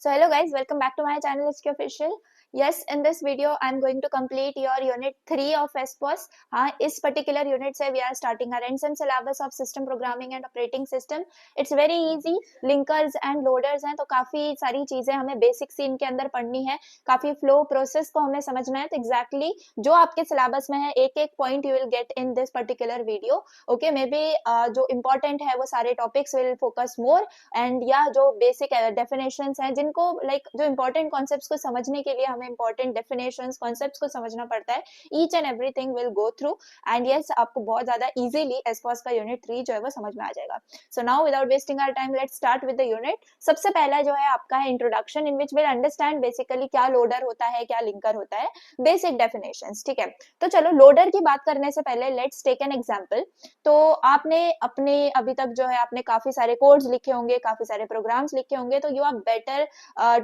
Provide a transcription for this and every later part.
So hello guys, welcome back to my channel HK Official. Yes, in this video I am going to complete your unit 3 of SPOS. हाँ, इस particular unit से we are starting our NSEM syllabus of system programming and operating system. It's very easy. Linkers and loaders हैं, तो काफी सारी चीजें हमें basic सी इनके अंदर पढ़नी है, काफी flow process को हमें समझना है. तो exactly जो आपके syllabus में है, एक एक point you will get in this particular video. Okay, maybe जो important है वो सारे topics will focus more and या जो basic definitions हैं जिनको like जो important concepts को समझने के लिए हमें important definitions concepts को समझना पड़ता है, each and everything will go through and yes आपको बहुत ज़्यादा easily SPOS का unit 3 जो है वो समझ में आ जाएगा. So now without wasting our time let's start with the unit. सबसे पहला जो है आपका है introduction in which we'll understand basically क्या loader होता है, क्या linker होता है, basic definitions. ठीक है, तो चलो loader की बात करने से पहले let's take an example. तो आपने अपने अभी तक जो है आपने काफी सारे कोड्स लिखे होंगे, काफी सारे प्रोग्राम्स लिखे होंगे, तो you are better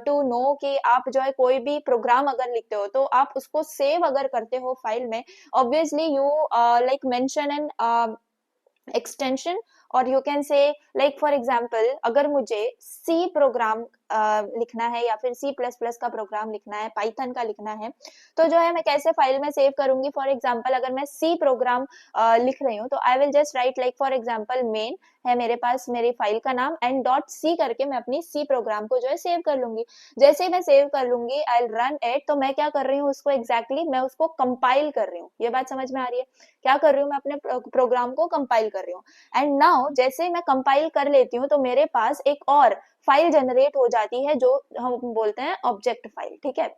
to know कि आप जो है कोई भी प्रोग्राम अगर लिखते हो तो आप उसको सेव अगर करते हो फाइल में, obviously you like mention an extension और you can say like for example अगर मुझे सी प्रोग्राम लिखना है या फिर C++ का प्रोग्राम लिखना है, पाइथन का लिखना है, तो जो है मैं कैसे फाइल में सेव करूंगी. फॉर एग्जांपल अगर मैं सी प्रोग्राम लिख रही हूँ तो I will just right like for example main है मेरे पास मेरी फाइल का नाम एंड डॉट सी करके मैं अपनी सी प्रोग्राम को जो है सेव कर लूंगी. जैसे ही मैं सेव कर लूंगी आई विल रन इट, तो मैं क्या कर रही हूँ उसको एग्जैक्टली मैं उसको कंपाइल कर रही हूँ. ये बात समझ में आ रही है? क्या कर रही हूँ मैं अपने प्रोग्राम को कंपाइल कर रही हूँ एंड नाउ जैसे मैं कंपाइल कर लेती हूँ तो मेरे पास एक और फाइल जनरेट हो जाती है जो हम बोलते हैं ऑब्जेक्ट फाइल. ठीक है,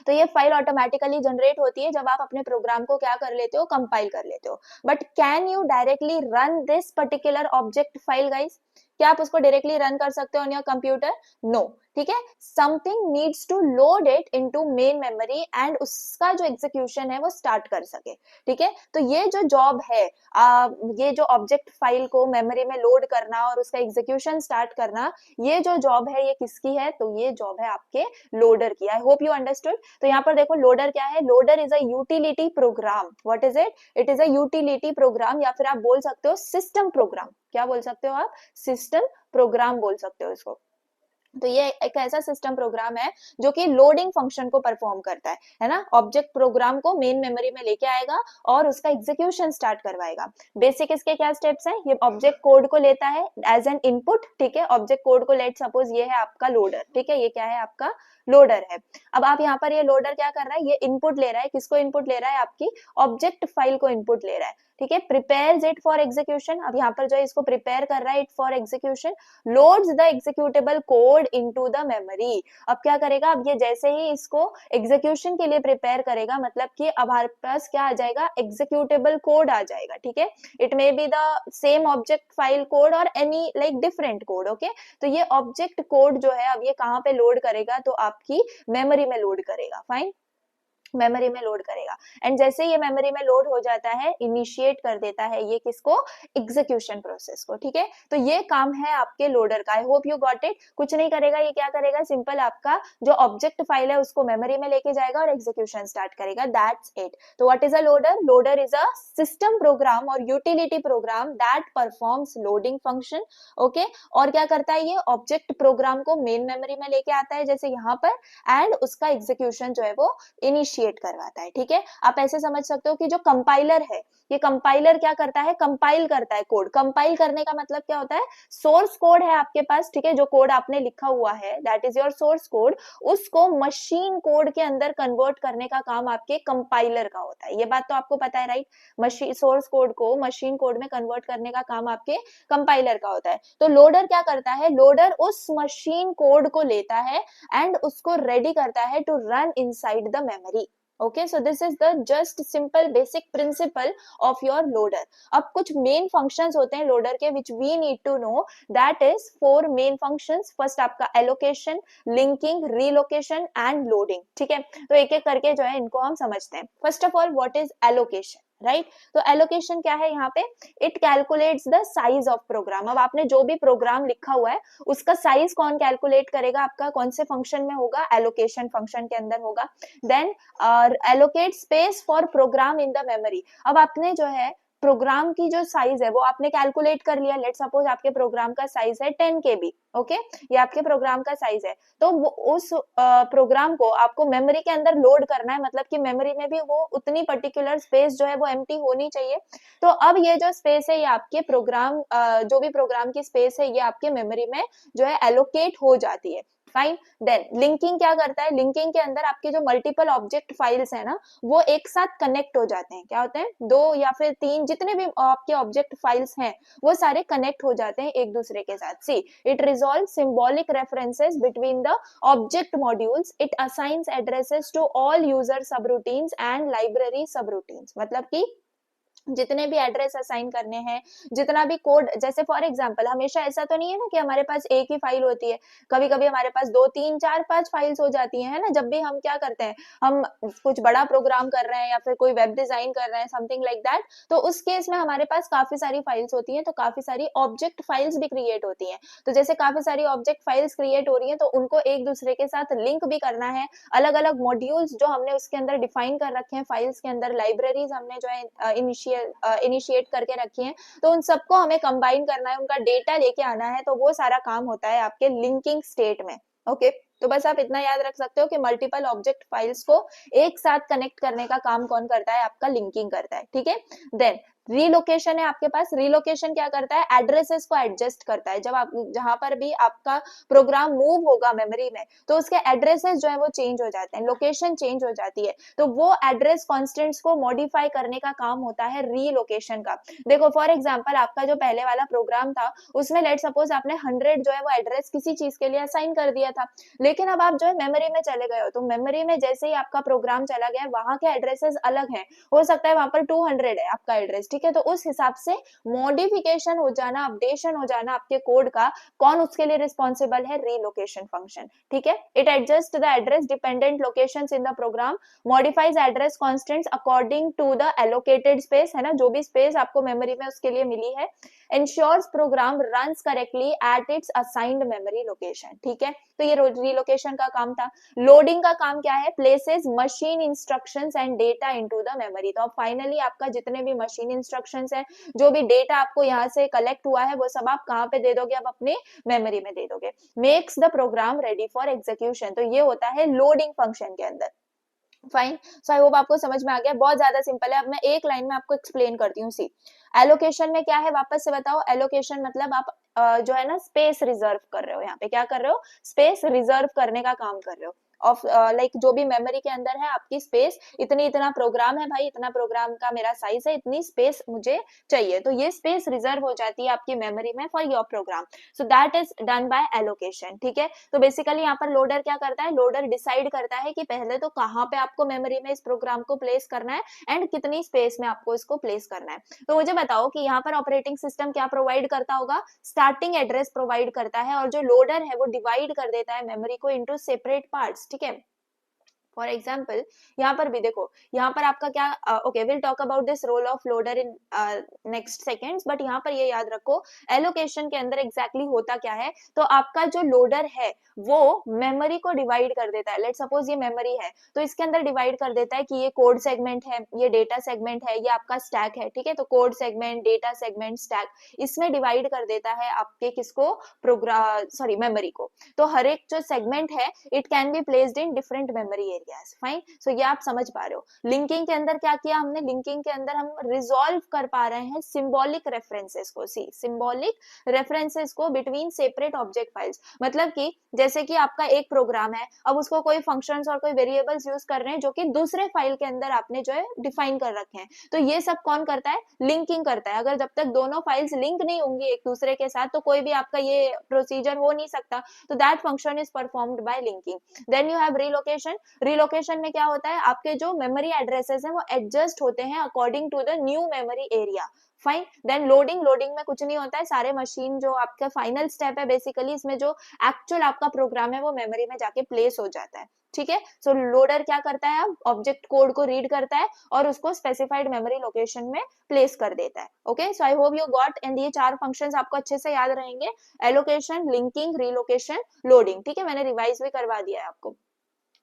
तो ये फाइल ऑटोमेटिकली जनरेट होती है जब आप अपने प्रोग्राम को क्या कर लेते हो, कंपाइल कर लेते हो. But can you directly run this particular object file guys? क्या आप उसको डायरेक्टली रन कर सकते हो ऑन योर कंप्यूटर? नो. ठीक है, something needs to load it into main memory and उसका जो एग्जीक्यूशन है वो स्टार्ट कर सके. ठीक है, तो ये जो जॉब है ये जो ऑब्जेक्ट फाइल को मेमोरी में लोड करना और उसका एग्जीक्यूशन स्टार्ट करना, ये जो जॉब है ये किसकी है? तो ये जॉब है आपके लोडर की. आई होप यू अंडरस्टूड. तो यहाँ पर देखो लोडर क्या है? Loader is a utility programme. What is it? It is a utility programme या फिर आप बोल सकते हो सिस्टम प्रोग्राम. क्या बोल सकते हो आप? सिस्टम प्रोग्राम बोल सकते हो इसको. तो ये एक ऐसा सिस्टम प्रोग्राम है जो कि लोडिंग फंक्शन को परफॉर्म करता है ना. ऑब्जेक्ट प्रोग्राम को मेन मेमोरी में लेके आएगा और उसका एग्जीक्यूशन स्टार्ट करवाएगा. बेसिक इसके क्या स्टेप्स हैं? ये ऑब्जेक्ट कोड को लेता है एज एन इनपुट. ठीक है, ऑब्जेक्ट कोड को लेट सपोज ये है आपका लोडर. ठीक है, ये क्या है? आपका लोडर है. अब आप यहाँ पर ये लोडर क्या कर रहा है? ये इनपुट ले रहा है. किसको इनपुट ले रहा है? आपकी ऑब्जेक्ट फाइल को इनपुट ले रहा है. ठीक है, प्रिपेयर्स इट फॉर एग्जीक्यूशन. अब यहाँ पर जो है इसको प्रिपेयर कर रहा है it for execution. Loads the executable code into the memory. अब क्या करेगा? अब ये जैसे ही इसको एग्जीक्यूशन के लिए प्रिपेयर करेगा मतलब कि अब हमारे पास क्या आ जाएगा? एग्जीक्यूटेबल कोड आ जाएगा. ठीक है, it may be the same object file code और any like different code. Okay, तो ये ऑब्जेक्ट कोड जो है अब ये कहाँ पे लोड करेगा? तो आपकी मेमोरी में लोड करेगा. फाइन, मेमोरी में लोड करेगा एंड जैसे ये मेमोरी में लोड हो जाता है इनिशिएट कर देता है ये किसको? एग्जीक्यूशन प्रोसेस को. ठीक है, तो ये काम है आपके लोडर का. आई होप यू गॉट इट. कुछ नहीं करेगा ये, क्या करेगा? सिंपल आपका जो ऑब्जेक्ट फाइल है उसको मेमोरी में लेके जाएगा और एग्जीक्यूशन स्टार्ट करेगा. That's it. तो what is a loader? Loader is a system program और utility program that performs loading function. Okay, और क्या करता है? ये ऑब्जेक्ट प्रोग्राम को मेन मेमोरी में लेके आता है जैसे यहाँ पर एंड उसका एग्जीक्यूशन जो है वो इनिशिएट करवाता है. ठीक है, आप ऐसे समझ सकते हो कि जो कंपाइलर है ये कंपाइलर क्या करता है? कंपाइल करता है कोड. कंपाइल करने का मतलब क्या होता है? सोर्स कोड है आपके पास. ठीक है, जो कोड आपने लिखा हुआ है that is your source code, उसको मशीन कोड के अंदर कन्वर्ट करने का काम आपके कंपाइलर का होता है. ये बात तो आपको पता है राइट? मशीन सोर्स कोड को मशीन कोड में कन्वर्ट करने का काम आपके कंपाइलर का होता है. तो लोडर क्या करता है? लोडर उस मशीन कोड को लेता है एंड उसको रेडी करता है to run inside the memory. Okay, so this is the just simple basic principle of your loader. अब कुछ main functions होते हैं loader के which we need to know. That is 4 main functions. First आपका allocation, linking, relocation and loading. ठीक है, तो एक एक करके जो है इनको हम समझते हैं. First of all, what is allocation? Right, तो एलोकेशन क्या है यहाँ पे? It calculates the size of program. अब आपने जो भी प्रोग्राम लिखा हुआ है उसका साइज कौन कैलकुलेट करेगा? आपका कौन से फंक्शन में होगा? एलोकेशन फंक्शन के अंदर होगा. Then allocate space for program in the memory. अब आपने जो है प्रोग्राम की जो साइज है वो आपने कैलकुलेट कर लिया, लेट सपोज आपके प्रोग्राम का साइज है 10 KB, ओके, ये आपके प्रोग्राम का साइज है, तो वो उस प्रोग्राम को आपको मेमोरी के अंदर लोड करना है, मतलब कि मेमोरी में भी वो उतनी पर्टिकुलर स्पेस जो है वो एम्प्टी होनी चाहिए। तो अब ये जो स्पेस है ये आपके प्रोग्राम जो भी प्रोग्राम की स्पेस है ये आपके मेमोरी में जो है एलोकेट हो जाती है। फाइन, देन लिंकिंग क्या करता है, लिंकिंग के अंदर आपके जो मल्टीपल ऑब्जेक्ट फाइल्स है ना वो एक साथ कनेक्ट हो जाते हैं, क्या होते हैं, 2 या फिर 3 जितने भी आपके ऑब्जेक्ट फाइल्स हैं वो सारे कनेक्ट हो जाते हैं एक दूसरे के साथ। See it resolve symbolic references between the object modules, it assigns addresses to all user subroutines and library subroutines, मतलब कि जितने भी एड्रेस असाइन करने हैं, जितना भी कोड, जैसे फॉर एग्जांपल हमेशा ऐसा तो नहीं है ना कि हमारे पास एक ही फाइल होती है, कभी-कभी हमारे पास 2 3 4 5 फाइल्स हो जाती हैं, है ना? जब भी हम क्या करते हैं, हम कुछ बड़ा प्रोग्राम कर रहे हैं या फिर कोई वेब डिजाइन कर रहे हैं, समथिंग लाइक दैट, तो उस केस में हमारे पास काफी सारी फाइल्स होती हैं, तो काफी सारी ऑब्जेक्ट फाइल्स भी क्रिएट होती हैं। तो जैसे काफी सारी ऑब्जेक्ट फाइल्स क्रिएट हो रही हैं, तो उनको एक दूसरे के साथ लिंक भी करना है। अलग-अलग मॉड्यूल्स जो हमने उसके अंदर डिफाइन कर रखे हैं फाइल्स के अंदर, लाइब्रेरीज हमने जो है इनिशिएट करके रखी हैं, तो उन सबको हमें कंबाइन करना है, उनका डेटा लेके आना है, तो वो सारा काम होता है आपके लिंकिंग स्टेट में। ओके, तो बस आप इतना याद रख सकते हो कि मल्टीपल ऑब्जेक्ट फाइल्स को एक साथ कनेक्ट करने का काम कौन करता है, आपका लिंकिंग करता है, ठीक है। देन रीलोकेशन है आपके पास, रीलोकेशन क्या करता है, एड्रेसेस को एडजस्ट करता है। जब आप जहां पर भी आपका प्रोग्राम मूव होगा मेमोरी में, तो उसके एड्रेसेस जो है वो चेंज हो जाते हैं, लोकेशन चेंज हो जाती है, तो वो एड्रेस कॉन्स्टेंट्स को मॉडिफाई करने का काम होता है रीलोकेशन का। देखो फॉर एग्जांपल आपका जो पहले वाला प्रोग्राम था उसमें लेट सपोज आपने 100 जो है वो एड्रेस किसी चीज के लिए असाइन कर दिया था, लेकिन अब आप जो है मेमोरी में चले गए हो, तो मेमोरी में जैसे ही आपका प्रोग्राम चला गया वहां के एड्रेसेस अलग हैं, हो सकता है वहां पर 200 है आपका एड्रेस, ठीक है, तो उस हिसाब से मॉडिफिकेशन हो जाना, अपडेशन हो जाना आपके कोड का, कौन उसके लिए रिस्पॉन्सिबल है, रीलोकेशन फंक्शन, ठीक है। It adjust the address dependent locations in the program, modifies address constants according to the allocated space, है ना, जो भी स्पेस आपको मेमोरी में उसके लिए मिली है, ensures program runs correctly at its assigned memory location, ठीक है। तो ये relocation का काम था। लोडिंग का काम क्या है, places machine instructions and data into the memory, तो अब फाइनली आपका जितने भी मशीन इंस्ट्रक्शंस है, जो भी डेटा आपको यहाँ से कलेक्ट हुआ है वो सब आप कहाँ पे दे दोगे, अब अपने मेमोरी में दे दोगे। Makes the program ready for execution, तो ये होता है लोडिंग फंक्शन के अंदर। फाइन, सो आई होप आपको समझ में आ गया, बहुत ज्यादा सिंपल है। अब मैं एक लाइन में आपको एक्सप्लेन करती हूँ। सी एलोकेशन में क्या है, वापस से बताओ, एलोकेशन मतलब आप जो है ना स्पेस रिजर्व कर रहे हो, यहाँ पे क्या कर रहे हो, स्पेस रिजर्व करने का काम कर रहे हो ऑफ लाइक जो भी मेमोरी के अंदर है आपकी स्पेस, इतनी इतना प्रोग्राम है भाई, इतना प्रोग्राम का मेरा साइज है, इतनी स्पेस मुझे चाहिए, तो ये स्पेस रिजर्व हो जाती है आपकी मेमोरी में for your program, so that is done by allocation, ठीक है। तो बेसिकली यहाँ पर लोडर क्या करता है, लोडर डिसाइड करता है कि पहले तो कहाँ पे आपको मेमोरी में इस प्रोग्राम को प्लेस करना है एंड कितनी स्पेस में आपको इसको प्लेस करना है। तो मुझे बताओ कि यहाँ पर ऑपरेटिंग सिस्टम क्या प्रोवाइड करता होगा, स्टार्टिंग एड्रेस प्रोवाइड करता है, और जो लोडर है वो डिवाइड कर देता है मेमोरी को इनटू सेपरेट पार्ट्स, ठीक है। फॉर एग्जाम्पल यहाँ पर भी देखो, यहाँ पर आपका क्या, okay will talk about this role of loader in next seconds, but यहाँ पर ये याद रखो एलोकेशन के अंदर एग्जैक्टली होता क्या है, तो आपका जो लोडर है वो मेमोरी को डिवाइड कर देता है। लेट सपोज ये मेमोरी है, तो इसके अंदर डिवाइड कर देता है कि ये कोड सेगमेंट है, ये डेटा सेगमेंट है, ये आपका स्टैक है, ठीक है, तो code segment, data segment, stack, इसमें डिवाइड कर देता है आपके किसको, प्रोग्राम सॉरी मेमोरी को। तो हर एक जो सेगमेंट है it can be placed in different memory areas, fine, so ये आप समझ पा रहे हो। लिंकिंग के अंदर क्या किया हमने, लिंकिंग के अंदर हम रिजॉल्व कर पा रहे हैं सिंबॉलिक रेफरेंसेस को, सी सिंबॉलिक रेफरेंसेस को बिटवीन सेपरेट ऑब्जेक्ट फाइल्स, मतलब कि जैसे कि आपका एक प्रोग्राम है, अब उसको कोई फंक्शंस और कोई वेरिएबल्स यूज कर रहे हैं जो कि दूसरे फाइल के अंदर आपने जो है डिफाइन कर रखे हैं, तो ये सब कौन करता है, लिंकिंग करता है। अगर जब तक दोनों फाइल्स लिंक नहीं होंगी एक दूसरे के साथ तो कोई भी आपका ये प्रोसीजर हो नहीं सकता, तो that function is performed by linking. Then you have relocation, relocation में क्या होता है, आपके जो मेमोरी एड्रेसेस हैं वो एडजस्ट होते हैं according to the new memory area, fine. Then loading, loading में कुछ नहीं होता है, सारे मशीन जो आपका फाइनल स्टेप है बेसिकली, इसमें जो एक्चुअल आपका प्रोग्राम है वो मेमोरी में जाके प्लेस हो जाता है, ठीक है। सो लोडर क्या करता है, अब ऑब्जेक्ट कोड को रीड करता है और उसको स्पेसिफाइड मेमोरी लोकेशन में प्लेस कर देता है। Okay, so I hope you got, and ये चार फंक्शंस आपको अच्छे से याद रहेंगे, एलोकेशन, लिंकिंग, रीलोकेशन, लोडिंग, ठीक है, मैंने रिवाइज भी करवा दिया है आपको।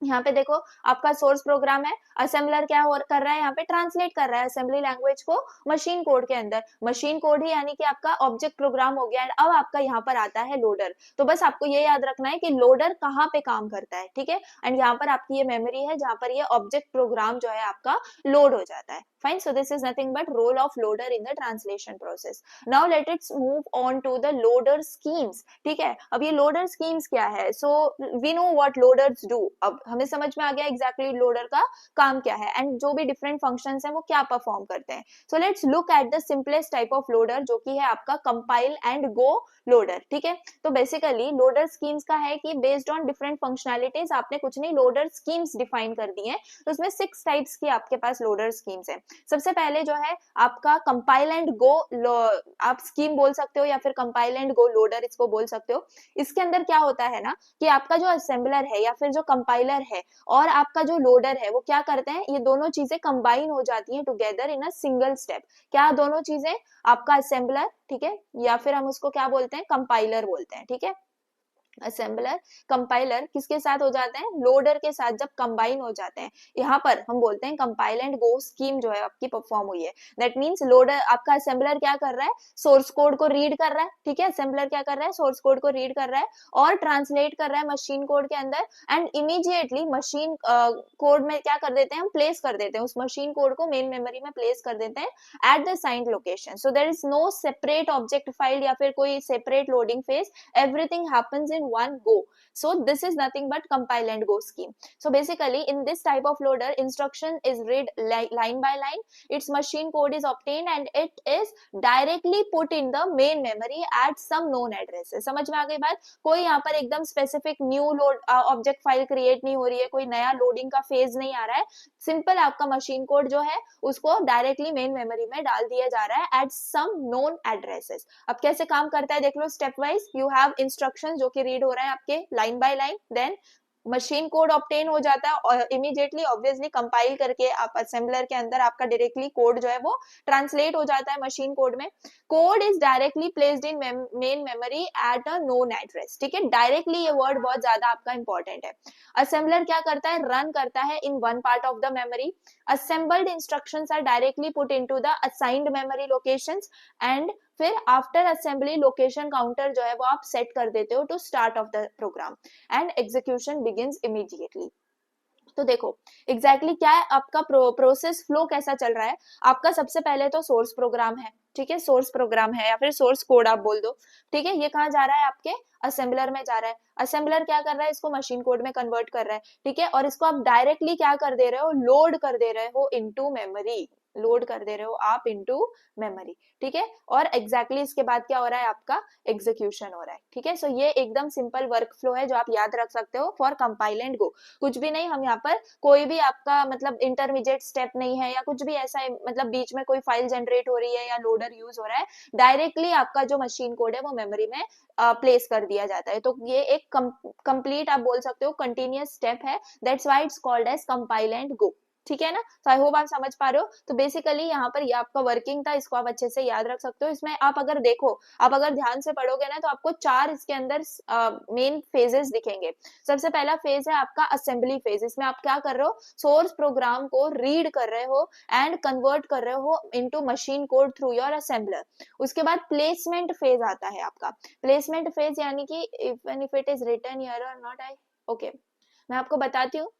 यहाँ पे देखो आपका सोर्स प्रोग्राम है, असेंबलर क्या कर रहा है, यहाँ पे ट्रांसलेट कर रहा है असेंबली लैंग्वेज को मशीन कोड के अंदर। मशीन कोड ही यानी कि आपका ऑब्जेक्ट प्रोग्राम हो गया। एंड अब आपका यहाँ पर आता है लोडर। तो बस आपको ये याद रखना है कि लोडर कहाँ पे काम करता है, ठीक है। एंड यहाँ पर आपकी ये मेमोरी है जहाँ पर ये ऑब्जेक्ट प्रोग्राम जो है आपका लोड हो जाता है। Fine, so this is nothing but role of loader in the translation process. Now let it's move on to the loader schemes, ठीक है। अब ये लोडर स्कीम्स क्या है, so we know what loaders do. अब हमें समझ में आ गया एग्जैक्टली लोडर का काम क्या है एंड जो भी डिफरेंट फंक्शंस हैं वो क्या परफॉर्म करते हैं। So let's look at the simplest type of loader जो कि है आपका कंपाइल एंड गो लोडर, ठीक है। तो बेसिकली लोडर स्कीम्स का है कि बेस्ड ऑन डिफरेंट फंक्शनैलिटीज, आपने कुछ नहीं लोडर स्कीम्स डिफाइन कर दी है। तो उसमें 6 टाइप्स की आपके पास लोडर स्कीम्स है। सबसे पहले जो है आपका कंपाइल एंड गो, आप स्कीम बोल सकते हो या फिर कंपाइल एंड गो लोडर इसको बोल सकते हो। इसके अंदर क्या होता है ना कि आपका जो असेंबलर है या फिर जो कंपाइलर है और आपका जो लोडर है वो क्या करते हैं, ये दोनों चीजें कंबाइन हो जाती हैं together in a single step. क्या दोनों चीजें, आपका असेंबलर, ठीक है, या फिर हम उसको क्या बोलते हैं, कंपाइलर बोलते हैं, ठीक है। असेंबलर कंपाइलर किसके साथ हो जाते हैं, लोडर के साथ जब कंबाइन हो जाते हैं, यहाँ पर हम बोलते हैं कंपाइल एंड गो स्कीम जो है आपकी परफॉर्म हुई है। दैट मींस लोडर, आपका असेंबलर क्या कर रहा है, सोर्स कोड को रीड कर रहा है, ठीक है। असेंबलर क्या कर रहा है, सोर्स कोड को रीड कर रहा है और ट्रांसलेट कर रहा है मशीन कोड के अंदर। एंड इमीडिएटली मशीन कोड में क्या कर देते हैं, हम प्लेस कर देते हैं उस मशीन कोड को मेन मेमोरी में प्लेस कर देते हैं at the assigned location. So there is no separate object file या फिर कोई separate loading phase, everything happens in one go. So this is nothing but compile and go scheme. So basically in this type of loader, instruction is read line by line, its machine code is obtained and it is directly put in the main memory at some known addresses. समझ में आ गई बात। कोई यहाँ पर एकदम specific new load object file create नहीं हो रही है, कोई नया लोडिंग का फेज नहीं आ रहा है। सिंपल आपका मशीन कोड जो है उसको डायरेक्टली मेन मेमोरी में डाल दिया जा रहा है एट सम नोन एड्रेसेस। अब कैसे काम करता है देख लो step wise. You have instruction जो कि रीड हो रहा है आपके line by line, then machine code obtain हो जाता है और इमीडिएटली ऑब्वियसली कंपाइल करके आप असेंबलर के अंदर आपका डायरेक्टली कोड जो है वो ट्रांसलेट हो जाता है मशीन कोड में। Code is directly placed in main memory at a known address, ठीक है। डायरेक्टली ये वर्ड बहुत ज्यादा आपका इंपॉर्टेंट है। असेंबलर क्या करता है, रन करता है in one part of the memory. Assembled instructions are directly put into the assigned memory locations and फिर आफ्टर असेंबली लोकेशन काउंटर जो है वो आप सेट कर देते हो to start of the program and execution begins immediately. तो देखो एग्जैक्टली क्या है आपका प्रोसेस फ्लो कैसा चल रहा है। आपका सबसे पहले तो सोर्स प्रोग्राम है, ठीक है, सोर्स प्रोग्राम है या फिर सोर्स कोड आप बोल दो, ठीक है। ये कहाँ जा रहा है, आपके असेंबलर में जा रहा है। असेंबलर क्या कर रहा है, इसको मशीन कोड में कन्वर्ट कर रहा है, ठीक है। और इसको आप डायरेक्टली क्या कर दे रहे हो, लोड कर दे रहे हो इनटू मेमोरी, लोड कर दे रहे हो आप इनटू मेमोरी, ठीक है। और एग्जैक्टली इसके बाद क्या हो रहा है, आपका एग्जीक्यूशन हो रहा है, ठीक है। सो ये एकदम सिंपल वर्क फ्लो है जो आप याद रख सकते हो फॉर कंपाइल एंड गो। कुछ भी नहीं, हम यहाँ पर कोई भी आपका मतलब इंटरमीडिएट स्टेप नहीं है या कुछ भी ऐसा मतलब बीच में कोई फाइल जनरेट हो रही है या लोडर यूज हो रहा है, डायरेक्टली आपका जो मशीन कोड है वो मेमोरी में प्लेस कर दिया जाता है। तो ये एक कंप्लीट आप बोल सकते हो कंटिन्यूअस स्टेप है, that's why it's called as compile and go, ठीक है ना। तो आई होप आप समझ पा रहे हो। तो बेसिकली यहाँ पर ये आपका वर्किंग था, इसको आप अच्छे से याद रख सकते हो। इसमें आप अगर देखो, आप अगर ध्यान से पढ़ोगे ना तो आपको 4 इसके अंदर मेन फेजेस दिखेंगे। सबसे पहला फेज है आपका असेंबली फेज। इसमें आप क्या कर रहे हो, सोर्स प्रोग्राम को रीड कर रहे हो एंड कन्वर्ट कर रहे हो into machine code through your assembler. उसके बाद प्लेसमेंट फेज आता है आपका। प्लेसमेंट फेज यानी कि if it is written here और नॉट, आई ओके मैं आपको बताती हूँ।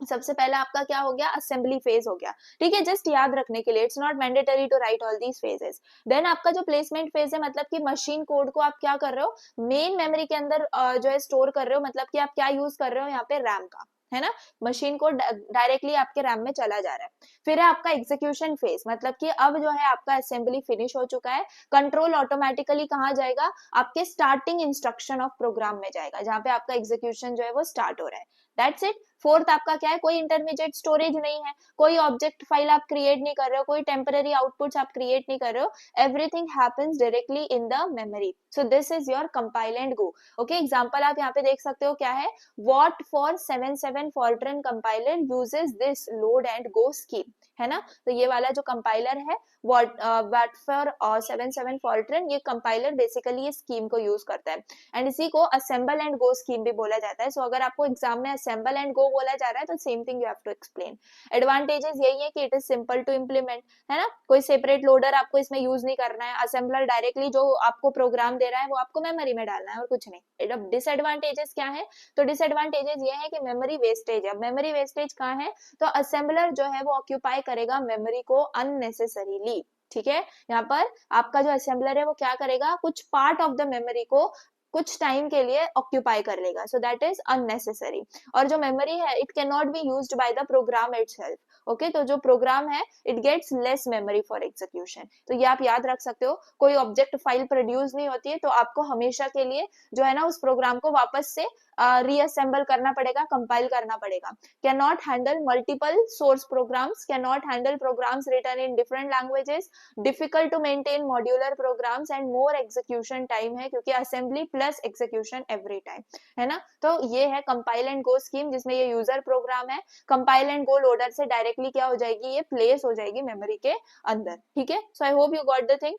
सबसे पहला आपका क्या हो गया, असेंबली फेज हो गया, ठीक है। जस्ट याद रखने के लिए, it's not mandatory to write all these phases. Then आपका जो प्लेसमेंट फेज है, मतलब कि मशीन कोड को आप क्या कर रहे हो, मेन मेमोरी के अंदर जो है स्टोर कर रहे हो। मतलब कि आप क्या यूज कर रहे हो यहाँ पे, रैम का, है ना। मशीन कोड डायरेक्टली आपके रैम में चला जा रहा है। फिर है आपका एग्जीक्यूशन फेज, मतलब कि अब जो है आपका असेंबली फिनिश हो चुका है। कंट्रोल ऑटोमेटिकली कहाँ जाएगा, आपके स्टार्टिंग इंस्ट्रक्शन ऑफ प्रोग्राम में जाएगा, जहाँ पे आपका एग्जीक्यूशन जो है वो स्टार्ट हो रहा है। That's it. फोर्थ आपका क्या है, कोई इंटरमीडिएट स्टोरेज नहीं है, कोई ऑब्जेक्ट फाइल आप क्रिएट नहीं कर रहे हो, कोई टेम्पररी आउटपुट्स आप क्रिएट नहीं कर रहे हो। Everything happens directly in the memory. So this is your compile and go. Okay, example आप यहाँ पे देख सकते हो क्या है, what for 77 Fortran compiler uses this load and go scheme, है ना। तो ये वाला जो कंपाइलर है what for 77 Fortran, ये कंपाइलर बेसिकली ये स्कीम को यूज करता है एंड इसी को असेंबल एंड गो स्कीम भी बोला जाता है। सो अगर आपको एग्जाम में असेंबल एंड गो बोला जा रहा है, तो same thing you have to explain. Advantages यही है कि it is simple to implement, है ना, कोई सेपरेट लोडर आपको इसमें यूज नहीं करना है, असेंबलर डायरेक्टली जो आपको प्रोग्राम दे रहा है वो आपको मेमोरी में डालना है और कुछ नहीं। अब डिसएडवांटेजेस क्या है, तो डिसएडवांटेजेस ये है कि मेमोरी वेस्टेज है। मेमोरी वेस्टेज कहाँ है, तो असेंबलर जो है वो ऑक्यूपाई करेगा मेमोरी को अननेसेसरीली, ठीक है। यहाँ पर आपका जो असेंबलर है वो क्या करेगा, कुछ पार्ट ऑफ द मेमोरी को कुछ टाइम के लिए ऑक्यूपाई कर लेगा, सो दैट इज अननेसेसरी। और जो मेमोरी है it can not be used by the program itself, okay. तो जो प्रोग्राम है it gets less memory for execution. तो ये आप याद रख सकते हो, कोई ऑब्जेक्ट फाइल प्रोड्यूस नहीं होती है तो आपको हमेशा के लिए जो है ना उस प्रोग्राम को वापस से रीअसेंबल करना पड़ेगा, कंपाइल करना पड़ेगा। Can not handle multiple source programs, can not handle programs written in different languages, difficult to maintain modular programs and more execution time है, क्योंकि assembly plus execution every time, है ना। तो ये है कंपाइल एंड गो स्कीम, जिसमें ये user program है, कंपाइल एंड गो लोडर से डायरेक्टली क्या हो जाएगी, ये प्लेस हो जाएगी मेमोरी के अंदर, ठीक है। So I hope you got the thing.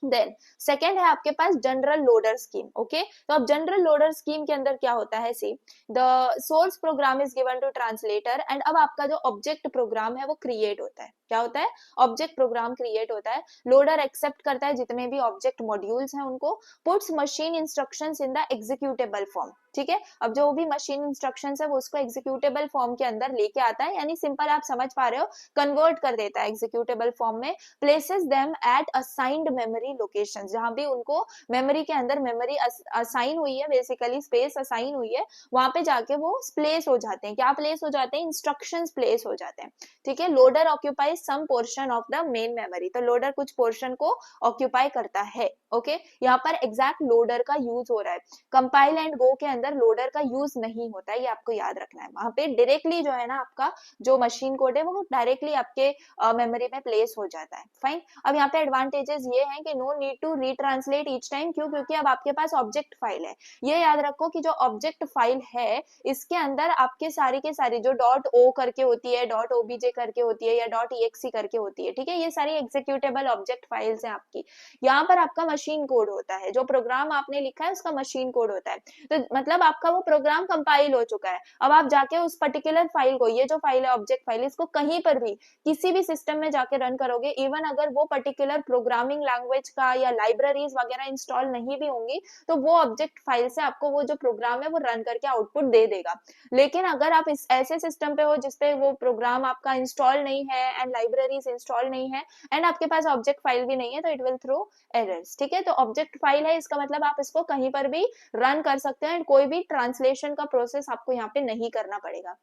Then second है आपके पास जनरल लोडर स्कीम, ओके। तो अब जनरल लोडर स्कीम के अंदर क्या होता है, see the source program is given to translator and अब आपका जो ऑब्जेक्ट प्रोग्राम है वो क्रिएट होता है। क्या होता है, ऑब्जेक्ट प्रोग्राम क्रिएट होता है। लोडर एक्सेप्ट करता है जितने भी ऑब्जेक्ट मॉड्यूल्स हैं उनको, puts machine instructions in the executable form, ठीक है। अब जो भी मशीन इंस्ट्रक्शंस है वो उसको एग्जीक्यूटेबल फॉर्म के अंदर लेके आता है, यानी सिंपल आप समझ पा रहे हो, कन्वर्ट कर देता है एग्जीक्यूटेबल फॉर्म में। Places them at assigned memory locations, जहां भी उनको मेमोरी के अंदर मेमोरी असाइन हुई है, बेसिकली स्पेस असाइन हुई है, वहां पे जाके वो प्लेस हो जाते हैं। क्या प्लेस हो जाते हैं, इंस्ट्रक्शंस प्लेस हो जाते हैं, ठीक है। Loader occupies some portion of the main memory, तो लोडर कुछ पोर्शन को ऑक्यूपाई करता है, ओके। यहाँ पर एग्जैक्ट लोडर का यूज हो रहा है, कंपाइल एंड गो के अंदर लोडर का यूज नहीं होता है, ये आपको याद रखना है। वहां पे डायरेक्टली जो है ना आपका जो मशीन कोड है वो डायरेक्टली आपके मेमोरी में प्लेस हो जाता है, फाइन। अब यहाँ पे एडवांटेजेस ये हैं कि no need to retranslate each time, क्यों, क्योंकि अब आपके पास ऑब्जेक्ट फाइल है। ये याद रखो कि जो ऑब्जेक्ट फाइल है इसके अंदर आपके सारी के सारी जो डॉट ओ करके होती है, डॉट ओबीजे करके होती है या डॉट ईएक्सी करके होती है, ठीक है, ये सारी एग्जीक्यूटेबल ऑब्जेक्ट फाइल्स हैं आपकी। यहाँ पर आपका मशीन कोड होता है, जो प्रोग्राम आपने लिखा है उसका मशीन कोड होता है। तो मतलब आपका वो प्रोग्राम कंपाइल हो चुका है, अब आप जाके उस पर्टिकुलर फाइल को, ये जो फाइल है ऑब्जेक्ट फाइल, इसको कहीं पर भी किसी भी सिस्टम में जाके रन करोगे, इवन अगर वो पर्टिकुलर प्रोग्रामिंग लैंग्वेज का या लाइब्रेरीज वगैरह इंस्टॉल नहीं भी होंगी, तो वो ऑब्जेक्ट फाइल से आपको वो जो प्रोग्राम है वो रन करके आउटपुट दे देगा। लेकिन अगर आप इस ऐसे सिस्टम पे हो जिसपे वो प्रोग्राम आपका इंस्टॉल नहीं है एंड लाइब्रेरीज इंस्टॉल नहीं है एंड आपके पास ऑब्जेक्ट फाइल भी नहीं है, तो इट विल थ्रो एरर्स, ठीक है। तो ऑब्जेक्ट फाइल है, इसका मतलब आप इसको कहीं पर भी रन कर सकते हैं, कोई भी ट्रांसलेशन का प्रोसेस आपको यहाँ पे नहीं करना पड़ेगा,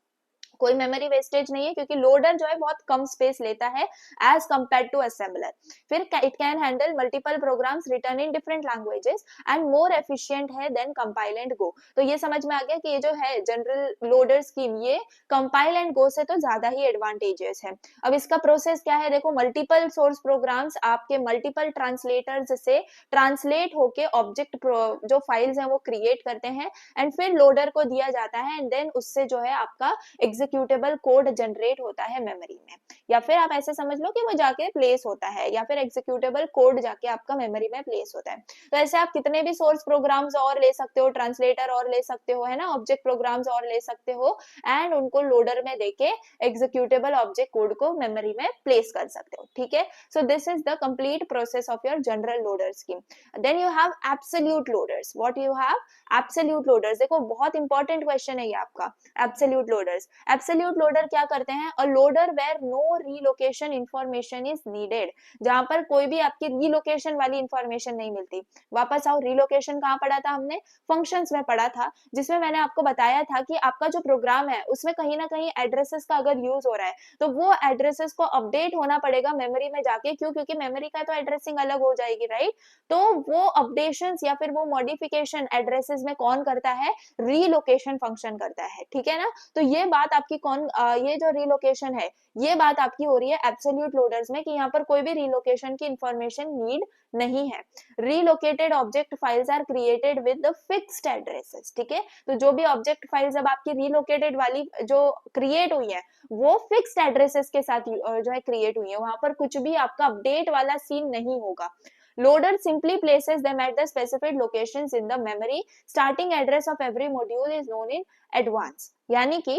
कोई मेमोरी वेस्टेज नहीं है, क्योंकि लोडर जो है बहुत कम स्पेस लेता है एज कंपेयर टू असेंबलर। फिर it can handle multiple programs written in different languages and more efficient है देन कंपाइल एंड गो। तो ये समझ में आ गया कि ये जो है जनरल लोडर स्कीम, ये कंपाइल एंड गो से तो ज्यादा ही एडवांटेजेस है। अब इसका प्रोसेस क्या है, देखो, मल्टीपल सोर्स प्रोग्राम्स आपके मल्टीपल ट्रांसलेटर्स से ट्रांसलेट होके ऑब्जेक्ट जो फाइल्स हैं वो क्रिएट करते हैं एंड फिर लोडर को दिया जाता है एंड देन उससे जो है आपका एग्जीक्यूटेबल कोड जनरेट होता है मेमोरी में, या फिर आप ऐसे समझ लो कि वो जाके प्लेस होता है, या फिर एग्जीक्यूटेबल कोड जाके आपका मेमोरी में प्लेस होता है। तो ऐसे आप कितने भी सोर्स प्रोग्राम्स और ले सकते हो, ट्रांसलेटर और ले सकते हो, है ना, ऑब्जेक्ट प्रोग्राम्स और ले सकते हो एंड उनको लोडर में देके एग्जीक्यूटेबल ऑब्जेक्ट कोड को मेमोरी में प्लेस कर सकते हो, ठीक है। So this is the complete process of your general loader scheme. Then you have absolute loaders. What you have, absolute loaders. देखो बहुत इंपॉर्टेंट क्वेश्चन है ये आपका, एब्सोल्यूट लोडर्स। एब्सोल्यूट लोडर क्या करते हैं, a loader where no relocation information is needed, जहां पर कोई भी आपकी रीलोकेशन वाली इंफॉर्मेशन नहीं मिलती। वापस आओ, रीलोकेशन कहाँ पढ़ा था हमने, फंक्शंस में पढ़ा था, जिसमें मैंने आपको बताया था कि आपका जो प्रोग्राम है उसमें कहीं ना कहीं एड्रेसेस का अगर यूज हो रहा है तो वो एड्रेसेस को अपडेट होना पड़ेगा मेमोरी में जाके, क्यों, क्योंकि मेमोरी का तो एड्रेसिंग अलग हो जाएगी, राइट। तो वो अपडेशंस या फिर वो मॉडिफिकेशन एड्रेसेस में कौन करता है, रीलोकेशन फंक्शन करता है, ठीक है ना। तो ये बात आपकी ये जो रीलोकेशन है ये बात आपकी हो रही है एब्सोल्यूट लोडर्स में, कि यहाँ पर कोई भी रीलोकेशन की इंफॉर्मेशन नीड नहीं है। Relocated object files are created with the fixed addresses, ठीक है। तो जो भी ऑब्जेक्ट फाइल्स अब आपकी रीलोकेटेड वाली जो क्रिएट हुई है वो फिक्स्ड एड्रेसेस के साथ जो है क्रिएट हुई है, वहां पर कुछ भी आपका अपडेट वाला सीन नहीं होगा। Loader simply places them at the specified locations in the memory. Starting address of every module is known in advance. यानी कि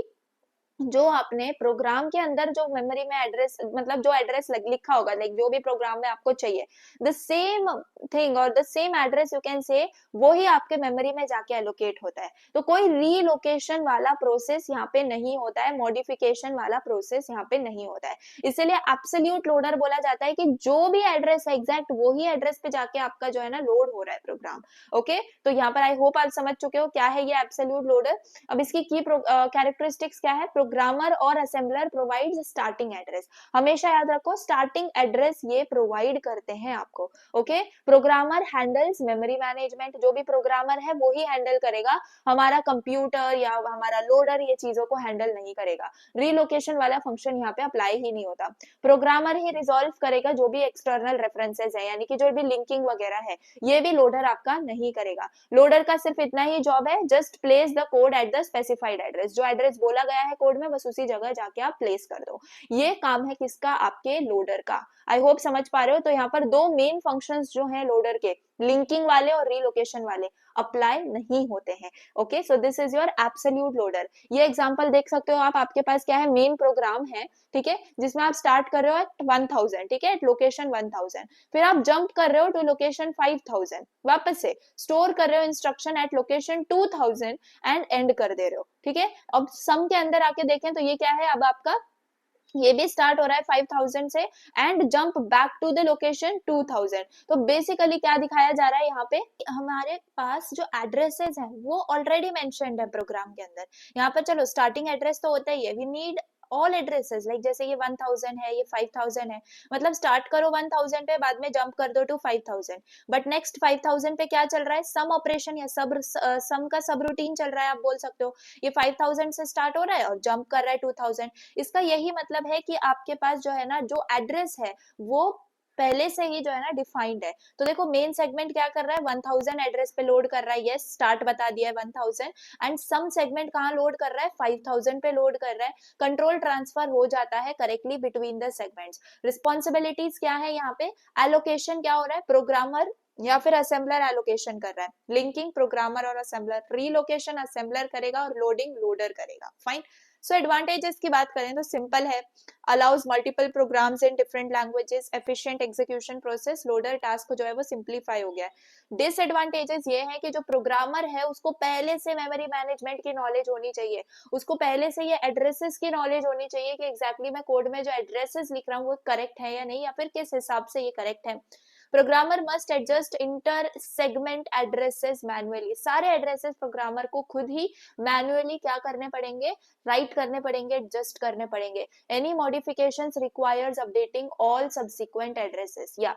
जो आपने प्रोग्राम के अंदर जो मेमोरी में एड्रेस मतलब जो एड्रेस लिखा होगा, लाइक जो भी प्रोग्राम में आपको चाहिए, द सेम थिंग और the same address you can से, वो ही आपके मेमोरी में जाके एलोकेट होता है। तो कोई रीलोकेशन वाला प्रोसेस यहाँ पे नहीं होता है, मॉडिफिकेशन वाला प्रोसेस यहाँ पे नहीं होता है। इसीलिए एब्सोल्यूट लोडर बोला जाता है कि जो भी एड्रेस है एग्जैक्ट वही एड्रेस पे जाके आपका जो है ना लोड हो रहा है प्रोग्राम। ओके, तो यहाँ पर आई होप आप समझ चुके हो क्या है ये एब्सोल्यूट लोडर। अब इसकी की कैरेक्टरिस्टिक्स क्या है, प्रोग्रामर और असेंबलर प्रोवाइड्स स्टार्टिंग एड्रेस। हमेशा याद रखो स्टार्टिंग एड्रेस ये प्रोवाइड करते हैं आपको। Okay, programmer handles memory management, जो भी प्रोग्रामर है वो ही हैंडल करेगा, हमारा कंप्यूटर या हमारा लोडर ये चीजों को हैंडल नहीं करेगा। रीलोकेशन वाला फंक्शन यहाँ पे अप्लाई ही नहीं होता। प्रोग्रामर ही रिजॉल्व करेगा जो भी एक्सटर्नल रेफरेंसेस है, यानी कि जो भी लिंकिंग वगैरह है ये भी लोडर आपका नहीं करेगा। लोडर का सिर्फ इतना ही जॉब है, just place the code at the specified address, जो एड्रेस बोला गया है कोड में बस उसी जगह जाके आप प्लेस कर दो। ये काम है किसका, आपके लोडर का। आई होप समझ पा रहे हो। तो यहाँ पर दो मेन फंक्शंस जो हैं लोडर के, लिंकिंग वाले और रीलोकेशन वाले, अप्लाई नहीं होते हैं। Okay, so this is your absolute loader. ये एग्जांपल देख सकते हो आप, आपके पास क्या है, मेन प्रोग्राम है, ठीक है, जिसमें आप स्टार्ट कर रहे हो एट 1000, ठीक है, एट लोकेशन 1000, फिर आप जंप कर रहे हो टू लोकेशन 5000, वापस से स्टोर कर रहे हो instruction at location 2000 and end कर दे रहे हो, ठीक है। अब सम के अंदर आके देखें तो ये क्या है, अब आपका ये भी स्टार्ट हो रहा है 5000 से and jump back to the location 2000। तो बेसिकली क्या दिखाया जा रहा है यहाँ पे, हमारे पास जो एड्रेसेस हैं वो ऑलरेडी मेंशन्ड है प्रोग्राम के अंदर। यहाँ पर चलो स्टार्टिंग एड्रेस तो होता ही है, we need all addresses, like जैसे ये 1000 है, ये 5000 है, मतलब स्टार्ट करो 1000 पे, बाद में जंप कर दो टू 5000, बट नेक्स्ट 5000 पे क्या चल रहा है, सम ऑपरेशन या सम का सब रूटीन चल रहा है, आप बोल सकते हो। ये 5000 से स्टार्ट हो रहा है और जंप कर रहा है 2000। इसका यही मतलब है कि आपके पास जो है ना, जो एड्रेस है वो पहले से ही जो है ना डिफाइंड है। तो देखो मेन सेगमेंट क्या कर रहा है, 1000 एड्रेस पे लोड कर रहा है, यस स्टार्ट बता दिया है 1000, एंड सम सेगमेंट कहाँ लोड कर रहा है, 5000 पे लोड कर रहा है। कंट्रोल ट्रांसफर हो जाता है correctly between the segments. Responsibilities क्या है यहाँ पे, एलोकेशन क्या हो रहा है, प्रोग्रामर या फिर असेंबलर एलोकेशन कर रहा है, लिंकिंग प्रोग्रामर और असेंबलर, रीलोकेशन असेंबलर करेगा और लोडिंग लोडर करेगा। फाइन। सो एडवांटेजेस की बात करें तो सिंपल है, allows multiple programs in different languages, efficient execution process, loader task जो है वो सिंप्लीफाई हो गया है। डिसएडवांटेजेस ये है कि जो प्रोग्रामर है उसको पहले से मेमोरी मैनेजमेंट की नॉलेज होनी चाहिए, उसको पहले से ये एड्रेसेस की नॉलेज होनी चाहिए कि एग्जैक्टली मैं कोड में जो एड्रेसेस लिख रहा हूँ वो करेक्ट है या नहीं, या फिर किस हिसाब से ये करेक्ट है। Programmer must adjust inter segment addresses manually, सारे एड्रेसेस प्रोग्रामर को खुद ही मैनुअली क्या करने पड़ेंगे, राइट करने पड़ेंगे, एडजस्ट करने पड़ेंगे। Any modifications requires updating all subsequent addresses, या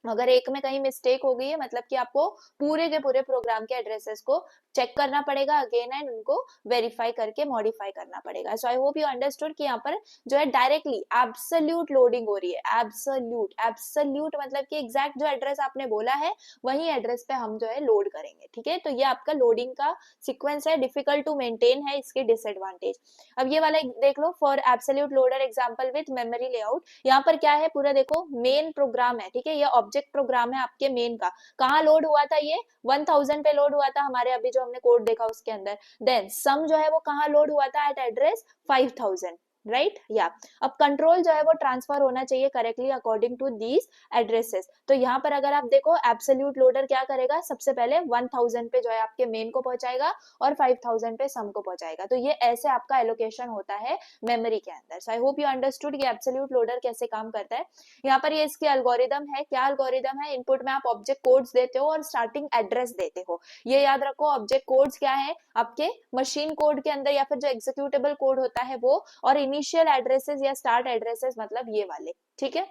अगर एक में कहीं मिस्टेक हो गई है मतलब कि आपको पूरे के पूरे प्रोग्राम के एड्रेसेस को चेक करना पड़ेगा अगेन एंड उनको वेरीफाई करके मॉडिफाई करना पड़ेगा। सो आई होप यू अंडरस्टूड कि यहाँ पर जो है डायरेक्टली एब्सोल्यूट लोडिंग हो रही है। एब्सोल्यूट, एब्सोल्यूट मतलब कि एग्जैक्ट जो एड्रेस आपने बोला है वही एड्रेस पे हम जो है लोड करेंगे, ठीक है। तो ये आपका लोडिंग का सिक्वेंस है, डिफिकल्ट टू मेंटेन है इसके डिसएडवांटेज। अब ये वाला देख लो, for absolute loader example with memory layout, यहाँ पर क्या है, पूरा देखो मेन प्रोग्राम है, ठीक है, ये ऑब्जेक्ट प्रोग्राम है आपके मेन का। कहाँ लोड हुआ था, ये 1000 पे लोड हुआ था हमारे, अभी जो हमने कोड देखा उसके अंदर। देन सम जो है वो कहाँ लोड हुआ था, एट एड्रेस 5000, राइट, या अब कंट्रोल जो है वो ट्रांसफर होना चाहिए correctly according to these addresses. तो यहाँ पर अगर आप देखो एब्सोल्यूट लोडर क्या करेगा, सबसे पहले 1000 पे जो है आपके मेन को पहुंचाएगा और 5000 पे सम को पहुंचाएगा। तो ये ऐसे आपका एलोकेशन होता है मेमोरी के अंदर। सो आई होप यू अंडरस्टूड कि एब्सोल्यूट लोडर कैसे काम करता है। यहाँ पर ये इसकी एल्गोरिदम है, क्या एल्गोरिदम है, इनपुट में आप ऑब्जेक्ट कोड्स देते हो और स्टार्टिंग एड्रेस देते हो। ये याद रखो, ऑब्जेक्ट कोड्स क्या है, आपके मशीन कोड के अंदर या फिर जो एग्जीक्यूटेबल कोड होता है वो, और इनिशियल एड्रेसेस या स्टार्ट एड्रेसेस मतलब ये वाले, ठीक है,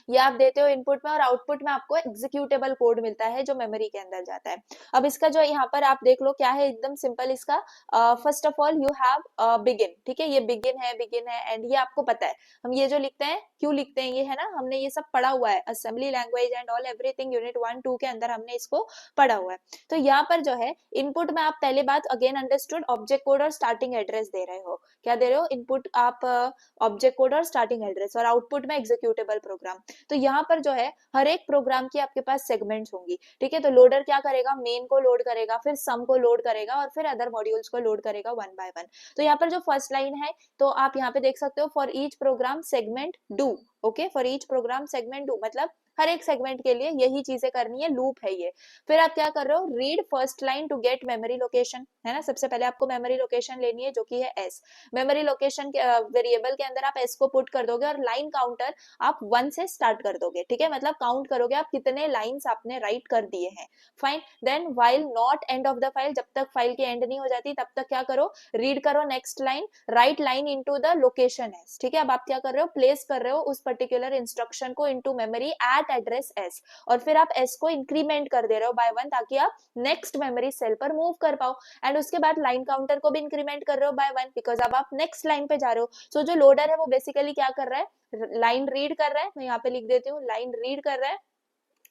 ये आप देते हो इनपुट में और आउटपुट में आपको एग्जीक्यूटेबल कोड मिलता है जो मेमोरी के अंदर जाता है। अब इसका जो यहाँ पर आप देख लो क्या है, एकदम सिंपल इसका, first of all you have begin, ठीक है, ये बिगिन है एंड ये आपको पता है हम ये जो लिखते हैं क्यों लिखते हैं, ये है ना, हमने ये सब पढ़ा हुआ है, assembly language and all everything unit 1-2 के अंदर हमने इसको पढ़ा हुआ है। तो यहाँ पर जो है इनपुट में आप पहले बात अगेन अंडरस्टूड, ऑब्जेक्ट कोड और स्टार्टिंग एड्रेस दे रहे हो, क्या दे रहे हो, इनपुट आप ऑब्जेक्ट कोड और स्टार्टिंग एड्रेस, और आउटपुट में एग्जीक्यूटेबल प्रोग्राम। तो यहाँ पर जो है हर एक प्रोग्राम की आपके पास सेगमेंट्स होंगी, ठीक है। तो लोडर क्या करेगा, मेन को लोड करेगा, फिर सम को लोड करेगा और फिर अदर मॉड्यूल्स को लोड करेगा वन बाय वन। तो यहाँ पर जो फर्स्ट लाइन है तो आप यहाँ पे देख सकते हो for each program segment do, okay, for each program segment do मतलब हर एक सेगमेंट के लिए यही चीजें करनी है, लूप है ये। फिर आप क्या कर रहे हो, read first line to get memory location, है ना। सबसे पहले आपको मेमोरी लोकेशन लेनी है जो कि है एस। मेमोरी लोकेशन के वेरिएबल के अंदर आप एस को पुट कर दोगे और लाइन काउंटर आप 1 से स्टार्ट कर दोगे, ठीक है। मतलब काउंट करोगे आप कितने लाइंस आपने राइट कर दिए हैं, fine. Then while not end of the file, जब तक फाइल की एंड नहीं हो जाती तब तक क्या करो, रीड करो next line, right line into the location S, ठीक है। अब आप क्या कर रहे हो, प्लेस कर रहे हो उस पर्टिकुलर इंस्ट्रक्शन को into memory eight address S, और फिर आप एस को इंक्रीमेंट कर दे रहे हो बाय 1 ताकि आप नेक्स्ट मेमोरी सेल पर मूव कर पाओ। एंड उसके बाद लाइन काउंटर को भी इंक्रीमेंट कर रहे हो बाय 1 बिकॉज अब आप नेक्स्ट लाइन पे जा रहे हो। सो जो लोडर है वो बेसिकली क्या कर रहा है, लाइन रीड कर रहा है, मैं यहाँ पे लिख देती हूँ, लाइन रीड कर रहा है,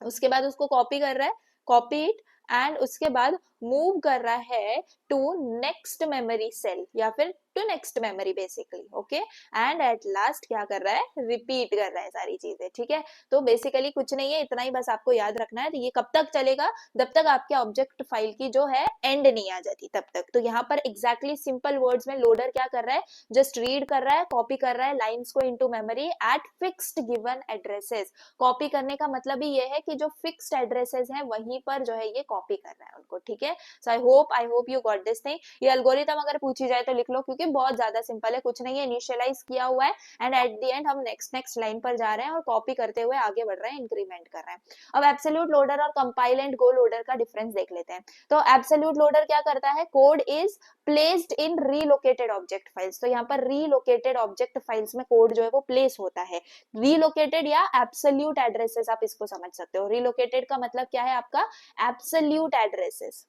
उसके बाद उसको कॉपी कर रहा है, कॉपी इट, एंड उसके बाद मूव कर रहा है टू नेक्स्ट मेमोरी सेल या फिर to next memory basically, okay. And at last क्या कर रहा है, रिपीट कर रहा है सारी चीजें, ठीक है। तो बेसिकली कुछ नहीं है, इतना ही बस आपको याद रखना है। तो ये कब तक चलेगा, जब तक आपके ऑब्जेक्ट फाइल की जो है एंड नहीं आ जाती तब तक। तो यहाँ पर एग्जैक्टली सिंपल वर्ड्स में लोडर क्या कर रहा है, जस्ट रीड कर रहा है, कॉपी कर रहा है लाइन्स को into memory at fixed given addresses. Copy करने का मतलब ही ये है कि जो फिक्स्ड एड्रेसेस हैं वहीं पर जो है ये कॉपी कर रहा है उनको, ठीक है। So I hope you got this thing. ये एल्गोरिथम अगर पूछी जाए तो लिख लो क्योंकि बहुत ज्यादा सिंपल है, कुछ नहीं है, इनिशियलाइज किया हुआ है एंड एट द एंड हम नेक्स्ट लाइन पर जा रहे हैं और कॉपी करते हुए आगे बढ़ रहे हैं, इंक्रीमेंट कर रहे हैं। अब एब्सोल्यूट लोडर और कंपाइल एंड गो लोडर का डिफरेंस देख लेते हैं। तो एब्सोल्यूट लोडर क्या करता है, code is placed in relocated object files. तो यहाँ पर रीलोकेटेड ऑब्जेक्ट फाइल्स में कोड जो है वो प्लेस होता है। रीलोकेटेड या एब्सोल्यूट एड्रेसेस आप इसको समझ सकते हो। रीलोकेटेड का मतलब क्या है आपका, एब्सोल्यूट एड्रेसेस,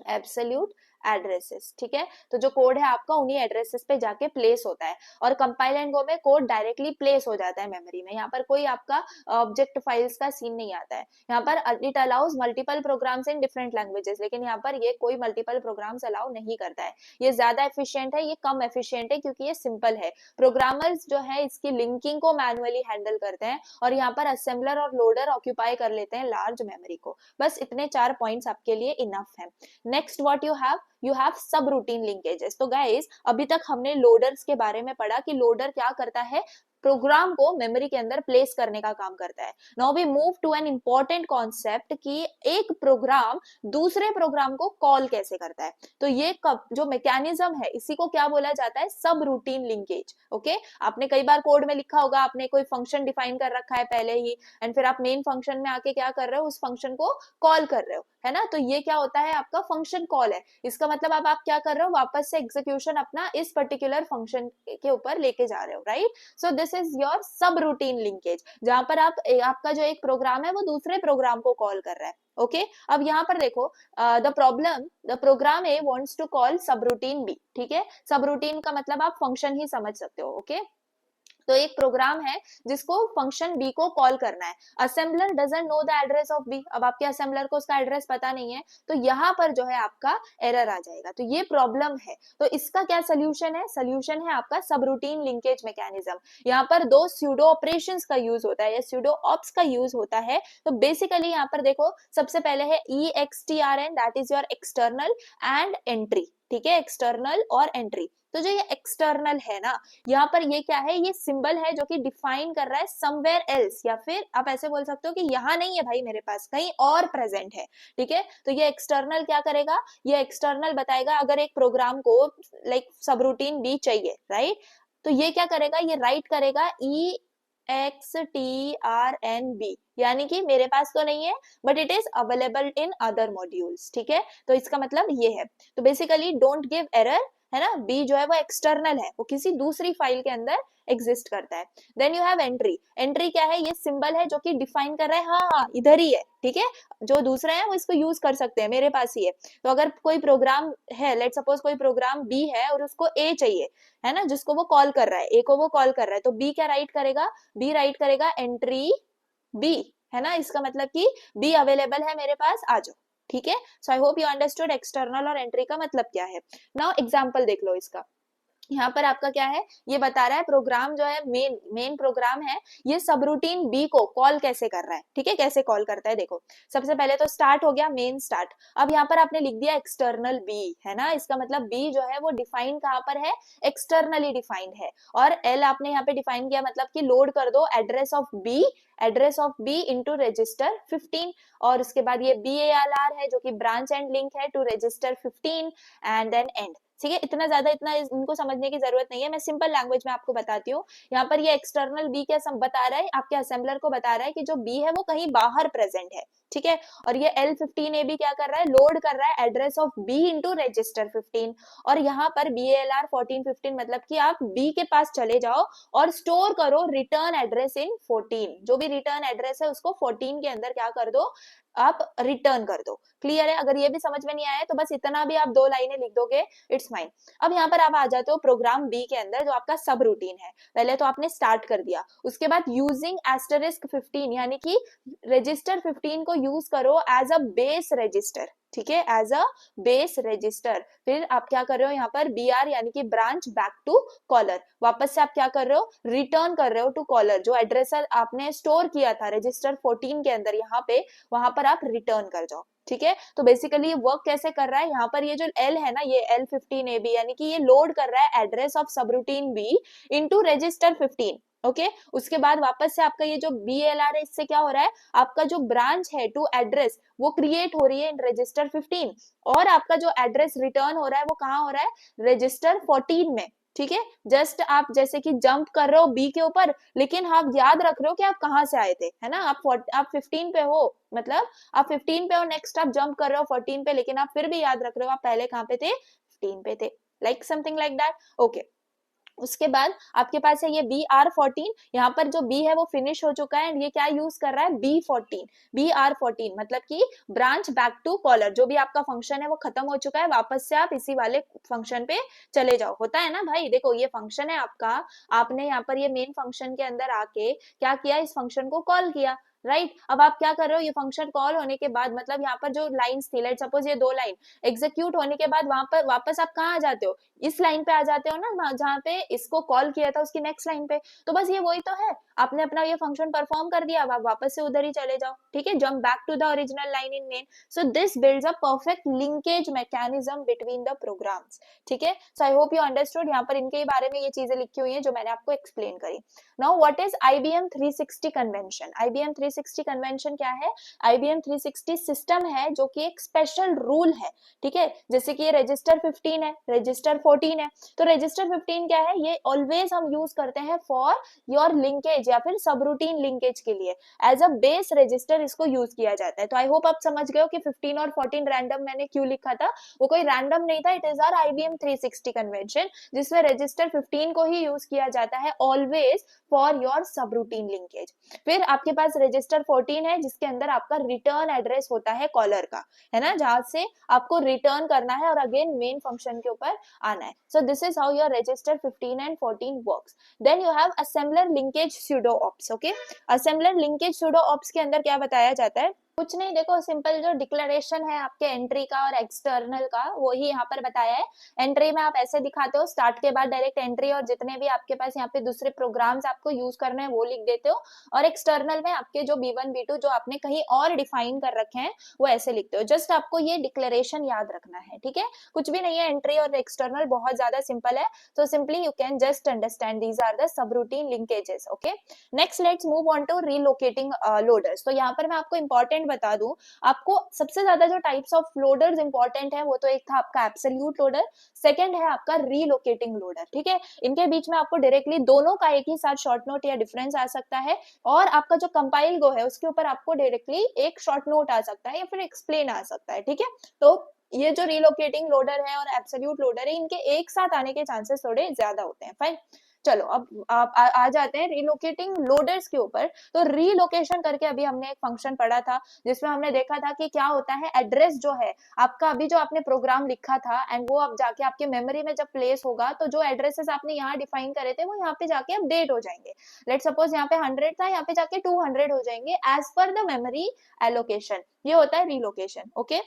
एब्सोल्यूट एड्रेसेस, ठीक है। तो जो कोड है आपका उन्हीं एड्रेसेस पे जाके प्लेस होता है। और कंपाइल एंड गो में कोड डायरेक्टली प्लेस हो जाता है मेमोरी में, यहाँ पर कोई आपका ऑब्जेक्ट फाइल्स का सीन नहीं आता है। यहाँ पर it allows multiple programs in different languages, लेकिन यहाँ पर ये कोई मल्टीपल प्रोग्राम्स अलाउ नहीं करता है। ये ज्यादा एफिशिएंट है, ये कम एफिशिएंट है क्योंकि ये सिंपल है। प्रोग्रामर्स जो है इसकी लिंकिंग को मैनुअली हैंडल करते हैं और यहाँ पर असेंबलर और लोडर ऑक्यूपाई कर लेते हैं लार्ज मेमोरी को। बस इतने 4 पॉइंट्स आपके लिए इनफ है। नेक्स्ट व्हाट यू हैव सब रूटीन लिंकेजेस। तो गाइस अभी तक हमने लोडर्स के बारे में पढ़ा कि लोडर क्या करता है, प्रोग्राम को मेमोरी के अंदर प्लेस करने का काम करता है। Now we move to an important concept कि एक प्रोग्राम दूसरे प्रोग्राम को कॉल कैसे करता है। तो ये जो मैकेनिज्म है इसी को क्या बोला जाता है, सब रूटीन लिंकेज, ओके। आपने कई बार कोड में लिखा होगा, आपने कोई फंक्शन डिफाइन कर रखा है पहले ही एंड फिर आप मेन फंक्शन में आके क्या कर रहे हो, उस फंक्शन को कॉल कर रहे हो, है ना। तो ये क्या होता है, आपका फंक्शन कॉल है। इसका मतलब अब आप क्या कर रहे हो, वापस से एग्जीक्यूशन अपना इस पर्टिकुलर फंक्शन के ऊपर लेके जा रहे हो, right. So this is your subroutine linkage, जहां पर आपका जो एक प्रोग्राम है वो दूसरे प्रोग्राम को कॉल कर रहा है, ओके। अब यहाँ पर देखो, the program A wants to call subroutine B, ठीक है। सब रूटीन का मतलब आप फंक्शन ही समझ सकते हो, ओके। तो एक प्रोग्राम है जिसको फंक्शन बी को कॉल करना है। Assembler doesn't know the address of B, अब आपके असेंबलर को उसका एड्रेस पता नहीं है, तो यहाँ पर जो है आपका एरर आ जाएगा। तो ये प्रॉब्लम है। तो इसका क्या सोल्यूशन है, सोल्यूशन है आपका सब रूटीन लिंकेज मैकेनिज्म। यहाँ पर 2 स्यूडो ऑपरेशंस का यूज होता है या स्यूडो ऑप्स का यूज होता है। तो बेसिकली यहाँ पर देखो, सबसे पहले है EXTRN, that is your external and entry, ठीक है, एक्सटर्नल और एंट्री। तो जो ये एक्सटर्नल है ना, यहाँ पर ये क्या है, ये सिंबल है जो कि डिफाइन कर रहा है समवेयर एल्स, या फिर आप ऐसे बोल सकते हो कि यहाँ नहीं है भाई, मेरे पास कहीं और प्रेजेंट है, ठीक है। तो ये एक्सटर्नल क्या करेगा, ये एक्सटर्नल बताएगा अगर एक प्रोग्राम को लाइक सब रूटीन बी चाहिए, राइट। तो ये क्या करेगा, ये राइट करेगा EXTRNB, यानी कि मेरे पास तो नहीं है but it is available in other modules, ठीक है। तो इसका मतलब ये है। तो बेसिकली डोंट गिव एरर, है ना। बी जो है वो एक्सटर्नल है, वो किसी दूसरी फाइल के अंदर एग्जिस्ट करता है। Then you have entry. Entry क्या है, ये सिंबल है जो कि डिफाइन कर रहा है, हाँ इधर ही है, ठीक है। जो दूसरे हैं वो इसको यूज कर सकते हैं, मेरे पास ही है। तो अगर कोई प्रोग्राम है, लेट सपोज कोई प्रोग्राम बी है और उसको ए चाहिए, है ना, जिसको वो कॉल कर रहा है, ए को वो कॉल कर रहा है, तो बी क्या राइट करेगा, बी राइट करेगा एंट्री बी, है ना। इसका मतलब कि बी अवेलेबल है मेरे पास, आ जाओ, ठीक है। So I hope you understood external और एंट्री का मतलब क्या है। नाउ एग्जांपल देख लो इसका। यहाँ पर आपका क्या है, ये बता रहा है प्रोग्राम जो है मेन प्रोग्राम है, ये सब रूटीन बी को कॉल कैसे कर रहा है, ठीक है, कैसे कॉल करता है। देखो सबसे पहले तो स्टार्ट हो गया मेन स्टार्ट। अब यहाँ पर आपने लिख दिया एक्सटर्नल बी, है ना, इसका मतलब बी जो है वो डिफाइन कहाँ पर है, एक्सटर्नली डिफाइंड है। और एल आपने यहाँ पे डिफाइन किया, मतलब कि लोड कर दो address of B into register 15। और उसके बाद ये BALR है जो कि ब्रांच एंड लिंक है to register 15 and then end. ठीक है, इतना ज्यादा इतना इनको समझने की जरूरत नहीं है, मैं सिंपल लैंग्वेज में आपको बताती हूँ। यहाँ पर ये एक्सटर्नल बी क्या बता रहा है, आपके असेंबलर को बता रहा है कि जो बी है वो कहीं बाहर प्रेजेंट है, ठीक है। और ये L15AB क्या कर रहा है, लोड कर रहा है address of B into register 15। और यहाँ पर BALR 1415 मतलब कि आप बी के पास चले जाओ और स्टोर करो रिटर्न एड्रेस इन 14, जो भी रिटर्न एड्रेस है उसको 14 के अंदर क्या कर दो, आप रिटर्न कर दो। क्लियर है, अगर ये भी समझ में नहीं आया तो बस इतना भी आप 2 लाइनें लिख दोगे, इट्स फाइन। अब यहाँ पर आप आ जाते हो प्रोग्राम बी के अंदर जो आपका सब रूटीन है। पहले तो आपने स्टार्ट कर दिया, उसके बाद यूजिंग एस्टरिस्क 15 यानी कि रजिस्टर 15 को यूज करो एज अ बेस रजिस्टर, ठीक है, एज अ बेस रजिस्टर। फिर आप क्या कर रहे हो यहाँ पर BR यानी कि ब्रांच बैक टू कॉलर, वापस से आप क्या कर रहे हो, रिटर्न कर रहे हो टू कॉलर, जो एड्रेस आपने स्टोर किया था रजिस्टर 14 के अंदर यहाँ पे, वहां पर आप रिटर्न कर जाओ, ठीक है। तो बेसिकली ये वर्क कैसे कर रहा है, यहाँ पर ये जो L है ना, ये L15AB यानी कि ये लोड कर रहा है address of subroutine B into register 15, okay. उसके बाद वापस से आपका ये जो BALR है, इससे क्या हो रहा है, आपका जो ब्रांच है टू एड्रेस वो क्रिएट हो रही है इन रजिस्टर 15, और आपका जो एड्रेस रिटर्न हो रहा है वो कहाँ हो रहा है, रजिस्टर 14 में, ठीक है। जस्ट आप जैसे कि जंप कर रहे हो बी के ऊपर, लेकिन आप याद रख रहे हो कि आप कहाँ से आए थे, है ना, आप 15 पे हो, मतलब आप 15 पे हो, नेक्स्ट आप जंप कर रहे हो 14 पे, लेकिन आप फिर भी याद रख रहे हो आप पहले कहाँ पे थे, 15 पे थे, like something like that, okay. उसके बाद आपके पास है ये BR14, यहाँ पर जो B है वो फिनिश हो चुका है, ये क्या यूज कर रहा है, BR14 मतलब कि ब्रांच बैक टू कॉलर, जो भी आपका फंक्शन है वो खत्म हो चुका है, वापस से आप इसी वाले फंक्शन पे चले जाओ। होता है ना भाई, देखो ये फंक्शन है आपका, आपने यहाँ पर ये मेन फंक्शन के अंदर आके क्या किया, इस फंक्शन को कॉल किया, राइट। अब आप क्या कर रहे हो, ये फंक्शन कॉल होने के बाद मतलब यहाँ पर जो लाइंस थी, लेट सपोज ये 2 लाइन एग्जीक्यूट होने के बाद वहां पर वापस आप कहाँ आ जाते हो, इस लाइन पे आ जाते हो ना, जहाँ पे इसको कॉल किया था उसकी नेक्स्ट लाइन पे। तो बस ये वही तो है, आपने अपना ये फंक्शन परफॉर्म कर दिया, अब आप वापस से उधर ही चले जाओ, ठीक है, jump back to the original line in main. So this builds a perfect linkage mechanism between the programs, ठीक है। So I hope you understood, यहाँ पर इनके बारे में ये चीजें लिखी हुई है जो मैंने आपको एक्सप्लेन करी। Now what is IBM 360 convention, IBM 360 convention क्या है, IBM 360 सिस्टम है जो कि एक स्पेशल रूल है, ठीक है। जैसे कि ये रजिस्टर 15 है, रजिस्टर 14 है, तो रजिस्टर 15 क्या है, ये ऑलवेज हम यूज करते हैं फॉर योर लिंकेज या फिर सब रूटीन लिंकेज के लिए, एज अ बेस रजिस्टर इसको यूज किया जाता है। तो आई होप आप समझ गए हो कि 15 और 14 रैंडम मैंने क्यों लिखा था, वो कोई रैंडम नहीं था, it is our IBM 360 convention, जिसमें रजिस्टर 15 को ही यूज किया जाता है always for your subroutine linkage. फिर आपके पास रजिस्टर 14 है जिसके अंदर आपका रिटर्न एड्रेस होता है कॉलर का, है ना, जहां से आपको रिटर्न करना है और अगेन मेन फंक्शन के ऊपर आना है। So this is how your register 15 and 14 works. Then you have assembler linkage pseudo ops, okay. Assembler linkage pseudo ops के अंदर क्या बताया जाता है, कुछ नहीं, देखो सिंपल जो डिक्लेरेशन है आपके एंट्री का और एक्सटर्नल का, वो ही यहाँ पर बताया है। एंट्री में आप ऐसे दिखाते हो, स्टार्ट के बाद डायरेक्ट एंट्री और जितने भी आपके पास यहाँ पे दूसरे प्रोग्राम्स आपको यूज करने हैं वो लिख देते हो, और एक्सटर्नल में आपके जो B1 B2 जो आपने कहीं और डिफाइन कर रखे हैं वो ऐसे लिखते हो। जस्ट आपको ये डिक्लेरेशन याद रखना है, ठीक है, कुछ भी नहीं है, एंट्री और एक्सटर्नल बहुत ज्यादा सिंपल है। So simply you can just understand these are the subroutine linkages, okay. Next let's move on to relocating loaders. तो यहाँ पर मैं आपको important बता दूं, आपको सबसे ज्यादा जो टाइप्स ऑफ लोडर्स इंपॉर्टेंट है वो तो एक था आपका एब्सोल्यूट लोडर, सेकंड है आपका रीलोकेटिंग लोडर, ठीक है। इनके बीच में आपको डायरेक्टली दोनों का एक ही साथ शॉर्ट नोट या डिफरेंस आ सकता है, और आपका जो कंपाइल गो है उसके ऊपर आपको डायरेक्टली एक शॉर्ट नोट आ सकता है या फिर एक्सप्लेन आ सकता है, ठीक है। तो ये जो रिलोकेटिंग लोडर है और एब्सोल्यूट लोडर है, इनके एक साथ आने के चांसेस थोड़े ज्यादा होते हैं, फाइन। चलो अब आप आ जाते हैं रिलोकेटिंग लोडर्स के ऊपर। तो रीलोकेशन करके अभी हमने एक फंक्शन पढ़ा था जिसमें हमने देखा था कि क्या होता है, एड्रेस जो है आपका, अभी जो आपने प्रोग्राम लिखा था एंड वो अब जाके आपके मेमोरी में जब प्लेस होगा तो जो एड्रेसेस आपने यहाँ डिफाइन करे थे वो यहाँ पे जाके अपडेट हो जाएंगे। लेट सपोज यहाँ पे 100 था, यहाँ पे जाके 200 हो जाएंगे as per the memory allocation, ये होता है रीलोकेशन, ओके।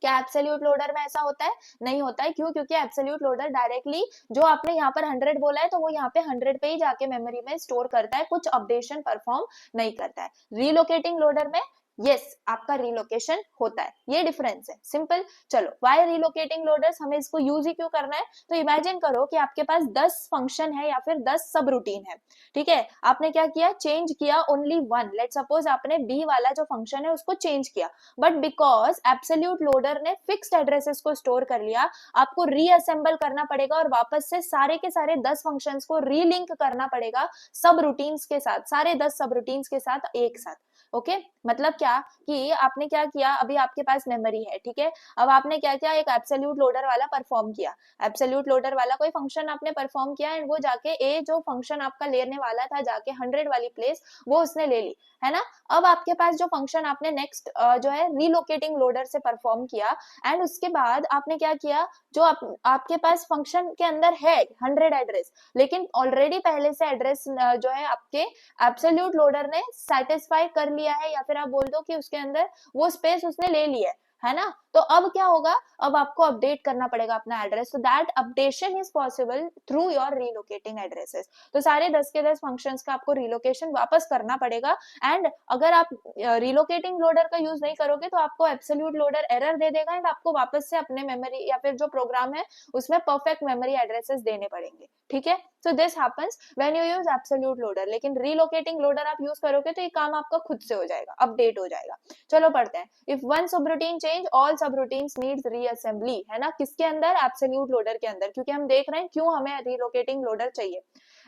क्या एब्सोल्यूट लोडर में ऐसा होता है? नहीं होता है। क्यों? क्योंकि एब्सोल्यूट लोडर डायरेक्टली जो आपने यहाँ पर 100 बोला है तो वो यहाँ पे 100 पे ही जाके मेमोरी में स्टोर करता है, कुछ अपडेशन परफॉर्म नहीं करता है। रिलोकेटिंग लोडर में यस आपका रिलोकेशन होता है, ये डिफरेंस है, सिंपल। चलो वाई रिलोकेटिंग लोडर्स, हमें इसको यूज ही क्यों करना है? तो इमेजिन करो कि आपके पास 10 फंक्शन है या फिर 10 सब रूटीन है, ठीक है। आपने क्या किया? चेंज किया ओनली वन। लेट सपोज आपने बी वाला जो फंक्शन है उसको चेंज किया, बट बिकॉज एब्सोल्यूट लोडर ने फिक्स्ड एड्रेसेस को स्टोर कर लिया, आपको रीअसेंबल करना पड़ेगा और वापस से सारे के सारे 10 फंक्शंस को रीलिंक करना पड़ेगा सब रूटीन्स के साथ, सारे 10 सब रूटीन्स के साथ एक साथ। ओके मतलब क्या कि आपने क्या किया, अभी आपके पास मेमोरी है, ठीक है। अब आपने क्या किया? एक एब्सोल्यूट लोडर वाला परफॉर्म किया, एब्सोल्यूट लोडर वाला कोई फंक्शन आपने परफॉर्म किया एंड वो जाके ए जो फंक्शन आपका लेने वाला था जाके 100 वाली प्लेस वो उसने ले ली, है ना। अब आपके पास जो फंक्शन आपने नेक्स्ट जो है रीलोकेटिंग लोडर से परफॉर्म किया एंड उसके बाद आपने क्या किया, जो आपके पास फंक्शन के अंदर है 100 एड्रेस, लेकिन ऑलरेडी पहले से एड्रेस जो है आपके एब्सोल्यूट लोडर ने सेटिस्फाई कर लिया है, या फिर आप बोल दो कि उसके अंदर वो स्पेस उसने ले लिया है ना। तो अब क्या होगा? अब आपको अपडेट करना पड़ेगा अपना address, so that updation is possible through your relocating addresses. तो सारे 10 के 10 फंक्शंस का आपको रिलोकेशन वापस करना पड़ेगा। एंड अगर आप रिलोकेटिंग लोडर का यूज नहीं करोगे तो आपको एब्सोल्यूट लोडर एरर दे देगा एंड आपको वापस से अपने मेमोरी या फिर जो प्रोग्राम है उसमें परफेक्ट मेमोरी एड्रेसेस देने पड़ेंगे, ठीक है। So this happens when you use absolute loader, लेकिन रिलोकेटिंग लोडर आप यूज करोगे तो ये काम आपका खुद से हो जाएगा, अपडेट हो जाएगा। चलो पढ़ते हैं। If one subroutine change all subroutines needs reassembly, है ना, किसके अंदर? एब्सोल्यूट लोडर के अंदर, क्योंकि हम देख रहे हैं क्यों हमें रिलोकेटिंग लोडर चाहिए।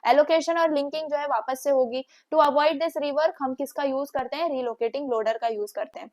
एलोकेशन और लिंकिंग जो है वापस से होगी। टू अवॉइड दिस रिवर्क हम किसका यूज करते हैं? रिलोकेटिंग लोडर का यूज करते हैं।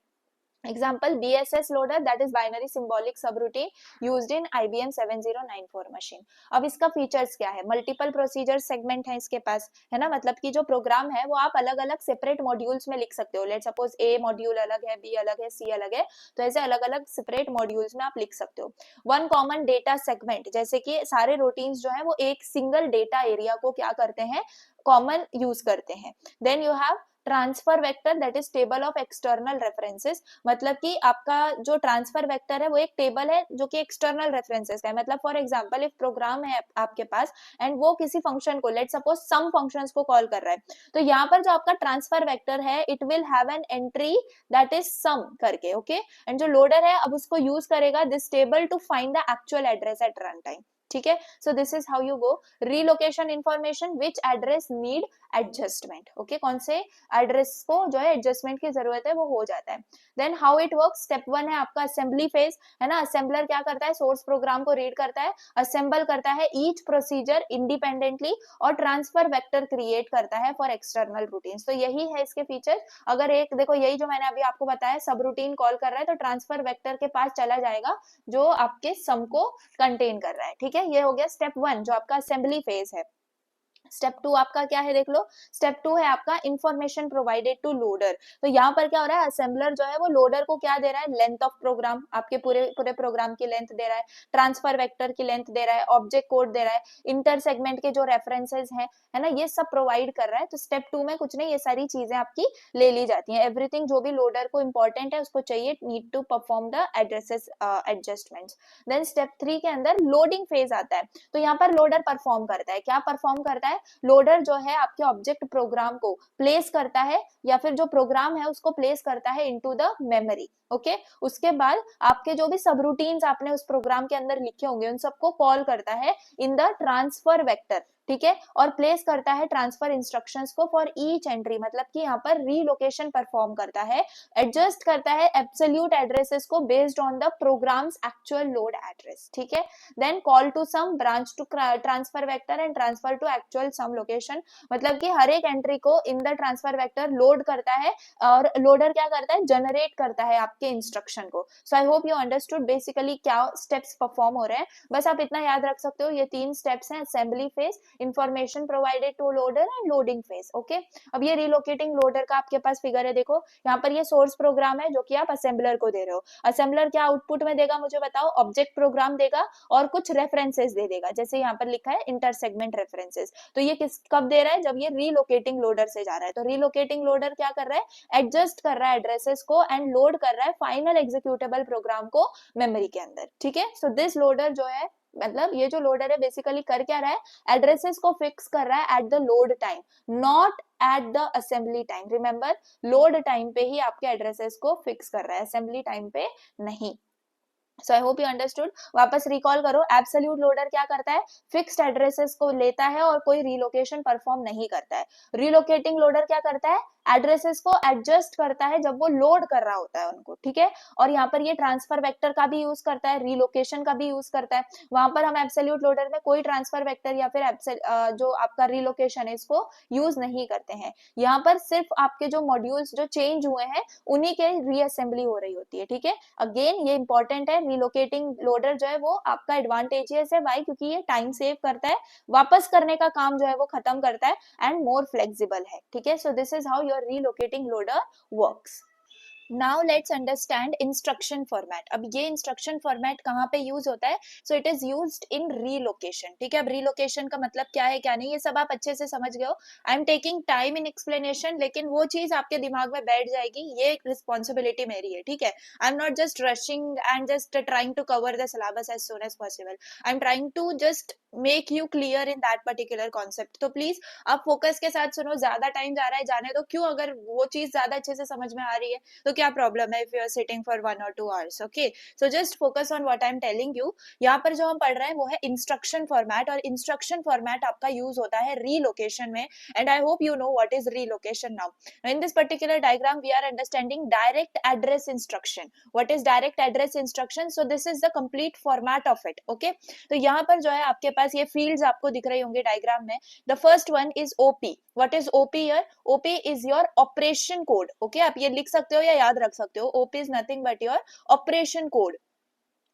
Example BSS loader, that is binary symbolic subroutine used in IBM 7094 machine। अब इसका फीचर्स क्या है? मल्टीपल प्रोसीजर सेगमेंट है इसके पास, है ना, मतलब कि जो प्रोग्राम है वो आप अलग अलग सेपरेट मॉड्यूल्स में लिख सकते हो। लेट सपोज ए मॉड्यूल अलग है, बी अलग है, सी अलग है, तो ऐसे अलग अलग सेपरेट मॉड्यूल्स में आप लिख सकते हो। वन कॉमन डेटा सेगमेंट, जैसे कि सारे रूटीन्स जो है वो एक सिंगल डेटा एरिया को क्या करते हैं? कॉमन यूज करते हैं। Then you have transfer vector, that is table of external references, मतलब कि आपका जो ट्रांसफर वेक्टर है वो एक टेबल है जो कि एक्सटर्नल रेफरेंसेस का है। मतलब फॉर एग्जांपल इफ प्रोग्राम है आपके पास एंड वो किसी फंक्शन को, लेट सपोज सम फंक्शंस को कॉल कर रहा है, तो यहाँ पर जो आपका ट्रांसफर वेक्टर है it will have an entry that is sum करके, ओके। एंड जो लोडर है अब उसको यूज करेगा this table to find the actual address at run time, ठीक है। So this is how you go relocation information which address need adjustment, okay, कौन से एड्रेस को जो है एडजस्टमेंट की जरूरत है वो हो जाता है। Then how it work, step 1 है आपका असेंबली फेज, है ना। असेंबलर क्या करता है? सोर्स प्रोग्राम को रीड करता है, असेंबल करता है ईच प्रोसीजर इंडिपेंडेंटली और ट्रांसफर वेक्टर क्रिएट करता है फॉर एक्सटर्नल रूटीन्स। तो यही है इसके फीचर। अगर एक देखो यही जो मैंने अभी आपको बताया, सब रूटीन कॉल कर रहा है तो ट्रांसफर वेक्टर के पास चला जाएगा जो आपके सम को कंटेन कर रहा है, ठीक है। ये हो गया स्टेप 1 जो आपका असेंबली फेज है। स्टेप 2 आपका क्या है देख लो। स्टेप 2 है आपका इंफॉर्मेशन प्रोवाइडेड टू लोडर। तो यहाँ पर क्या हो रहा है? असेंबलर जो है वो लोडर को क्या दे रहा है? लेंथ ऑफ प्रोग्राम, आपके पूरे पूरे प्रोग्राम की लेंथ दे रहा है, ट्रांसफर वेक्टर की लेंथ दे रहा है, ऑब्जेक्ट कोड दे रहा है, इंटर सेगमेंट के जो रेफरेंसेस हैं, है ना, ये सब प्रोवाइड कर रहा है। तो स्टेप 2 में कुछ नहीं, ये सारी चीजें आपकी ले ली जाती है। एवरीथिंग जो भी लोडर को इंपॉर्टेंट है उसको चाहिए, need to perform the addresses adjustments. Then step 3 के अंदर लोडिंग फेज आता है। तो यहाँ पर लोडर परफॉर्म करता है, क्या परफॉर्म करता है? लोडर जो है आपके ऑब्जेक्ट प्रोग्राम को प्लेस करता है या फिर जो प्रोग्राम है उसको प्लेस करता है इनटू द मेमोरी, ओके। उसके बाद आपके जो भी सब रूटीन्स आपने उस प्रोग्राम के अंदर लिखे होंगे उन सबको कॉल करता है इन द ट्रांसफर वेक्टर, ठीक है, और प्लेस करता है ट्रांसफर इंस्ट्रक्शंस को फॉर ईच एंट्री, मतलब कि यहाँ पर रीलोकेशन परफॉर्म करता है, एडजस्ट करता है एब्सोल्यूट एड्रेसेस को based on the program's actual load address, ठीक है। Then call to sum, branch to transfer vector and transfer to actual sum location, मतलब कि हर एक एंट्री को in the transfer vector load करता है और लोडर क्या करता है? जनरेट करता है आपके इंस्ट्रक्शन को। So I hope you understood basically क्या स्टेप्स परफॉर्म हो रहे हैं। बस आप इतना याद रख सकते हो, ये 3 स्टेप्स हैं, assembly phase, information provided to loader and loading phase. Okay, अब ये रिलोकेटिंग लोडर का आपके पास फिगर है, देखो यहाँ पर ये सोर्स प्रोग्राम है जो कि आप असेंबलर को दे रहे हो। असेंबलर क्या आउटपुट में देगा मुझे बताओ, ऑब्जेक्ट प्रोग्राम देगा और कुछ रेफरेंसेस दे देगा, जैसे यहाँ पर लिखा है इंटर सेगमेंट रेफरेंसेस। तो ये किस कब दे रहा है, जब ये रिलोकेटिंग लोडर से जा रहा है। तो रिलोकेटिंग लोडर क्या कर रहा है, एडजस्ट कर रहा है एड्रेसेस को एंड लोड कर रहा है फाइनल एग्जीक्यूटेबल प्रोग्राम को मेमोरी के अंदर। ठीक है, सो दिस लोडर जो है, मतलब ये जो लोडर है बेसिकली कर क्या रहा है, एड्रेसेस को फिक्स कर रहा है at the load time, not at the assembly time. Remember, load time पे ही आपके एड्रेसेस को फिक्स कर रहा है, असेंबली टाइम पे नहीं। सो आई होप यू अंडरस्टूड। वापस रिकॉल करो, एब्सोल्यूट लोडर क्या करता है, फिक्स्ड एड्रेसेस को लेता है और कोई रिलोकेशन परफॉर्म नहीं करता है। रिलोकेटिंग लोडर क्या करता है, एड्रेसेस को एडजस्ट करता है जब वो लोड कर रहा होता है उनको। ठीक है, और यहाँ पर ये ट्रांसफर वेक्टर का भी यूज करता है, रिलोकेशन का भी यूज करता है। वहां पर हम एब्सोल्यूट लोडर में कोई ट्रांसफर वेक्टर या फिर जो आपका रिलोकेशन है इसको यूज नहीं करते हैं। यहाँ पर सिर्फ आपके जो मॉड्यूल्स जो चेंज हुए हैं उन्हीं के रीअसेंबली हो रही होती है। ठीक है, अगेन ये इंपॉर्टेंट है, रिलोकेटिंग लोडर जो है वो आपका एडवांटेजियस है। वाई, क्योंकि ये टाइम सेव करता है, वापस करने का काम जो है वो खत्म करता है एंड मोर फ्लेक्सिबल है। ठीक है, so this is how your relocating loader works. Now let's understand instruction format. अब ये इंस्ट्रक्शन फॉर्मेट कहाँ पे यूज होता है, so it is used in relocation. ठीक है, अब रीलोकेशन का मतलब क्या है क्या नहीं ये सब आप अच्छे से समझ गए हो। I am taking time in explanation, लेकिन वो चीज आपके दिमाग में बैठ जाएगी, ये रिस्पॉन्सिबिलिटी मेरी है। ठीक है, I am not just rushing and just trying to cover the syllabus as soon as possible, I am trying to just make you clear in that particular concept. तो प्लीज आप फोकस के साथ सुनो, ज्यादा टाइम जा रहा है जाने दो, क्यों, अगर वो चीज ज्यादा अच्छे से समझ में आ रही है तो क्या प्रॉब्लम है if you are sitting for 1 or 2 hours। Okay, so just focus on what I am telling you. यहाँ पर जो हम पढ़ रहे हैं वो है इंस्ट्रक्शन फॉर्मेट, और इंस्ट्रक्शन फॉर्मेट आपका यूज होता है रीलोकेशन में, and I hope you know what is relocation now. In this particular diagram we are understanding direct address instruction. What is direct address instruction, so this is the complete format of it. Okay, तो यहाँ पर जो है आपके पास ये fields आपको दिख रही होंगे डायग्राम में। The first one is OP. What is OP here, OP is your operation code. Okay, आप ये लिख सकते हो या याद रख सकते हो, OP is nothing but your operation code.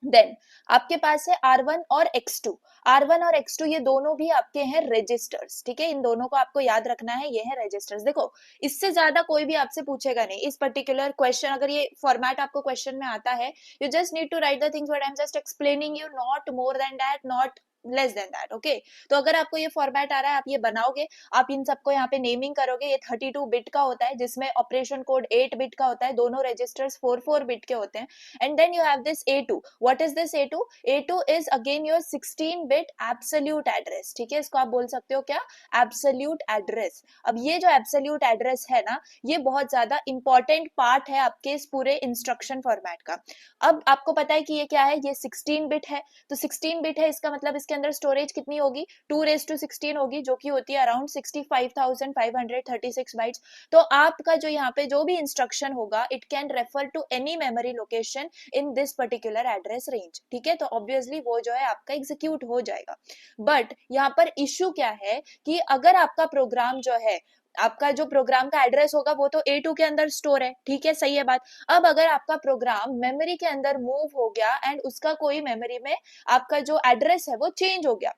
देन आपके पास है R1 और X2। R1 और X2 ये दोनों भी आपके हैं रजिस्टर्स। ठीक है, इन दोनों को आपको याद रखना है, ये है रजिस्टर्स। देखो, इससे ज्यादा कोई भी आपसे पूछेगा नहीं इस पर्टिकुलर क्वेश्चन, अगर ये फॉर्मेट आपको क्वेश्चन में आता है, you just need to write the things what I am just explaining you, not more than that, not less than that. Okay, तो अगर आपको ये फॉर्मेट आ रहा है, आप ये बनाओगे, आप इन सबको यहाँ पे नेमिंग करोगे। ये 32 बिट का होता है, जिसमें ऑपरेशन कोड 8 बिट का होता है, दोनों रजिस्टर्स 4 बिट के होते हैं। And then you have this A2। What is this A2, A2 is again your 16 bit absolute address. ठीक है, इसको आप बोल सकते हो क्या, एब्सोल्यूट एड्रेस। अब ये जो एब्सोल्यूट एड्रेस है ना, ये बहुत ज्यादा इंपॉर्टेंट पार्ट है आपके इस पूरे इंस्ट्रक्शन फॉर्मेट का। अब आपको पता है कि ये क्या है, ये 16 बिट है, तो 16 बिट है, इसका मतलब इसके अंदर स्टोरेज कितनी होगी, 2 raised to 16 होगी, जो कि होती है अराउंड 65,536 बाइट्स। तो आपका जो यहाँ पे जो भी इंस्ट्रक्शन होगा, it can refer to any memory location in this particular address range. ठीक है, तो ऑब्वियसली वो जो है आपका एग्जीक्यूट हो जाएगा। बट यहाँ पर इश्यू क्या है कि अगर आपका प्रोग्राम जो है, आपका जो प्रोग्राम का एड्रेस होगा वो तो A2 के अंदर स्टोर है। ठीक है, सही है बात। अब अगर आपका प्रोग्राम मेमोरी के अंदर मूव हो गया एंड उसका कोई मेमोरी में आपका जो एड्रेस है वो चेंज हो गया,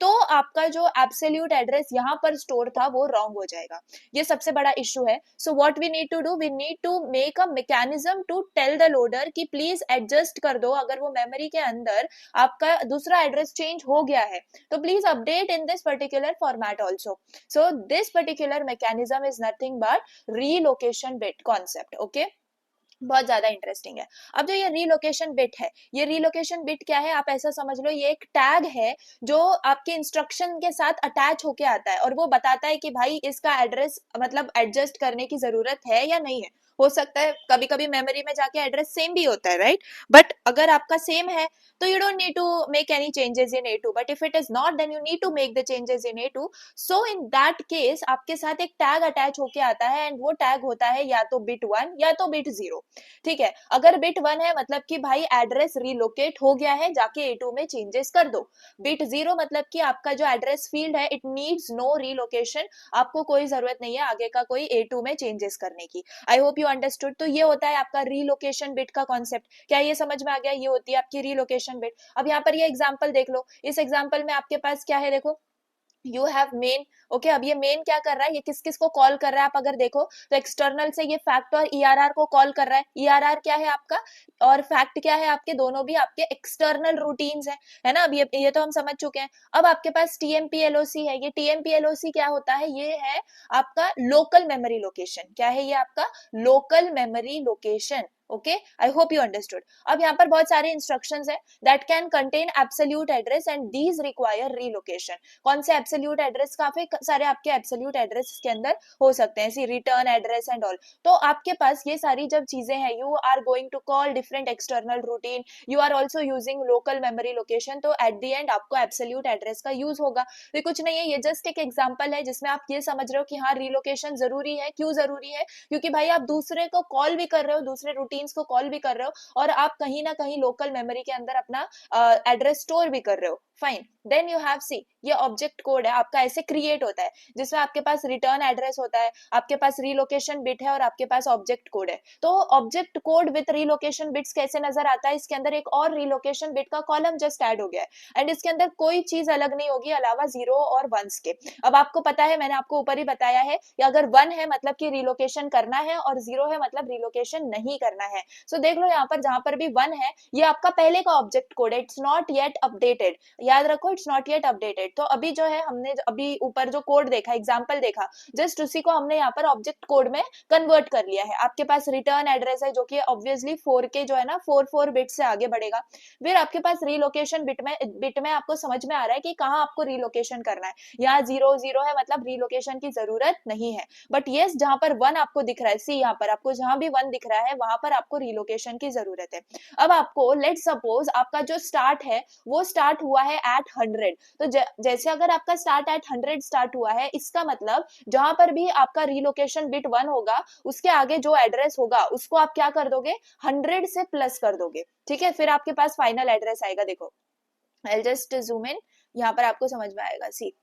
तो आपका जो एब्सोल्यूट एड्रेस यहाँ पर स्टोर था वो रॉन्ग हो जाएगा। ये सबसे बड़ा इश्यू है। So what we need to do, we need to make a mechanism to tell the loader कि प्लीज एडजस्ट कर दो, अगर वो मेमोरी के अंदर आपका दूसरा एड्रेस चेंज हो गया है तो please update in this particular format also. So this particular mechanism is nothing but relocation bit concept. Okay, बहुत ज्यादा इंटरेस्टिंग है। अब जो ये रीलोकेशन बिट है, ये रीलोकेशन बिट क्या है, आप ऐसा समझ लो, ये एक टैग है जो आपके इंस्ट्रक्शन के साथ अटैच होके आता है और वो बताता है कि भाई इसका एड्रेस मतलब एडजस्ट करने की जरूरत है या नहीं है। हो सकता है कभी कभी मेमोरी में जाके एड्रेस सेम भी होता है, राइट, बट अगर आपका सेम है तो you don't need to make any changes in A2, but if it is not then you need to make the changes in A2। So in that case आपके साथ एक टैग अटैच होके आता है एंड वो tag होता है या तो बिट 1 या तो बिट 0। ठीक है, अगर बिट 1 है मतलब कि भाई एड्रेस रिलोकेट हो गया है, जाके A2 में चेंजेस कर दो। बिट 0 मतलब कि आपका जो एड्रेस फील्ड है, इट नीड्स नो रिलोकेशन, आपको कोई जरूरत नहीं है आगे का कोई A2 में चेंजेस करने की। आई होप यू अंडरस्टूड। तो ये होता है आपका रिलोकेशन बिट का कॉन्सेप्ट। क्या ये समझ में आ गया, ये होती है आपकी रिलोकेशन बिट। अब यहाँ पर ये एग्जाम्पल देख लो, इस एग्जाम्पल में आपके पास क्या है, देखो यू हैव मेन। ओके, अब ये मेन क्या कर रहा है, ये किस किस को कॉल कर रहा है आप अगर देखो तो एक्सटर्नल से ये फैक्ट और ईआरआर को कॉल कर रहा है। ईआरआर क्या है आपका और फैक्ट क्या है आपके, दोनों भी आपके एक्सटर्नल रूटीन्स है ना। अब ये तो हम समझ चुके हैं। अब आपके पास टीएमपीएलओसी है। ये टीएमपीएलओसी क्या होता है, ये है आपका लोकल मेमोरी लोकेशन। क्या है ये आपका local memory location. Okay, I hope you understood. अब यहाँ पर बहुत सारे इंस्ट्रक्शंस है that can contain absolute address and these require relocation. कौन से एब्सोल्यूट एड्रेस, काफी सारे आपके एब्सोल्यूट एड्रेस के अंदर हो सकते हैं, see return address and all. तो आपके पास ये सारी जब चीजें हैं, you are going to call different external routine, you are also using local memory location, तो एट द एंड आपको एब्सोल्यूट एड्रेस का यूज होगा। तो कुछ नहीं है, ये जस्ट एक एग्जाम्पल है जिसमें आप ये समझ रहे हो कि हाँ रीलोकेशन जरूरी है। क्यों जरूरी है, क्योंकि भाई आप दूसरे को कॉल भी कर रहे हो, दूसरे रूटीन्स को कॉल भी कर रहे हो और आप कहीं ना कहीं लोकल मेमोरी के अंदर अपना एड्रेस स्टोर भी कर रहे हो। फाइन, देन यू हैव सी, ये ऑब्जेक्ट कोड है आपका, ऐसे क्रिएट होता है जिसमें आपके पास रिटर्न एड्रेस होता है, आपके पास रीलोकेशन बिट है और आपके पास ऑब्जेक्ट कोड है। तो object code with relocation bits कैसे नजर आता है, इसके अंदर एक और रीलोकेशन बिट का कॉलम जस्ट ऐड हो गया है एंड इसके अंदर कोई चीज अलग नहीं होगी अलावा 0 और 1 के। अब आपको पता है, मैंने आपको ऊपर ही बताया है कि अगर 1 है मतलब कि रीलोकेशन करना है और 0 है मतलब रीलोकेशन नहीं करना है। सो देख लो यहाँ पर जहां पर भी 1 है ये आपका पहले का ऑब्जेक्ट कोड है, इट्स नॉट येट अपडेटेड। याद रखो, इट्स नॉट येट अपडेटेड। तो अभी जो है हमने अभी ऊपर जो कोड देखा, एग्जांपल देखा, जस्ट उसी को हमने यहाँ पर ऑब्जेक्ट कोड में कन्वर्ट कर लिया है। आपके पास रिटर्न एड्रेस है जो कि ऑब्वियसली 4 के जो है ना 4 बिट से आगे बढ़ेगा। फिर आपके पास रीलोकेशन बिट में आपको समझ में आ रहा है कि कहाँ आपको रीलोकेशन करना है। यहाँ 0 है मतलब रीलोकेशन की जरूरत नहीं है, बट यस जहां पर 1 आपको दिख रहा है, सी यहाँ पर आपको जहां भी 1 दिख रहा है वहां पर आपको रीलोकेशन की जरूरत है। अब आपको लेट सपोज आपका जो स्टार्ट है वो स्टार्ट हुआ है एट 100। तो जैसे अगर आपका स्टार्ट एट 100 स्टार्ट हुआ है, इसका मतलब जहां पर भी आपका रीलोकेशन बिट 1 होगा उसके आगे जो एड्रेस होगा उसको आप क्या कर दोगे, 100 से प्लस कर दोगे। ठीक है, फिर आपके पास फाइनल एड्रेस आएगा। देखो आई जस्ट जूम इन, यहाँ पर आपको समझ में आएगा। सी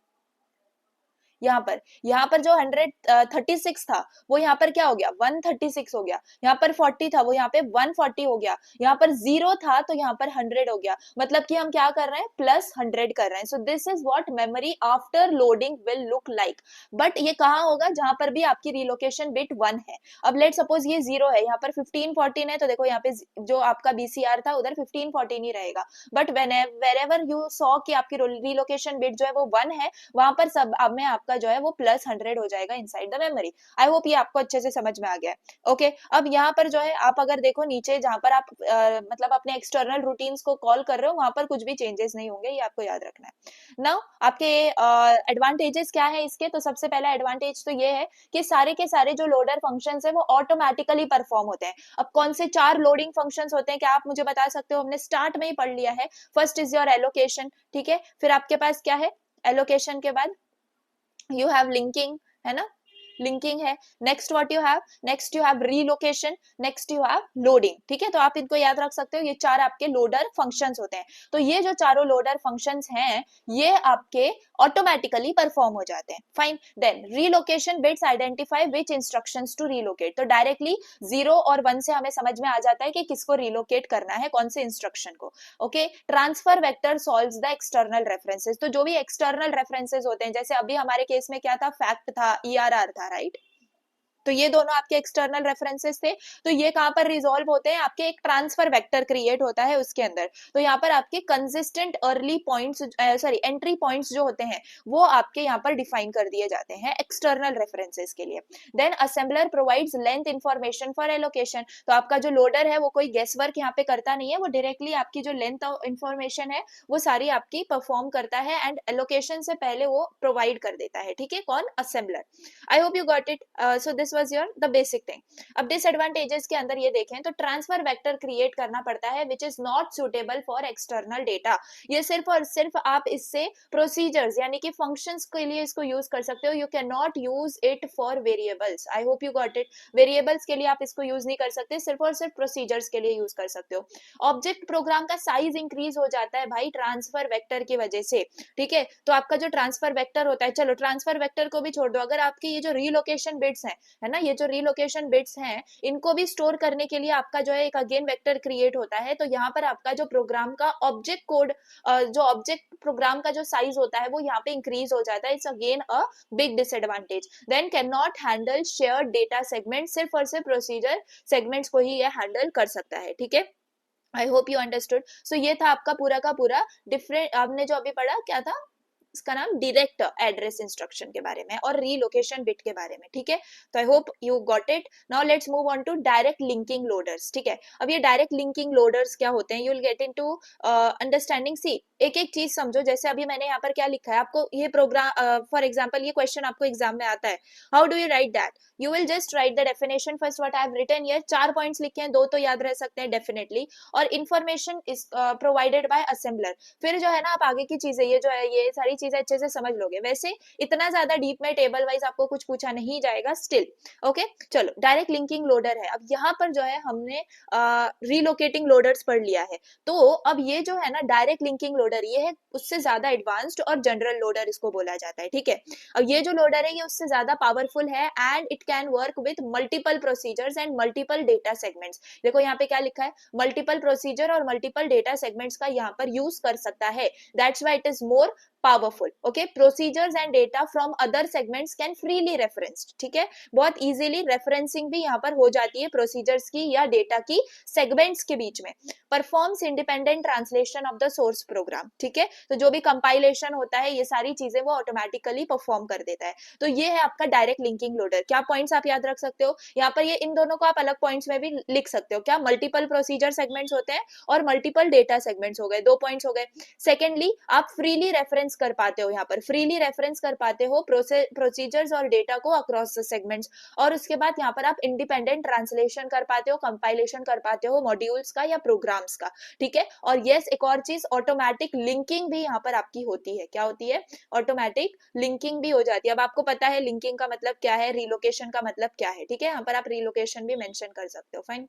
यहाँ पर जो 136 था वो यहाँ पर क्या हो गया, 136 हो गया। यहाँ पर 40 था वो यहाँ पे 140 हो गया। यहाँ पर 0 था तो यहाँ पर 100 हो गया। मतलब कि हम क्या कर रहे हैं, प्लस 100 कर रहे हैं। सो this is what memory after loading will look like. But ये कहाँ होगा, जहां पर भी आपकी रिलोकेशन बिट 1 है। अब लेट सपोज ये 0 है, यहाँ पर 1514 है, तो देखो यहाँ पे जो आपका बीसीआर था उधर 1514 ही रहेगा। बट वेरेवर यू सॉ कि आपकी रिलोकेशन बिट जो है वो 1 है, वहां पर सब अब में आपका जो है वो प्लस 100 हो जाएगा inside the memory. I hope ये आपको अच्छे से समझ में आ गया है। ओके, अब यहाँ पर जो है आप अगर देखो नीचे जहां पर आप मतलब अपने एक्सटर्नल रूटीन्स को कॉल कर रहे हो वहां पर कुछ भी चेंजेस नहीं होंगे, ये आपको याद रखना है। नाउ आपके एडवांटेजेस क्या है इसके, तो सबसे पहला एडवांटेज तो ये है कि सारे के सारे जो लोडर फंक्शंस है वो ऑटोमेटिकली परफॉर्म होते हैं। अब कौन से 4 लोडिंग फंक्शंस होते हैं, क्या आप मुझे बता सकते हो, हमने स्टार्ट में ही पढ़ लिया है। फर्स्ट इज योर एलोकेशन, ठीक है, फिर आपके पास क्या है, एलोकेशन के बाद you have linking, है ना, लिंकिंग है। Next what you have, next you have relocation, next you have loading. ठीक है, तो आप इनको याद रख सकते हो, ये 4 आपके लोडर फंक्शंस होते हैं। तो ये जो चारों लोडर फंक्शंस हैं ये आपके ऑटोमेटिकली परफॉर्म हो जाते हैं। Fine, then relocation bits identify which instructions to relocate. तो डायरेक्टली 0 और 1 से हमें समझ में आ जाता है कि किसको रीलोकेट करना है, कौन से इंस्ट्रक्शन को। Okay, transfer vector solves the external references. तो जो भी एक्सटर्नल रेफरेंसेस होते हैं, जैसे अभी हमारे केस में क्या था, फैक्ट था, ईआरआर था, राइट। तो ये दोनों आपके एक्सटर्नल रेफरेंसेस थे। तो ये कहां पर रिजॉल्व होते हैं, आपके एक ट्रांसफर वेक्टर क्रिएट होता है उसके अंदर। तो यहाँ पर आपके consistent early points, sorry entry points जो होते हैं वो आपके यहाँ पर डिफाइन कर दिए जाते हैं एक्सटर्नल रेफरेंसेस के लिए। Then assembler provides length information for allocation. तो आपका जो लोडर है वो कोई गेस वर्क यहाँ पे करता नहीं है, वो डायरेक्टली आपकी जो लेंथ इंफॉर्मेशन है वो सारी आपकी परफॉर्म करता है एंड एलोकेशन से पहले वो प्रोवाइड कर देता है। ठीक है, कौन, assembler. I hope you got it. So this was your the basic thing. अब डिसएडवांटेजेस के अंदर ये देखें तो ट्रांसफर वेक्टर क्रिएट करना पड़ता है which is not suitable for external data। ये सिर्फ और सिर्फ आप इससे प्रोसीजर्स यानी कि फंक्शंस के लिए इसको यूज कर सकते हो। You can not use it for variables. I hope you got it. Variables के लिए आप इसको यूज नहीं कर सकते, सिर्फ और सिर्फ प्रोसीजर्स के लिए यूज कर सकते हो। ऑब्जेक्ट प्रोग्राम का साइज इंक्रीज हो जाता है भाई ट्रांसफर वेक्टर की वजह से। ठीक है, तो आपका जो ट्रांसफर वेक्टर होता है, चलो ट्रांसफर वेक्टर को भी छोड़ दो, अगर आपकी ये जो रीलोकेशन बिट्स हैं, है ना, ये जो रीलोकेशन बिट्स हैं इनको भी स्टोर करने के लिए आपका जो है एक अगेन वेक्टर क्रिएट होता है। तो यहाँ पर आपका जो प्रोग्राम का ऑब्जेक्ट कोड, जो ऑब्जेक्ट प्रोग्राम का जो साइज होता है वो यहाँ पे इंक्रीज हो जाता है। It's again a big disadvantage. Then can not handle share data segment, सिर्फ और सिर्फ प्रोसीजर सेगमेंट्स को ही ये हैंडल कर सकता है। ठीक है, आई होप यू अंडरस्टूड। सो ये था आपका पूरा का पूरा डिफरेंट, आपने जो अभी पढ़ा क्या था, इसका नाम डायरेक्ट एड्रेस इंस्ट्रक्शन के बारे में और रीलोकेशन बिट के बारे में। ठीक है, तो I hope you got it. Now let's move on to direct linking loaders. ठीक है, अब ये डायरेक्ट लिंकिंग लोडर्स क्या होते हैं, you will get into understanding. See, एक एक चीज समझो, जैसे अभी मैंने यहाँ पर क्या लिखा है आपको, ये प्रोग्राम फॉर एग्जाम्पल ये क्वेश्चन आपको एग्जाम में आता है, how do you write that, you will just write the definition first what I have written here. 4 points लिखे हैं, 2 तो याद रह सकते हैं डेफिनेटली, और information is provided by assembler. फिर जो है ना आप आगे की चीजें, ये जो है ये सारी चीजें अच्छे से समझ लोगे। वैसे इतना ज्यादा डीप में टेबल वाइज आपको कुछ पूछा नहीं जाएगा स्टिल। ओके, चलो डायरेक्ट लिंकिंग लोडर है। अब यहाँ पर जो है हमने रीलोकेटिंग लोडर्स पढ़ लिया है। तो अब ये जो है ना डायरेक्ट लिंकिंग लोडर, ये है उससे ज्यादा एडवांस्ड और जनरल लोडर इसको बोला जाता है। ठीक है, अब ये जो लोडर है ये उससे ज्यादा पावरफुल है and it can work with multiple procedures and multiple data segments. देखो यहाँ पे क्या लिखा है, मल्टीपल प्रोसीजर और मल्टीपल डेटा सेगमेंट्स का यहाँ पर यूज कर सकता है। That's why it is more powerful. Okay, procedures and data from other segments can freely referenced. ठीक है, बहुत इजीली रेफरेंसिंग भी यहाँ पर हो जाती है प्रोसीजर्स की या डेटा की सेगमेंट्स के बीच में। Performs independent translation of the source programme. ठीक है, तो जो भी कंपाइलेशन होता है ये सारी चीजें वो ऑटोमेटिकली परफॉर्म कर देता है। तो ये है आपका डायरेक्ट लिंकिंग लोडर। क्या पॉइंट्स आप याद रख सकते हो यहाँ पर, ये इन दोनों को आप अलग पॉइंट्स में भी लिख सकते हो। क्या, मल्टीपल प्रोसीजर सेगमेंट्स होते हैं और मल्टीपल डेटा सेगमेंट्स हो गए, 2 पॉइंट्स हो गए। सेकेंडली, आप फ्रीली रेफरेंस कर पाते हो, यहाँ पर फ्रीली रेफरेंस कर पाते हो प्रोसीजर्स और डेटा को अक्रॉस द सेगमेंट्स। और उसके बाद यहाँ पर आप इंडिपेंडेंट ट्रांसलेशन कर पाते हो, कंपाइलेशन कर पाते हो मॉड्यूल्स का या प्रोग्राम्स का। ठीक है, और यस एक और चीज, ऑटोमेटिक लिंकिंग भी यहाँ पर आपकी होती है। क्या होती है, ऑटोमेटिक लिंकिंग भी हो जाती है। अब आपको पता है लिंकिंग का मतलब क्या है, रीलोकेशन का मतलब क्या है। ठीक है, यहाँ पर आप रीलोकेशन भी मेंशन कर सकते हो। Fine,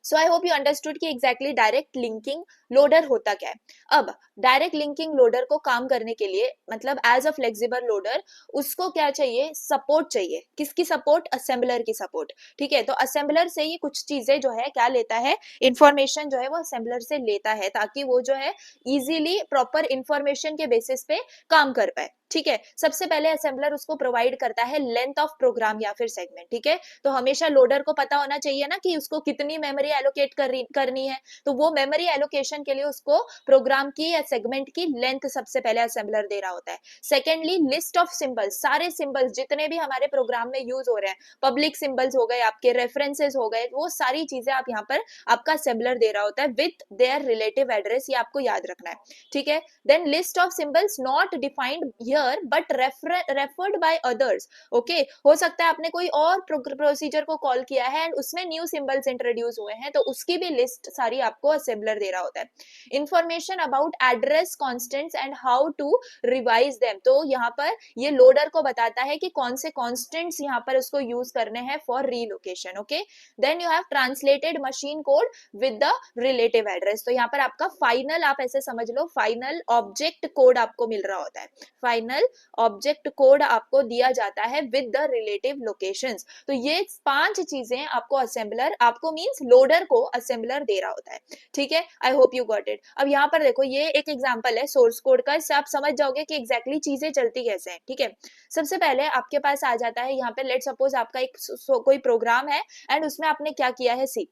so I hope you understood कि एग्जैक्टली डायरेक्ट लिंकिंग लोडर होता क्या है। अब डायरेक्ट लिंकिंग लोडर को काम करने के लिए, मतलब एज अ फ्लेक्सिबल लोडर, उसको क्या चाहिए, सपोर्ट चाहिए। किसकी सपोर्ट, असेंबलर की सपोर्ट। ठीक है, तो असेंबलर से ये कुछ चीजें जो है क्या लेता है, इंफॉर्मेशन जो है वो असेंबलर से लेता है, ताकि वो जो है इजीली प्रॉपर इंफॉर्मेशन के बेसिस पे काम कर पाए। ठीक है, सबसे पहले असेंबलर उसको प्रोवाइड करता है लेंथ ऑफ प्रोग्राम या फिर सेगमेंट। ठीक है, तो हमेशा लोडर को पता होना चाहिए ना कि उसको कितनी मेमोरी एलोकेट करनी है। तो वो मेमोरी एलोकेशन के लिए उसको प्रोग्राम की या सेगमेंट की लेंथ सबसे पहले असेंबलर दे रहा होता है। सेकेंडली, लिस्ट ऑफ सिंबल्स, सारे सिंबल्स जितने भी हमारे प्रोग्राम में यूज हो रहे हैं, पब्लिक सिंबल्स हो गए, आपके रेफरेंसेस हो गए, वो सारी चीजें आप यहाँ पर आपका असेंबलर दे रहा होता है विथ देयर रिलेटिव एड्रेस। ये आपको याद रखना है। ठीक है, then list of symbols not defined here but referred by others. Okay, हो सकता है आपने कोई और प्रोसीजर को कॉल किया है एंड उसमें न्यू सिंबल्स इंट्रोड्यूस हुए हैं, तो उसकी भी लिस्ट सारी आपको असेंबलर दे रहा होता है। Information about address constants and how to revise them, तो यहाँ पर ये लोडर को बताता है कि कौन से कॉन्स्टेंट्स यहाँ पर उसको यूज करने हैं for relocation. Okay, then you have translated machine code with the relative address. तो यहाँ पर आपका फाइनल, आप ऐसे समझ लो, फाइनल ऑब्जेक्ट कोड आपको मिल रहा होता है। फाइनल ऑब्जेक्ट कोड आपको दिया जाता है विद द रिलेटिव लोकेशंस। तो ये 5 चीजें आपको असेंबलर, आपको मींस लोडर को असेंबलर दे रहा होता है। ठीक है, I hope you got it. अब यहाँ पर देखो, ये एक एग्जांपल है सोर्स कोड का, इससे आप समझ जाओगे कि एग्जैक्टली चीजें चलती कैसे हैं। ठीक है, सबसे पहले आपके पास आ जाता है यहाँ पे, लेट सपोज आपका एक कोई प्रोग्राम है एंड उसमें आपने क्या किया है, सी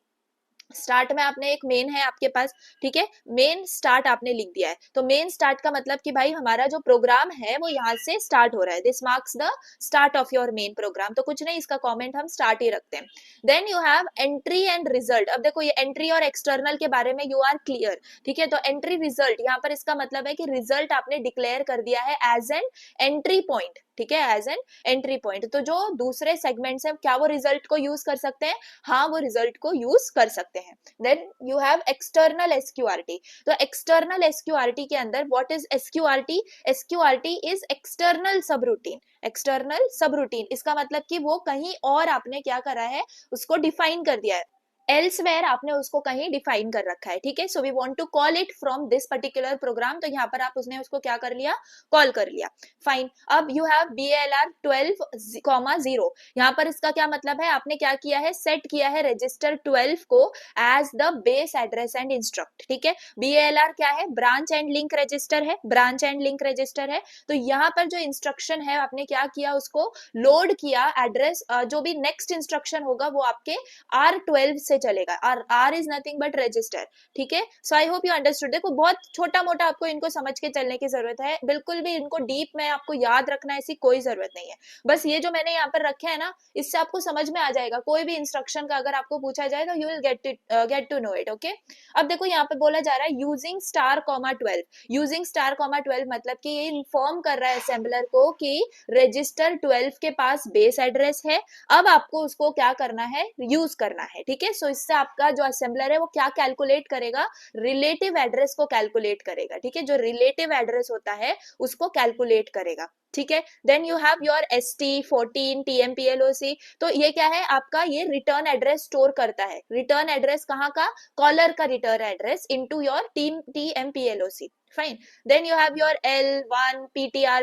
स्टार्ट में आपने एक मेन है आपके पास। ठीक है, मेन स्टार्ट आपने लिख दिया है। तो मेन स्टार्ट का मतलब कि भाई हमारा जो प्रोग्राम है वो यहाँ से स्टार्ट हो रहा है, this marks the start of your main program. तो कुछ नहीं, इसका कमेंट हम स्टार्ट ही रखते हैं। Then you have entry and result. अब देखो, ये एंट्री और एक्सटर्नल के बारे में यू आर क्लियर। ठीक है, तो एंट्री रिजल्ट, यहाँ पर इसका मतलब है कि रिजल्ट आपने डिक्लेयर कर दिया है एज एन एंट्री पॉइंट। ठीक है, एज एन एंट्री पॉइंट। तो जो दूसरे सेगमेंट्स हैं, क्या वो रिजल्ट को यूज कर सकते हैं? हाँ, वो रिजल्ट को यूज कर सकते हैं। Then you have external SQRT. तो एक्सटर्नल एसक्यूआरटी के अंदर what is SQRT? SQRT is external subroutine. External subroutine, इसका मतलब कि वो कहीं और आपने क्या करा है, उसको डिफाइन कर दिया है। एल्सवेयर आपने उसको कहीं डिफाइन कर रखा है, ठीक है। So we want to call it from this particular program, तो यहाँ पर आप उसने उसको क्या कर लिया, कॉल कर लिया, फाइन। अब यू हैव BALR 12,0, यहाँ पर इसका क्या मतलब है, आपने क्या किया है, सेट किया है रजिस्टर 12 को as the base address and instruct, ठीक है। BALR क्या है, ब्रांच एंड लिंक रजिस्टर है, ब्रांच एंड लिंक रजिस्टर है। तो यहाँ पर जो इंस्ट्रक्शन है आपने क्या किया, उसको लोड किया एड्रेस, जो भी नेक्स्ट इंस्ट्रक्शन होगा वो आपके R12 से चलेगा, R is nothing but register, ठीक है। So I hope you understood. देखो बहुत छोटा मोटा आपको इनको समझ के चलने की जरूरत है, बिल्कुल भी इनको डीप में आपको याद रखना ऐसी कोई जरूरत नहीं है। बस ये जो मैंने यहाँ पर रखे है ना, इससे आपको समझ में आ जाएगा, कोई भी इंस्ट्रक्शन का अगर आपको पूछा जाए तो you will get to know it, okay. अब देखो यहाँ पे बोला जा रहा है यूजिंग *12, यूजिंग *12 मतलब कि ये इन्फॉर्म कर रहा है असेंबलर को कि रजिस्टर 12 के पास बेस एड्रेस है, अब आपको उसको क्या करना है, यूज करना है, ठीक है। सो इससे आपका जो असेंबलर है वो क्या कैलकुलेट करेगा, रिलेटिव एड्रेस को कैलकुलेट करेगा, ठीक है। जो रिलेटिव एड्रेस होता है उसको कैलकुलेट करेगा, ठीक है। Then you have your ST14 TMPLOC, तो ये क्या है आपका, ये रिटर्न एड्रेस स्टोर करता है, रिटर्न एड्रेस कहाँ का, कॉलर का return address into your TMPLOC, fine. Then you have your L1 PTR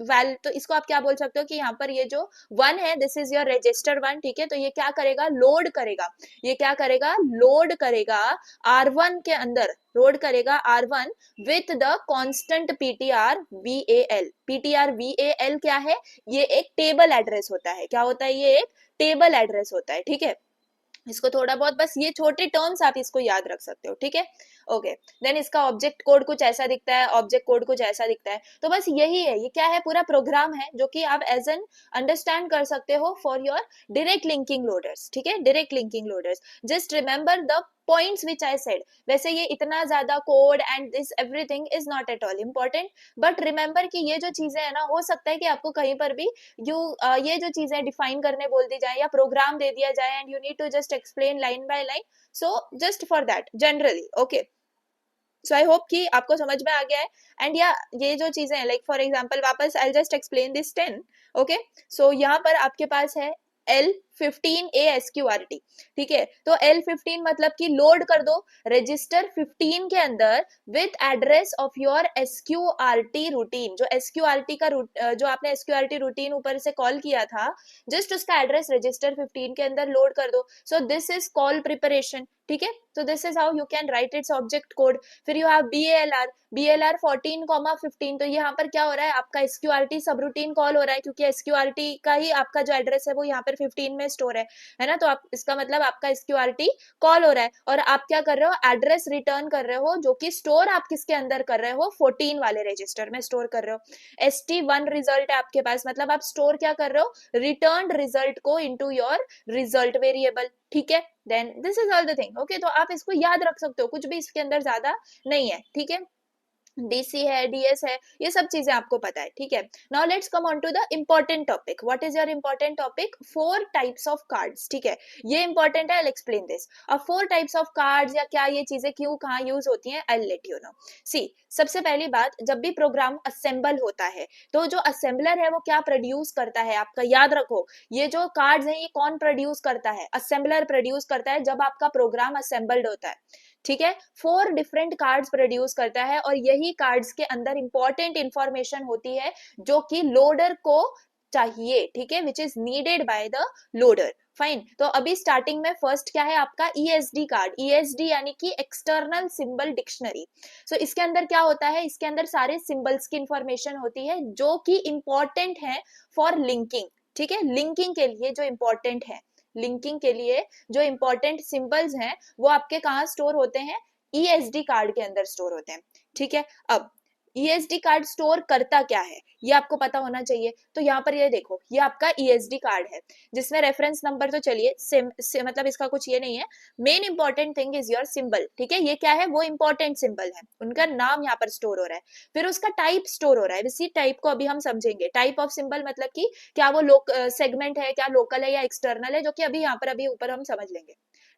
वैल, तो इसको आप क्या बोल सकते हो कि यहाँ पर ये जो 1 है दिस इज योर रजिस्टर 1, ठीक है। तो ये क्या करेगा, लोड करेगा, ये क्या करेगा, लोड करेगा R1 के अंदर, लोड करेगा R1 with the constant PTR VAL। PTR VAL क्या है, ये एक टेबल एड्रेस होता है, क्या होता है, ये एक टेबल एड्रेस होता है, ठीक है। इसको थोड़ा बहुत बस ये छोटे टर्म्स आप इसको याद रख सकते हो, ठीक है, ओके। देन इसका ऑब्जेक्ट कोड कुछ ऐसा दिखता है, ऑब्जेक्ट कोड कुछ ऐसा दिखता है। तो बस यही है, ये क्या है, पूरा प्रोग्राम है जो कि आप एज एन अंडरस्टैंड कर सकते हो for your direct linking loaders, ठीक है, direct linking loaders. Just remember the points which I said. वैसे ये इतना ज्यादा code and this everything is not at all important, but remember कि ये जो चीजें है ना, हो सकता है कि आपको कहीं पर भी ये जो चीजें डिफाइन करने बोल दी जाए या प्रोग्राम दे दिया जाए and you need to just explain line by line, so just for that generally, okay. So I hope कि आपको समझ में आ गया है। एंड या ये जो चीजें हैं, लाइक फॉर एग्जांपल वापस I just explain this 10, okay. So यहाँ पर आपके पास है L15A SQRT, ठीक है। तो L15 मतलब कि लोड कर दो रजिस्टर 15 के अंदर with address of your SQRT routine. जो SQRT का जो आपने SQRT रूटीन ऊपर से कॉल किया था, जस्ट उसका एड्रेस रजिस्टर 15 के अंदर लोड कर दो। सो दिस इज कॉल प्रिपरेशन, ठीक है। तो this is how you can write its object code. फिर यू हैव BALR 14,15, तो यहाँ पर क्या हो रहा है, आपका SQRT सब रूटीन कॉल हो रहा है, क्योंकि SQRT का ही आपका जो एड्रेस है वो यहाँ पर 15 में स्टोर है ना। तो आप इसका मतलब आपका SQRT कॉल हो रहा है और आप क्या कर रहे हो, एड्रेस रिटर्न कर रहे हो, जो कि स्टोर आप किसके अंदर कर रहे हो, 14 वाले रजिस्टर में स्टोर कर रहे हो। ST1 रिजल्ट है आपके पास, मतलब आप स्टोर क्या कर रहे हो, रिटर्न रिजल्ट को इनटू योर रिजल्ट वेरिएबल, ठीक है। Then this is all the thing, okay. तो आप इसको याद रख सकते हो, कुछ भी इसके अंदर ज्यादा नहीं है, ठीक है। DC है, DS है, ये सब चीजें आपको पता है, ठीक है। Now let's come on to the important topic. What is your important topic, 4 types of cards, ठीक है। ये इंपॉर्टेंट है, आई एक्सप्लेन दिस। अब 4 टाइप्स ऑफ कार्ड्स या क्या ये चीजें क्यों कहाँ यूज होती हैं, आई लेट यू नो। सी, सबसे पहली बात, जब भी प्रोग्राम असेंबल होता है तो जो असेंबलर है वो क्या प्रोड्यूस करता है, आपका याद रखो, ये जो कार्ड्स हैं ये कौन प्रोड्यूस करता है, असेंबलर प्रोड्यूस करता है जब आपका प्रोग्राम असेंबल्ड होता है, ठीक है। 4 डिफरेंट कार्ड्स प्रोड्यूस करता है और यही कार्ड्स के अंदर इंपॉर्टेंट इंफॉर्मेशन होती है जो कि लोडर को चाहिए, ठीक है, which is needed by the loader, fine. तो अभी स्टार्टिंग में फर्स्ट क्या है आपका, ESD कार्ड। ESD यानी कि एक्सटर्नल सिंबल डिक्शनरी। सो इसके अंदर क्या होता है, इसके अंदर सारे सिंबल्स की इंफॉर्मेशन होती है जो कि इंपॉर्टेंट है फॉर लिंकिंग, ठीक है। लिंकिंग के लिए जो इंपॉर्टेंट है, लिंकिंग के लिए जो इंपॉर्टेंट सिंबल्स हैं वो आपके कहाँ स्टोर होते हैं, ESD कार्ड के अंदर स्टोर होते हैं, ठीक है। अब ESD कार्ड स्टोर करता क्या है ये आपको पता होना चाहिए। तो यहाँ पर ये देखो, ये आपका ESD कार्ड है जिसमें रेफरेंस नंबर तो चलिए मतलब इसका कुछ ये नहीं है, main important thing is your symbol, ठीक है। ये क्या है, वो इंपॉर्टेंट सिंबल है, उनका नाम यहाँ पर स्टोर हो रहा है, फिर उसका टाइप स्टोर हो रहा है। इसी टाइप को अभी हम समझेंगे, टाइप ऑफ सिंबल मतलब कि क्या वो सेगमेंट है, क्या लोकल है या एक्सटर्नल है, जो कि अभी यहाँ पर अभी ऊपर हम समझ लेंगे,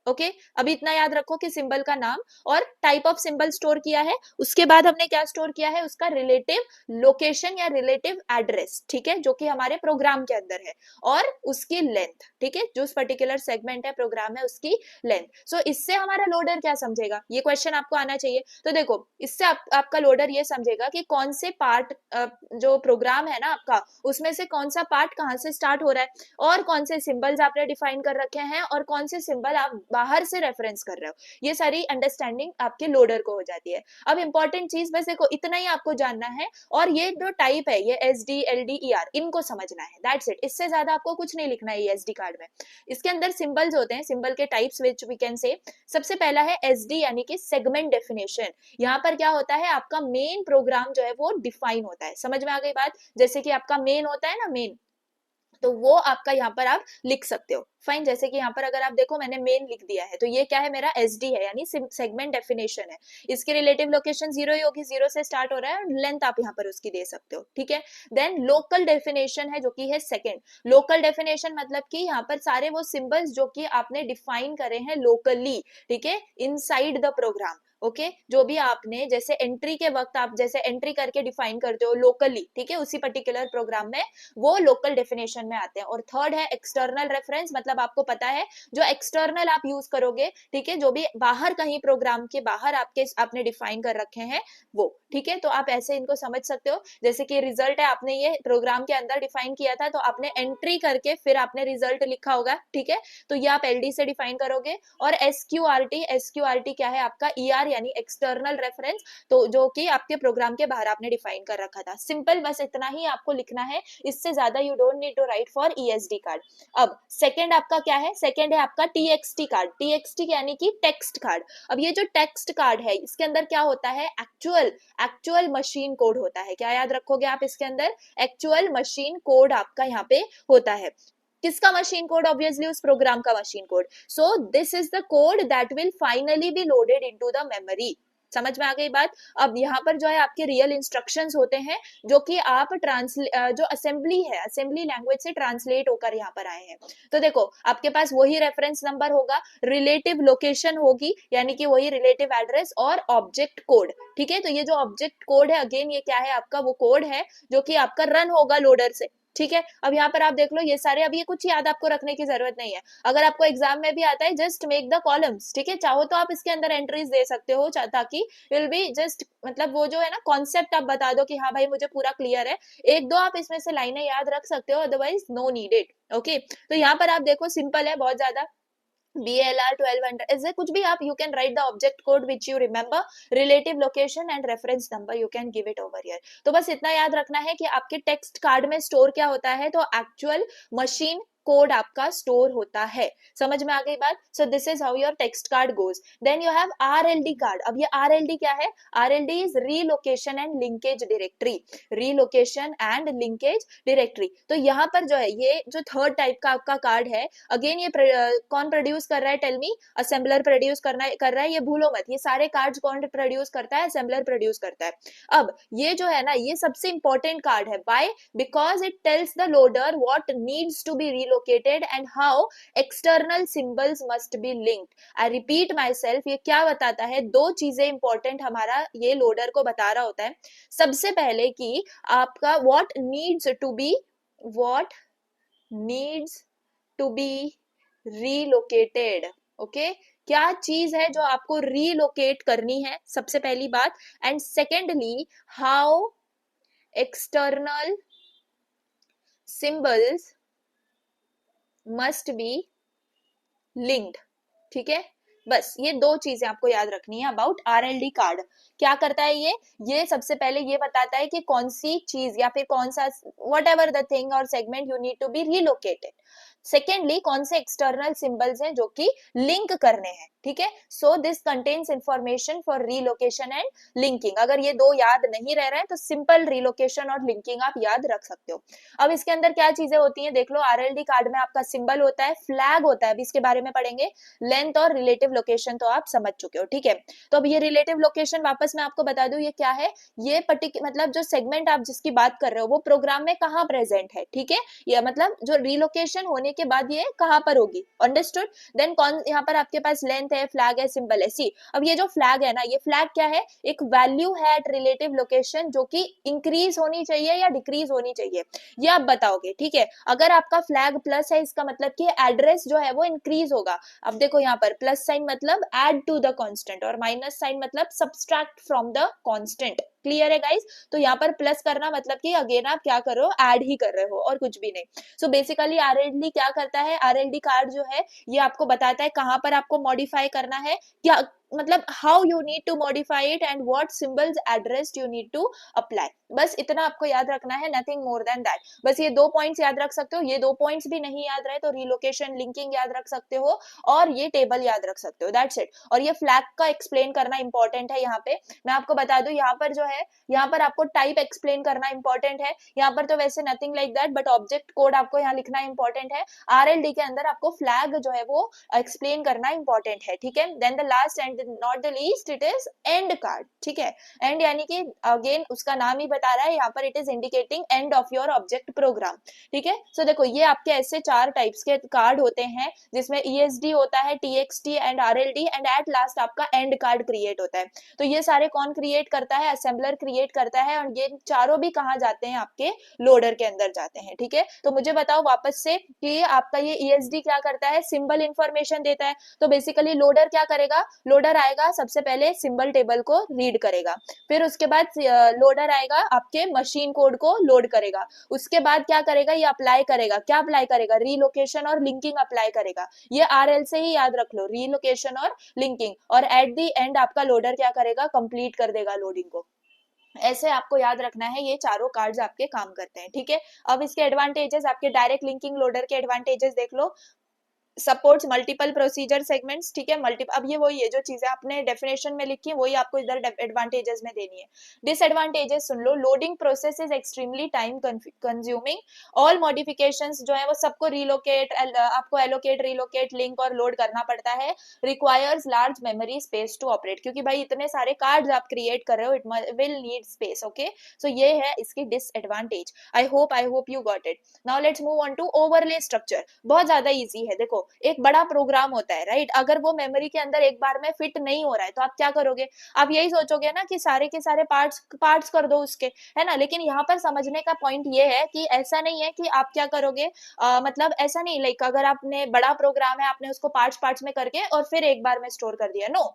ओके अभी इतना याद रखो कि सिंबल का नाम और टाइप ऑफ सिंबल स्टोर किया है, उसके बाद हमने क्या स्टोर किया है, उसका रिलेटिव लोकेशन या रिलेटिव एड्रेस, ठीक है, जो कि हमारे प्रोग्राम के अंदर है, और उसकी लेंथ, ठीक है, जो पर्टिकुलर सेगमेंट है प्रोग्राम है उसकी लेंथ। सो इससे हमारा लोडर क्या समझेगा, ये क्वेश्चन आपको आना चाहिए। तो देखो इससे आपका लोडर ये समझेगा कि कौन से पार्ट जो प्रोग्राम है ना आपका, उसमें से कौन सा पार्ट कहाँ से स्टार्ट हो रहा है, और कौन से सिंबल्स आपने डिफाइन कर रखे हैं, और कौन से सिंबल आप बाहर से रेफरेंस कर रहे हो, ये सारी अंडरस्टैंडिंग आपके लोडर को हो जाती है। अब इंपॉर्टेंट चीज बस देखो इतना ही आपको जानना है, और ये जो टाइप है ये S D L D E R इनको समझना है, दैट्स इट, इससे ज्यादा आपको कुछ नहीं लिखना है एस डी कार्ड में। इसके अंदर सिंबल्स होते हैं, सिंबल के types which we can say, सबसे पहला है एस डी यानी कि सेगमेंट डेफिनेशन। यहाँ पर क्या होता है, आपका मेन प्रोग्राम जो है वो डिफाइन होता है, समझ में आ गई बात, जैसे कि आपका मेन होता है ना मेन, तो वो आपका यहाँ पर आप लिख सकते हो। फाइन, जैसे कि यहाँ पर अगर आप देखो मैंने मेन लिख दिया है, तो ये क्या है मेरा एस डी है, यानी सेगमेंट डेफिनेशन है। इसकी रिलेटिव लोकेशन 0 ही होगी, 0 से स्टार्ट हो रहा है, और लेंथ आप यहाँ पर उसकी दे सकते हो, ठीक है। देन लोकल डेफिनेशन है जो कि है सेकंड। लोकल डेफिनेशन मतलब कि यहाँ पर सारे वो सिंबल्स जो कि आपने डिफाइन करे हैं लोकली, ठीक है, इनसाइड द प्रोग्राम, ओके जो भी आपने जैसे एंट्री के वक्त आप जैसे एंट्री करके डिफाइन करते हो लोकली, ठीक है, उसी पर्टिकुलर प्रोग्राम में वो लोकल डेफिनेशन में आते हैं। और थर्ड है एक्सटर्नल रेफरेंस, मतलब आपको पता है जो एक्सटर्नल आप यूज करोगे, ठीक है, जो भी बाहर कहीं प्रोग्राम के बाहर आपने डिफाइन कर रखे हैं वो, ठीक है, तो आप ऐसे इनको समझ सकते हो। जैसे कि रिजल्ट है, आपने ये प्रोग्राम के अंदर डिफाइन किया था, तो आपने एंट्री करके फिर आपने रिजल्ट लिखा होगा, ठीक है, तो ये आप एलडी से डिफाइन करोगे। और एसक्यूआरटी क्या है आपका ईआर यानी एक्सटर्नल रेफरेंस, तो जो कि आपके प्रोग्राम के बाहर आपने डिफाइन कर रखा था। सिंपल, बस इतना ही आपको लिखना है, इससे ज्यादा you don't need to write for ESD card. अब सेकंड आपका क्या है, सेकंड है आपका टीएक्सटी कार्ड, टीएक्सटी यानी कि टेक्स्ट कार्ड। अब ये जो टेक्स्ट कार्ड है इसके अंदर क्या होता है, एक्चुअल मशीन कोड होता है। क्या याद रखोगे आप इसके अंदर, एक्चुअल मशीन कोड आपका यहाँ पे होता है। किसका मशीन कोड, ऑब्वियसली उस प्रोग्राम का machine code. So this is the code that will finally be loaded into the memory. समझ में आ गई बात। अब यहाँ पर जो है आपके रियल इंस्ट्रक्शंस होते हैं जो कि आप जो असेंबली है, असेंबली लैंग्वेज से ट्रांसलेट होकर यहाँ पर आए हैं। तो देखो आपके पास वही रेफरेंस नंबर होगा, रिलेटिव लोकेशन होगी यानी कि वही रिलेटिव एड्रेस, और ऑब्जेक्ट कोड, ठीक है। तो ये जो ऑब्जेक्ट कोड है अगेन ये क्या है आपका, वो कोड है जो कि आपका रन होगा लोडर से, ठीक है। अब यहाँ पर आप देख लो ये सारे, अब ये कुछ याद आपको रखने की जरूरत नहीं है, अगर आपको एग्जाम में भी आता है जस्ट मेक द कॉलम्स, ठीक है, चाहो तो आप इसके अंदर एंट्रीज दे सकते हो ताकि विल बी जस्ट, मतलब वो जो है ना कॉन्सेप्ट आप बता दो कि हाँ भाई मुझे पूरा क्लियर है, एक दो आप इसमें से लाइनें याद रख सकते हो, अदरवाइज नो नीडेड, ओके। तो यहाँ पर आप देखो सिंपल है बहुत ज्यादा, BLR 1200 ऐसे कुछ भी आप, you can write the object code which you remember, relative location and reference number you can give it over here। तो बस इतना याद रखना है कि आपके टेक्स्ट कार्ड में स्टोर क्या होता है, तो एक्चुअल मशीन कोड आपका स्टोर होता है। समझ में आ गई बात। So this is how your text card goes. Then you have RLD card. अब ये RLD क्या है, RLD is relocation and linkage directory, relocation and linkage directory. तो यहाँ पर जो है ये जो थर्ड टाइप का आपका कार्ड है, अगेन ये कौन प्रोड्यूस कर रहा है, टेल मी, असेंबलर प्रोड्यूस कर रहा है, ये भूलो मत, ये सारे कार्ड्स कौन प्रोड्यूस करता है, असेंबलर प्रोड्यूस करता है। अब ये जो है ना ये सबसे इंपॉर्टेंट कार्ड है, by because it tells the loader what needs to be relocated and how external symbols must be linked. I repeat myself, ये क्या बताता है, दो चीजें इंपॉर्टेंट हमारा ये लोडर को बता रहा होता है। सबसे पहले कि आपका what needs to be relocated, okay, क्या चीज है जो आपको रीलोकेट करनी है, सबसे पहली बात। And secondly how external symbols must be linked, ठीक है। बस ये दो चीजें आपको याद रखनी है अबाउट RLD कार्ड। क्या करता है ये सबसे पहले ये बताता है कि कौन सी चीज या फिर कौन सा वट एवर द थिंग और segment you need to be relocated. Secondly कौन से एक्सटर्नल सिंबल्स हैं जो कि लिंक करने हैं, ठीक है। So this contains information for relocation and linking. अगर ये दो याद नहीं रह रहे हैं तो सिंपल रीलोकेशन और लिंकिंग आप याद रख सकते हो। अब इसके अंदर क्या चीजें होती हैं देख लो। आरएलडी कार्ड में आपका सिंबल होता है, फ्लैग होता है, अभी इसके बारे में पढ़ेंगे। लेंथ और रिलेटिव लोकेशन तो आप समझ चुके हो, ठीक है। तो अब ये रिलेटिव लोकेशन वापस मैं आपको बता दूं ये क्या है। ये मतलब जो सेगमेंट आप जिसकी बात कर रहे हो वो प्रोग्राम में कहाँ प्रेजेंट है, ठीक है। ये मतलब जो रिलोकेशन होने के बाद ये कहाँ पर होगी, अंडरस्टूड। देन कौन यहाँ पर आपके पास लेंथ है, फ्लैग है, सिंबल है। सी अब ये जो फ्लैग है ना, ये फ्लैग क्या है, एक वैल्यू है एट रिलेटिव लोकेशन जो कि इंक्रीज होनी चाहिए या डिक्रीज होनी चाहिए, ये आप बताओगे, ठीक है। अगर आपका फ्लैग प्लस है इसका मतलब कि एड्रेस जो है वो इंक्रीज होगा। अब देखो यहाँ पर प्लस साइन मतलब ऐड टू द कांस्टेंट और माइनस साइन मतलब subtract from the constant. Clear है गाइस। तो यहाँ पर प्लस करना मतलब कि अगेन आप क्या कर रहे हो, ऐड ही कर रहे हो और कुछ भी नहीं। सो बेसिकली आरएलडी क्या करता है, आरएलडी कार्ड जो है ये आपको बताता है कहाँ पर आपको मॉडिफाई करना है, क्या मतलब how you need to modify it and what symbols address you need to apply. बस इतना आपको याद रखना है, नथिंग मोर देन दैट। बस ये 2 पॉइंट्स याद रख सकते हो। ये 2 पॉइंट्स भी नहीं याद रहे तो रिलोकेशन लिंकिंग याद रख सकते हो और ये टेबल याद रख सकते हो, दैट्स इट। और ये फ्लैग का एक्सप्लेन करना इंपॉर्टेंट है। यहाँ पे मैं आपको बता दूं, यहाँ पर जो है यहाँ पर आपको टाइप एक्सप्लेन करना इंपॉर्टेंट है। यहाँ पर तो वैसे nothing like that, but object code आपको यहाँ लिखना इंपॉर्टेंट है। आरएलडी के अंदर आपको फ्लैग जो है वो एक्सप्लेन करना इंपॉर्टेंट है, ठीक है। Then the last and not the least it is end card, ठीक है। एंड यानी कि अगेन उसका नाम ही बता रहा है यहाँ पर, it is indicating end of your object program, ठीक है। सो देखो ये आपके ऐसे 4 टाइप्स के कार्ड होते हैं जिसमें ईएसडी होता है, TXT and RLD, and at last आपका एंड कार्ड क्रिएट होता है। तो ये सारे कौन क्रिएट करता है, असेंबलर क्रिएट करता है। और ये चारों भी कहाँ जाते हैं, आपके लोडर के अंदर जाते हैं, ठीक है। तो मुझे बताओ वापस से कि आपका ये ईएसडी क्या करता है, सिंबल इंफॉर्मेशन देता है। तो बेसिकली लोडर क्या करेगा, लोडर आएगा सबसे पहले सिंबल टेबल को रीड करेगा, फिर उसके बाद लोडर आएगा आपके मशीन कोड को लोड करेगा, उसके बाद क्या करेगा, ये अप्लाई करेगा, क्या अप्लाई करेगा, रीलोकेशन और लिंकिंग अप्लाई करेगा। ये आरएल से ही याद रख लो, रीलोकेशन और लिंकिंग। और एट द एंड आपका लोडर क्या करेगा, कंप्लीट कर देगा लोडिंग को। ऐसे आपको याद रखना है, ये चारों कार्ड्स आपके काम करते हैं, ठीक है। अब इसके एडवांटेजेस, आपके डायरेक्ट लिंकिंग लोडर के एडवांटेजेस देख लो। सपोर्ट्स मल्टीपल प्रोसीजर सेगमेंट्स, ठीक है। मल्टीपल, अब ये वही है जो चीजें आपने डेफिनेशन में लिखी है वही आपको इधर एडवांटेजेस में देनी है। डिसएडवांटेजेस सुन लो। Loading process is extremely time consuming. All modifications जो है वो सबको रिलोकेट, आपको एलोकेट, रिलोकेट, लिंक और लोड करना पड़ता है। Requires large memory space to operate, क्योंकि भाई इतने सारे कार्ड्स आप क्रिएट कर रहे हो, it will need space, okay. So ये है इसकी disadvantage. I hope you got it. Now let's move on to overlay structure. बहुत ज्यादा इजी है। देखो एक बड़ा प्रोग्राम होता है, राइट। अगर वो मेमोरी के अंदर एक बार में फिट नहीं हो रहा है तो आप क्या करोगे, आप यही सोचोगे ना कि सारे के सारे पार्ट्स कर दो उसके, है ना। लेकिन यहाँ पर समझने का पॉइंट ये है कि ऐसा नहीं है कि आप क्या करोगे, मतलब ऐसा नहीं, लाइक अगर आपने बड़ा प्रोग्राम है आपने उसको पार्ट्स में करके और फिर एक बार में स्टोर कर दिया, नो।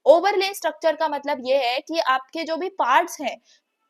ओवरले स्ट्रक्चर का मतलब ये है कि आपके जो भी पार्ट्स हैं,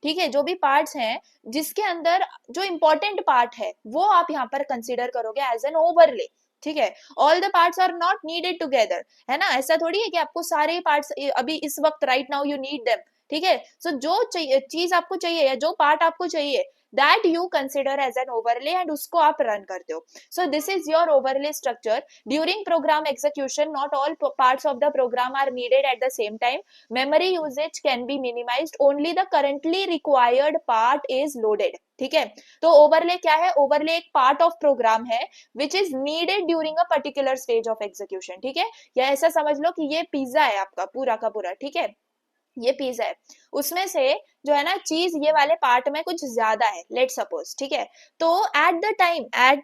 ठीक है, जो भी पार्ट्स हैं जिसके अंदर जो इंपॉर्टेंट पार्ट है वो आप यहाँ पर कंसिडर करोगे एज एन ओवरले, ठीक है। All the parts are not needed together, है ना। ऐसा थोड़ी है कि आपको सारे पार्ट्स अभी इस वक्त right now you need them, ठीक है। सो जो चीज आपको चाहिए या जो पार्ट आपको चाहिए that you consider as an overlay and उसको आप रन करते हो। So this is your overlay structure. During program execution, not all parts of the program are needed at the same time. Memory usage can be minimized. Only the currently required part is loaded. ठीक है। तो overlay क्या है, overlay एक part of programme है which is needed during a particular stage of execution, ठीक है। या ऐसा समझ लो कि ये पिज्जा है आपका पूरा का पूरा, ठीक है। ये पिज्जा है, उसमें से जो है ना चीज ये वाले पार्ट में कुछ ज्यादा है, लेट सपोज, ठीक है। तो एट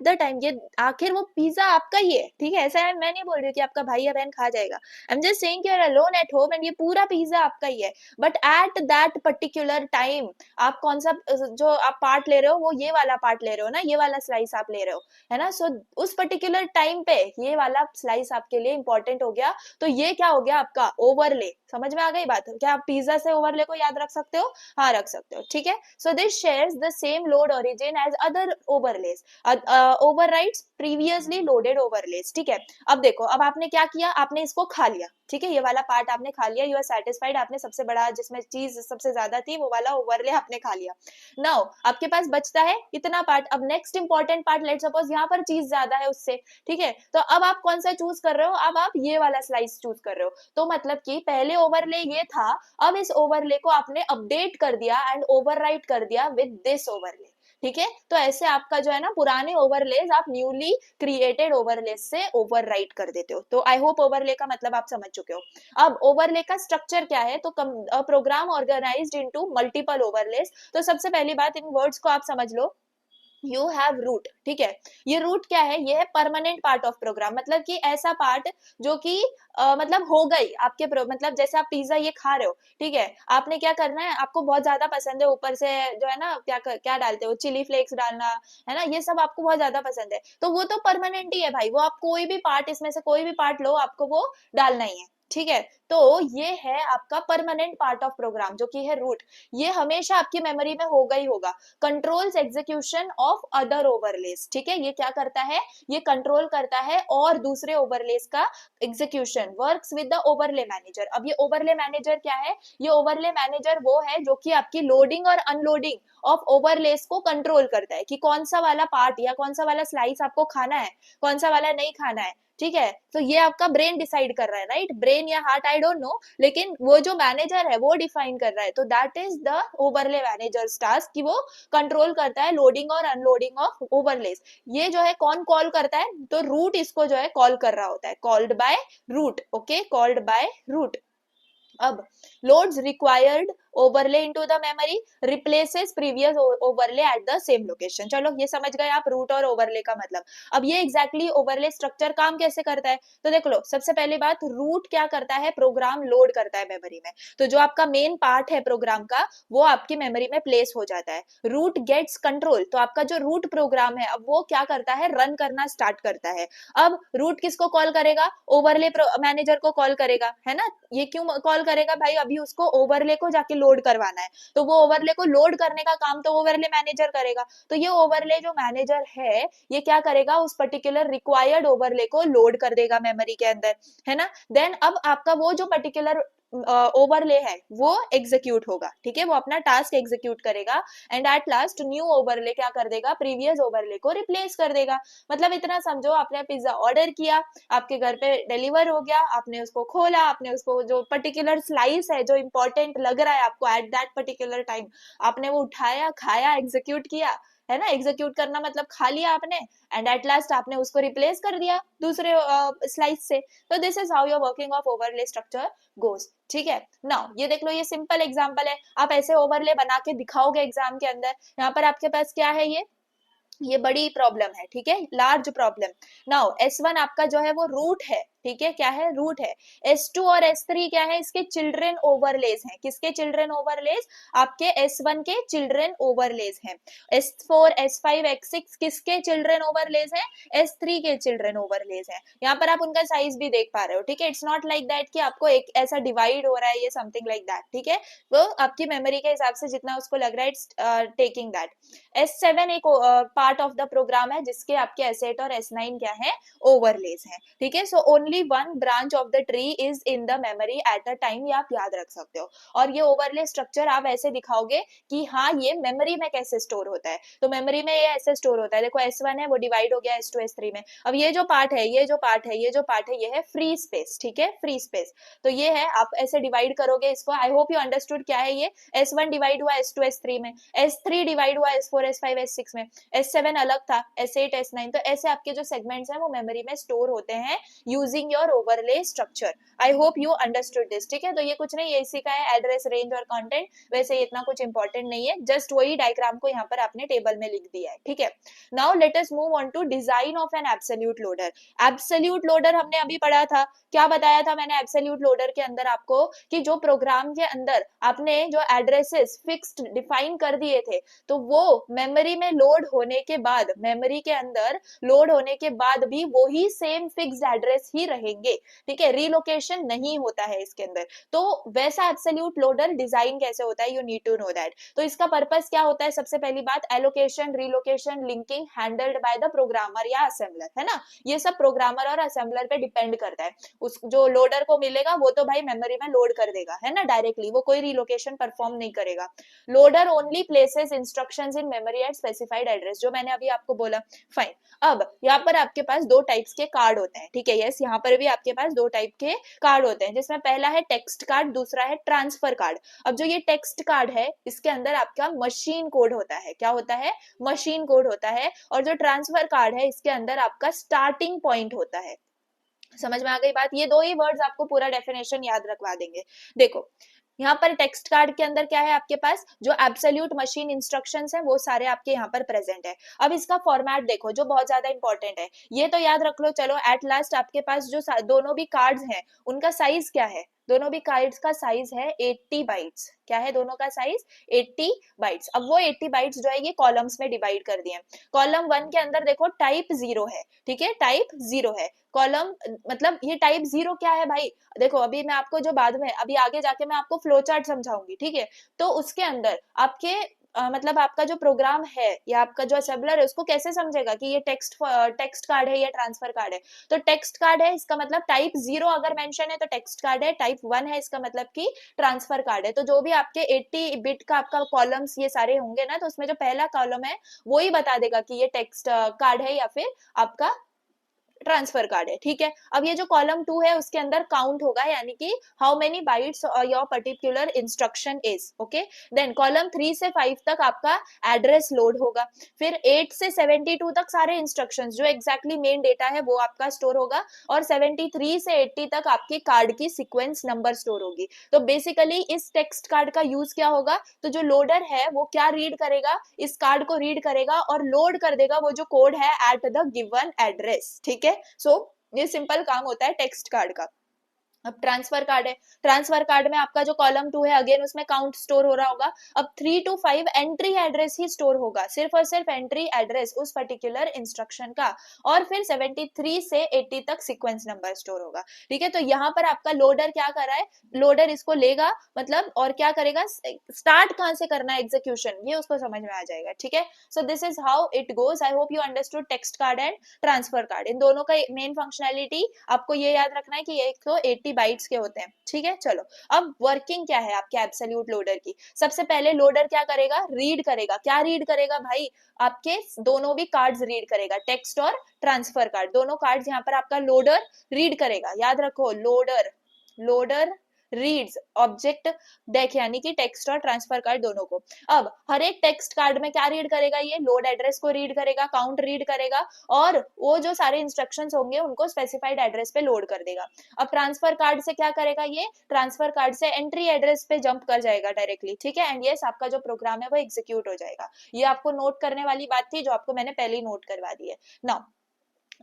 द टाइम ये आखिर वो पिज्जा आपका ही है, ठीक है। ऐसा है, मैं नहीं बोल रही कि आपका भाई या बहन खा जाएगा। I am just saying you are alone at home and ये पूरा पिज्जा आपका ही है, but at that particular time आप कौन सा जो आप पार्ट ले रहे हो वो ये वाला पार्ट ले रहे हो ना, ये वाला स्लाइस आप ले रहे हो, है ना। सो उस पर्टिकुलर टाइम पे ये वाला स्लाइस आपके लिए इंपॉर्टेंट हो गया। तो ये क्या हो गया आपका ओवरले। समझ में आ गई बात, क्या आप पिज्जा से ओवरले को याद रख सकते हो? हाँ रख सकते हो, ठीक है। So this shares the same load origin as other overlays, overrides previously loaded overlays, ठीक है। अब देखो, अब आपने क्या किया, आपने इसको खा लिया, ठीक है, ये वाला पार्ट आपने खा लिया, यू आर सेटिस्फाइड, आपने सबसे बड़ा जिसमें चीज सबसे ज्यादा थी वो वाला ओवरले आपने खा लिया। नाउ आपके पास बचता है इतना पार्ट। अब next important part, let suppose यहाँ पर चीज ज्यादा है उससे, ठीक है, तो अब आप कौन सा चूज कर रहे हो, अब आप ये वाला स्लाइस चूज कर रहे हो। तो मतलब कि पहले ओवरले ये था, अब इस ओवरले को आपने अपडेट कर दिया एंड ओवरराइट कर दिया विद दिस ओवरले, ठीक है। तो ऐसे आपका जो है ना पुराने ओवरलेज आप न्यूली क्रिएटेड ओवरलेज से ओवरराइट कर देते हो। तो आई होप ओवरले का मतलब आप समझ चुके हो। अब ओवरले का स्ट्रक्चर क्या है, तो program organized into multiple overlays. तो सबसे पहली बात, इन वर्ड्स को आप समझ लो, यू हैव रूट, ठीक है। ये रूट क्या है, ये है परमानेंट पार्ट ऑफ प्रोग्राम, मतलब कि ऐसा पार्ट जो कि मतलब हो गई आपके मतलब जैसे आप पिज्जा ये खा रहे हो, ठीक है, आपने क्या करना है, आपको बहुत ज्यादा पसंद है, ऊपर से जो है ना क्या डालते हो, चिली फ्लेक्स डालना, है ना, ये सब आपको बहुत ज्यादा पसंद है, तो वो तो परमानेंट ही है भाई, वो आप कोई भी पार्ट, इसमें से कोई भी पार्ट लो, आपको वो डालना ही है, ठीक है। तो ये है आपका परमानेंट पार्ट ऑफ प्रोग्राम जो कि है रूट, ये हमेशा आपकी मेमोरी में होगा ही होगा। Controls execution of other overlays, ठीक है, ये क्या करता है, ये कंट्रोल करता है और दूसरे ओवरलेस का execution, works with the overlay manager. अब ये ओवरले मैनेजर क्या है, ये ओवरले मैनेजर वो है जो कि आपकी लोडिंग और अनलोडिंग ऑफ ओवरलेस को कंट्रोल करता है कि कौन सा वाला पार्ट या कौन सा वाला स्लाइस आपको खाना है, कौन सा वाला नहीं खाना है, ठीक है। तो ये आपका ब्रेन डिसाइड कर रहा है, राइट, ब्रेन या हार्ट आई डोंट नो, लेकिन वो जो मैनेजर है वो डिफाइन कर रहा है। तो that is the overlay managers task कि वो कंट्रोल करता है लोडिंग और अनलोडिंग ऑफ ओवरलेस। ये जो है कौन कॉल करता है, तो रूट इसको जो है कॉल कर रहा होता है, called by root, okay, called by root. अब loads required overlay into the memory replaces previous overlay at the same location। चलो ये समझ गए आप रूट और ओवरले का मतलब। अब ये एग्जैक्टली ओवरले स्ट्रक्चर काम कैसे करता है, तो देख लो, सबसे पहली बात, रूट क्या करता है, प्रोग्राम लोड करता है मेमोरी में, तो जो आपका मेन पार्ट है प्रोग्राम का वो आपकी मेमोरी में प्लेस हो जाता है। रूट गेट्स कंट्रोल, तो आपका जो रूट प्रोग्राम है अब वो क्या करता है, रन करना स्टार्ट करता है। अब रूट किसको कॉल करेगा, ओवरले मैनेजर को कॉल करेगा, है ना। ये क्यों कॉल करेगा भाई, अभी उसको ओवरले को जाके लोड करवाना है, तो वो ओवरले को लोड करने का काम तो ओवरले मैनेजर करेगा। तो ये ओवरले जो मैनेजर है ये क्या करेगा, उस पर्टिकुलर रिक्वायर्ड ओवरले को लोड कर देगा मेमोरी के अंदर, है ना। देन अब आपका वो जो पर्टिकुलर ओवरले है वो एग्जीक्यूट होगा, ठीक है, वो अपना टास्क एग्जीक्यूट करेगा and at last new overlay क्या कर देगा, प्रीवियस ओवरले को रिप्लेस कर देगा। मतलब इतना समझो, आपने पिज्जा ऑर्डर किया, आपके घर पे डिलीवर हो गया, आपने उसको खोला, आपने उसको जो पर्टिकुलर स्लाइस है जो इंपॉर्टेंट लग रहा है आपको एट दैट पर्टिकुलर टाइम, आपने वो उठाया, खाया, एग्जीक्यूट किया, है ना। एग्जीक्यूट करना मतलब खा लिया आपने एंड एट लास्ट आपने उसको रिप्लेस कर दिया दूसरे स्लाइस से। तो this is how your working of overlay structure goes, ठीक है। नाउ ये देख लो, ये सिंपल एग्जांपल है, आप ऐसे ओवरले बना के दिखाओगे एग्जाम के अंदर। यहाँ पर आपके पास क्या है, ये बड़ी प्रॉब्लम है, ठीक है, लार्ज प्रॉब्लम। नाउ S1 आपका जो है वो रूट है, ठीक है, क्या है, रूट है। S2 और S3 क्या है, इसके चिल्ड्रन ओवरलेज हैं। किसके चिल्ड्रन ओवरलेज, आपके S1 के चिल्ड्रन ओवरलेज हैं। S4 S5 X6 किसके चिल्ड्रन ओवरलेज हैं, S3 के चिल्ड्रन ओवरलेज हैं। यहाँ पर आप उनका साइज भी देख पा रहे हो, ठीक है। इट्स नॉट लाइक दैट कि आपको एक ऐसा डिवाइड हो रहा है, ये समथिंग लाइक दैट, ठीक है, वो आपकी मेमोरी के हिसाब से जितना उसको लग रहा है, इट्स टेकिंग दैट। S7 एक पार्ट ऑफ द प्रोग्राम है जिसके आपके S8 और S9 क्या है, ओवरलेज हैं, ठीक है। So only one branch of the tree is in the memory at a time, ये आप याद रख सकते हो। और ये ओवरले स्ट्रक्चर आप ऐसे दिखाओगे कि हाँ ये मेमोरी में कैसे स्टोर होता है, तो मेमोरी में ये ऐसे स्टोर होता है। देखो S1 है वो डिवाइड हो गया S2 S3 में। अब ये जो पार्ट है, ये जो पार्ट है, ये जो पार्ट है, ये है फ्री स्पेस, ठीक है, फ्री स्पेस। तो ये है, आप ऐसे डिवाइड करोगे इसको। आई होप यू अंडरस्टूड क्या है ये। S1 डिवाइड हुआ S2 S3 में, S3 डिवाइड हुआ S4 S5 S6 में, S7 अलग था, S8 S9। तो ऐसे आपके जो सेगमेंट्स हैं वो मेमोरी में स्टोर होते हैं using your overlay structure. I hope you understood this, ठीक है। तो ये कुछ नहीं, ये इसी का है, एड्रेस, रेंज और कंटेंट। वैसे इतना कुछ इंपॉर्टेंट नहीं है, जस्ट वही डायग्राम को यहाँ पर आपने टेबल में लिख दिया है, ठीक है। Now let us move on to design of an absolute loader. Absolute loader हमने अभी पढ़ा था, क्या बताया था मैंने एब्सोल्यूट लोडर के अंदर आपको, कि जो प्रोग्राम के अंदर आपने जो एड्रेसेस फिक्स्ड डिफाइन कर दिए थे, तो वो मेमोरी में लोड होने के बाद, मेमोरी के अंदर लोड होने के बाद भी वही सेम फिक्स्ड एड्रेस ही रहेंगे, ठीक है, रीलोकेशन नहीं होता है इसके अंदर। तो वैसा एब्सोल्यूट लोडर डिजाइन कैसे होता है, you need to know that. तो इसका पर्पस क्या होता है, सबसे पहली बात, allocation, relocation, linking handled by the programmer या असेंबलर, है ना। ये सब प्रोग्रामर और असेंबलर पे डिपेंड करता है। उस जो लोडर को मिलेगा वो तो भाई मेमोरी में लोड कर देगा, है ना, डायरेक्टली, वो कोई रीलोकेशन परफॉर्म नहीं करेगा। Loader only places instructions in memory eight specified address, जो मैंने अभी आपको बोला। फाइन। अब यहाँ पर आपके पास दो टाइप्स के कार्ड होते हैं, ठीक है, यस, यहाँ पर भी आपके पास दो टाइप के कार्ड होते हैं, जिसमें पहला है टेक्स्ट कार्ड, दूसरा है ट्रांसफर कार्ड। अब जो ये टेक्स्ट कार्ड है इसके अंदर आपका मशीन कोड होता है, क्या होता है, मशीन कोड होता है। और जो ट्रांसफर कार्ड है इसके अंदर आपका स्टार्टिंग पॉइंट होता है। समझ में आ गई बात, ये दो ही वर्ड्स आपको पूरा डेफिनेशन याद रखवा देंगे। देखो यहाँ पर टेक्स्ट कार्ड के अंदर क्या है, आपके पास जो एब्सोल्यूट मशीन इंस्ट्रक्शंस है वो सारे आपके यहाँ पर प्रेजेंट है। अब इसका फॉर्मेट देखो जो बहुत ज्यादा इंपॉर्टेंट है, ये तो याद रख लो। चलो एट लास्ट आपके पास जो दोनों भी कार्ड्स हैं उनका साइज क्या है, दोनों भी कार्ड्स का साइज है 80 बाइट्स। क्या है दोनों का साइज, 80 बाइट्स। अब वो 80 बाइट्स जो है ये कॉलम्स में डिवाइड कर दिए। कॉलम 1 के अंदर देखो टाइप 0 है, ठीक है, टाइप 0 है। कॉलम मतलब ये टाइप 0 क्या है भाई, देखो अभी मैं आपको जो बाद में अभी आगे जाके मैं आपको फ्लो चार्ट समझाऊंगी, ठीक है। तो उसके अंदर आपके मतलब आपका जो प्रोग्राम है या आपका जो असेंबलर है उसको कैसे समझेगा कि ये टेक्स्ट कार्ड है या ट्रांसफर कार्ड है। तो टेक्स्ट कार्ड है इसका मतलब टाइप 0 अगर मेंशन है तो टेक्स्ट कार्ड है, टाइप 1 है इसका मतलब कि ट्रांसफर कार्ड है। तो जो भी आपके 80 बिट का आपका कॉलम्स ये सारे होंगे ना, तो उसमें जो पहला कॉलम है वो ही बता देगा कि ये टेक्स्ट कार्ड है या फिर आपका ट्रांसफर कार्ड है, ठीक है। अब ये जो कॉलम 2 है उसके अंदर काउंट होगा, यानी कि how many bytes your particular instruction is, okay. Then column 3 से 5 तक आपका एड्रेस लोड होगा। फिर 8 से 72 तक सारे इंस्ट्रक्शंस जो एग्जैक्टली मेन डेटा है वो आपका स्टोर होगा। और 73 से 80 तक आपके कार्ड की सीक्वेंस नंबर स्टोर होगी। तो बेसिकली इस टेक्स्ट कार्ड का यूज क्या होगा, तो जो लोडर है वो क्या रीड करेगा, इस कार्ड को रीड करेगा और लोड कर देगा वो जो कोड है एट द गिवन एड्रेस, ठीक है। सो ये सिंपल काम होता है टेक्स्ट कार्ड का। अब ट्रांसफर कार्ड है, ट्रांसफर कार्ड में आपका जो कॉलम 2 है अगेन उसमें काउंट स्टोर हो रहा होगा। अब 3 to 5 entry address he store होगा, सिर्फ और सिर्फ एंट्री एड्रेस उस पर्टिकुलर इंस्ट्रक्शन का। और फिर 73 से 80 तक सीक्वेंस नंबर स्टोर होगा, ठीक है। तो यहाँ पर आपका लोडर क्या कर रहा है, लोडर इसको लेगा मतलब और क्या करेगा, स्टार्ट कहाँ से करना है एग्जीक्यूशन, ये उसको समझ में आ जाएगा, ठीक है। So this is how it goes. I hope you understood text card and transfer card. इन दोनों का मेन फंक्शनैलिटी आपको ये याद रखना है कि एक तो 80 बाइट्स के होते हैं, ठीक है। चलो अब वर्किंग क्या है आपके एब्सोल्यूट लोडर की। सबसे पहले लोडर क्या करेगा, रीड करेगा। क्या रीड करेगा भाई, आपके दोनों भी कार्ड्स रीड करेगा, टेक्स्ट और ट्रांसफर कार्ड दोनों कार्ड्स यहाँ पर आपका लोडर रीड करेगा। याद रखो loader, loader reads object deck यानी कि टेक्स्ट और ट्रांसफर कार्ड दोनों को। अब हर एक टेक्स्ट कार्ड में क्या रीड करेगा, ये लोड एड्रेस को रीड करेगा, काउंट रीड करेगा और वो जो सारे इंस्ट्रक्शंस होंगे उनको स्पेसिफाइड एड्रेस पे लोड कर देगा। अब ट्रांसफर कार्ड से क्या करेगा, ये ट्रांसफर कार्ड से एंट्री एड्रेस पे जंप कर जाएगा डायरेक्टली, ठीक है। एंड यस आपका जो प्रोग्राम है वो एग्जीक्यूट हो जाएगा। ये आपको नोट करने वाली बात थी जो आपको मैंने पहले ही नोट करवा दी है। नाउ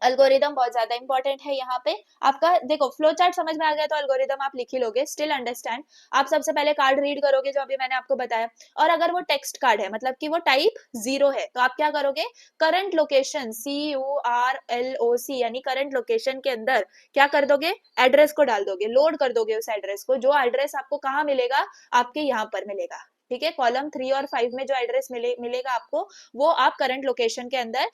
अल्गोरिदम बहुत ज्यादा इंपॉर्टेंट है यहाँ पे आपका। देखो फ्लो चार्ट समझ में आ गया तो अल्गोरिदम आप लिख ही लोगे, स्टिल अंडरस्टैंड। आप सबसे पहले कार्ड रीड करोगे जो अभी मैंने आपको बताया, और अगर वो टेक्स्ट कार्ड है मतलब कि वो टाइप 0 है तो आप क्या करोगे, करंट लोकेशन CURLOC यानी करंट लोकेशन के अंदर क्या कर दोगे, एड्रेस को डाल दोगे, लोड कर दोगे उस एड्रेस को। जो एड्रेस आपको कहाँ मिलेगा, आपके यहाँ पर मिलेगा, ठीक है। कॉलम 3 और 5 में जो एड्रेस मिलेगा आपको वो आप करंट लोकेशन के अंदर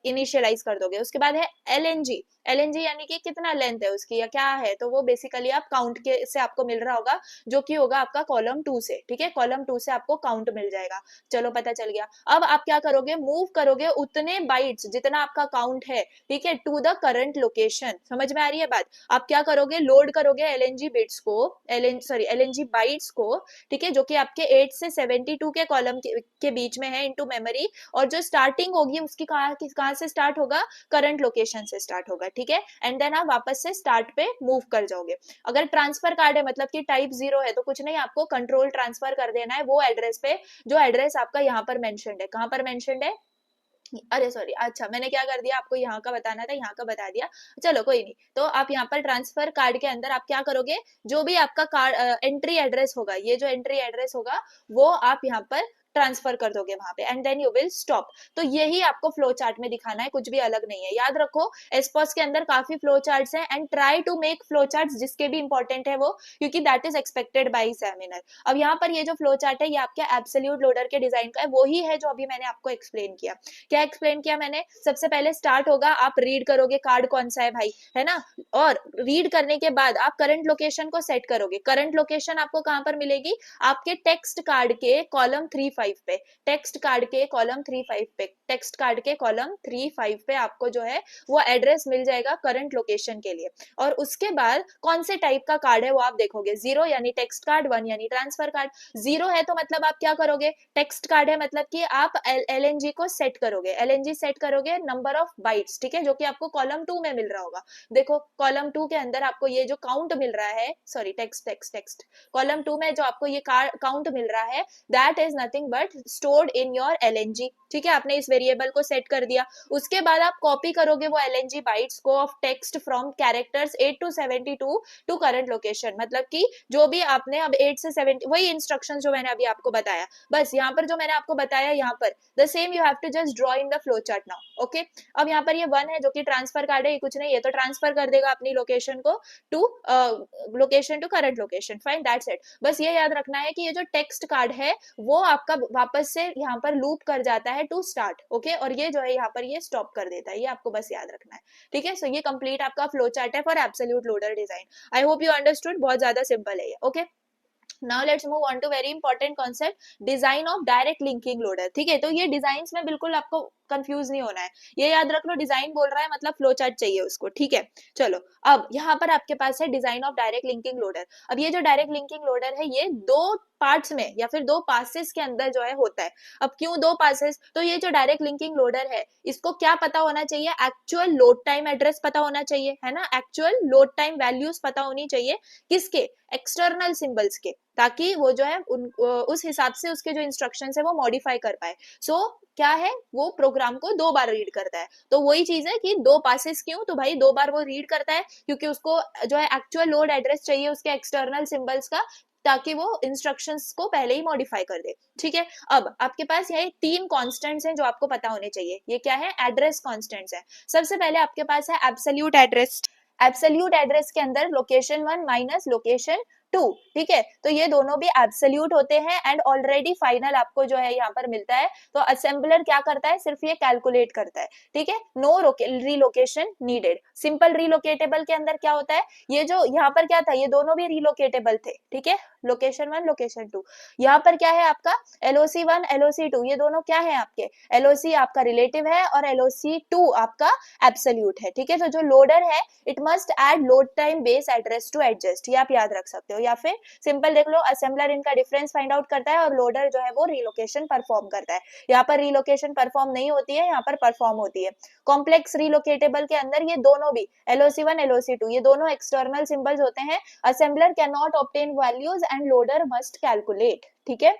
इनिशियलाइज कर दोगे। उसके बाद है LNG, LNG यानी कि कितना लेंथ है उसकी या क्या है, तो वो बेसिकली आप काउंट के से आपको मिल रहा होगा जो कि होगा आपका कॉलम 2 से, ठीक है। कॉलम 2 से आपको काउंट मिल जाएगा। चलो पता चल गया। अब आप क्या करोगे, मूव करोगे उतने बाइट्स जितना आपका काउंट है, ठीक है, टू द करंट लोकेशन। समझ में आ रही है बात। आप क्या करोगे, लोड करोगे LNG बिट्स को, LNG बाइट्स को, ठीक है, जो कि आपके 8 से 72 के कॉलम के बीच में है इनटू मेमोरी। और जो स्टार्टिंग होगी उसकी कहाँ से स्टार्ट होगा, करंट लोकेशन से स्टार्ट होगा, ठीक है। एंड देन आप वापस से स्टार्ट पे मूव कर जाओगे। अगर ट्रांसफर कार्ड है मतलब कि टाइप 0 है तो कुछ नहीं, आपको कंट्रोल ट्रांसफर कर देना है वो एड्रेस पे जो एड्रेस आपका यहाँ पर मेंशन्ड है। कहाँ पर मेंशन्ड है, अरे सॉरी, अच्छा मैंने क्या कर दिया, आपको यहाँ का बताना था, यहाँ का बता दिया। चलो कोई नहीं। तो आप यहाँ पर ट्रांसफर कार्ड के अंदर आप क्या करोगे, जो भी आपका कार्ड एंट्री एड्रेस होगा, ये जो एंट्री एड्रेस होगा वो आप यहाँ पर ट्रांसफर कर दोगे वहां पे and then you will stop. तो यही आपको फ्लो चार्ट में दिखाना है, कुछ भी अलग नहीं है। याद रखो एसपॉस के अंदर काफी फ्लो चार्ट्स हैं and try to make flow charts जिसके भी इंपॉर्टेंट है वो, क्योंकि that is expected by seminar. अब यहाँ पर ये जो फ्लो चार्ट है ये आपके एब्सोल्यूट लोडर के डिजाइन का है, वही है जो अभी मैंने आपको एक्सप्लेन किया। क्या एक्सप्लेन किया मैंने? सबसे पहले स्टार्ट होगा, आप रीड करोगे कार्ड कौन सा है भाई, है ना, और रीड करने के बाद आप करंट लोकेशन को सेट करोगे। करंट लोकेशन आपको कहां पर मिलेगी? आपके टेक्स्ट कार्ड के कॉलम 3-5 पे, टेक्स्ट कार्ड के कॉलम 3-5 पे, टेक्स्ट कार्ड के कॉलम 3-5 पे आपको जो है वो एड्रेस मिल जाएगा करंट लोकेशन के लिए। और उसके बाद कौन से टाइप का कार्ड है वो आप देखोगे, 0 यानी टेक्स्ट कार्ड, 1 यानी ट्रांसफर कार्ड। 0 है तो मतलब आप क्या करोगे, टेक्स्ट कार्ड है मतलब कि आप LNG को सेट करोगे, LNG सेट करोगे नंबर ऑफ बाइट्स, ठीक है, जो कि आपको कॉलम 2 में मिल रहा होगा। देखो कॉलम 2 के अंदर आपको ये जो काउंट मिल रहा है, सॉरी टेक्स्ट कॉलम 2 में जो आपको ये काउंट मिल रहा है that is nothing but stored in your LNG, ठीक है, आपने इस वेरिएबल को सेट कर दिया। उसके बाद आप कॉपी करोगे वो LNG बाइट्स को of text from characters 8 to 72 to current location, मतलब कि जो भी आपने अब 8 से 70 वही इंस्ट्रक्शन जो मैंने अभी आपको बताया, बस यहाँ पर जो मैंने आपको बताया यहाँ पर the same you have to just draw in the flow chart now. Okay, अब यहाँ पर ये 1 है जो कि ट्रांसफर कार्ड है, ये कुछ नहीं है तो ट्रांसफर कर देगा अपनी लोकेशन को to current location, fine, that's it. बस ये याद रखना है कि ये जो टेक्स्ट कार्ड है वो आपका वापस से यहाँ पर लूप कर जाता है टू स्टार्ट, ओके, और ये जो है यहाँ पर ये स्टॉप कर देता है, ये आपको बस याद रखना है, ठीक है। सो ये कंप्लीट आपका फ्लो चार्ट है for absolute loader design. I hope you understood, बहुत ज्यादा सिंपल है ये, okay. Now let's move on to very important concept, design of direct linking loader, ठीक है। तो ये डिजाइन में बिल्कुल आपको कंफ्यूज नहीं होना है, ये याद रख लो, डिजाइन बोल रहा है मतलब फ्लो चार्ट चाहिए उसको, ठीक है। चलो अब यहाँ पर आपके पास है design of direct linking loader. अब ये जो डायरेक्ट लिंकिंग लोडर है ये 2 पार्ट्स में या फिर 2 पासेस के अंदर जो है होता है। अब क्यों 2 पासेस? तो ये जो डायरेक्ट लिंकिंग लोडर है इसको क्या पता होना चाहिए, एक्चुअल लोड टाइम एड्रेस पता होना चाहिए, है ना, एक्चुअल लोड टाइम वैल्यूज पता होनी चाहिए, किसके? एक्सटर्नल सिंबल्स के, ताकि वो जो है उस हिसाब से उसके जो इंस्ट्रक्शंस है वो मॉडिफाई कर पाए। सो क्या है, वो प्रोग्राम को 2 बार रीड करता है। तो वही चीज है कि 2 पासेस क्यों, तो भाई 2 बार वो रीड करता है क्योंकि उसको जो है एक्चुअल लोड एड्रेस चाहिए उसके एक्सटर्नल सिंबल्स का, ताकि वो इंस्ट्रक्शंस को पहले ही मॉडिफाई कर दे, ठीक है। अब आपके पास ये 3 कांस्टेंट्स हैं जो आपको पता होने चाहिए। ये क्या है? एड्रेस कांस्टेंट्स है। सबसे पहले आपके पास है एब्सोल्यूट एड्रेस। एब्सोल्यूट एड्रेस के अंदर लोकेशन 1 माइनस लोकेशन 2, ठीक है, तो ये दोनों भी एब्सोल्यूट होते हैं एंड ऑलरेडी फाइनल आपको जो है यहाँ पर मिलता है। तो असेंबलर क्या करता है, सिर्फ ये कैलकुलेट करता है, ठीक है, no relocation needed. Simple relocatable के अंदर क्या होता है, ये जो यहाँ पर क्या था, ये दोनों भी रीलोकेटेबल थे, ठीक है, लोकेशन 1 लोकेशन 2। यहाँ पर क्या है आपका LOC 1 LOC 2, ये दोनों क्या है आपके, LOC आपका रिलेटिव है और LOC 2 आपका एब्सोल्यूट है, ठीक है। तो जो लोडर है it must add load time base address to adjust, ये आप याद रख सकते हो, या फिर सिंपल देख लो, असेंबलर इनका डिफरेंस फाइंड आउट करता है और लोडर जो है वो रीलोकेशन परफॉर्म करता है। यहाँ पर रीलोकेशन परफॉर्म नहीं होती है, यहाँ पर परफॉर्म होती है। कॉम्प्लेक्स रीलोकेटेबल के अंदर ये दोनों भी LOC 1 LOC 2 ये दोनों एक्सटर्नल सिंबल्स होते हैं। Assembler can not obtain values end loader must calculate, ठीक है,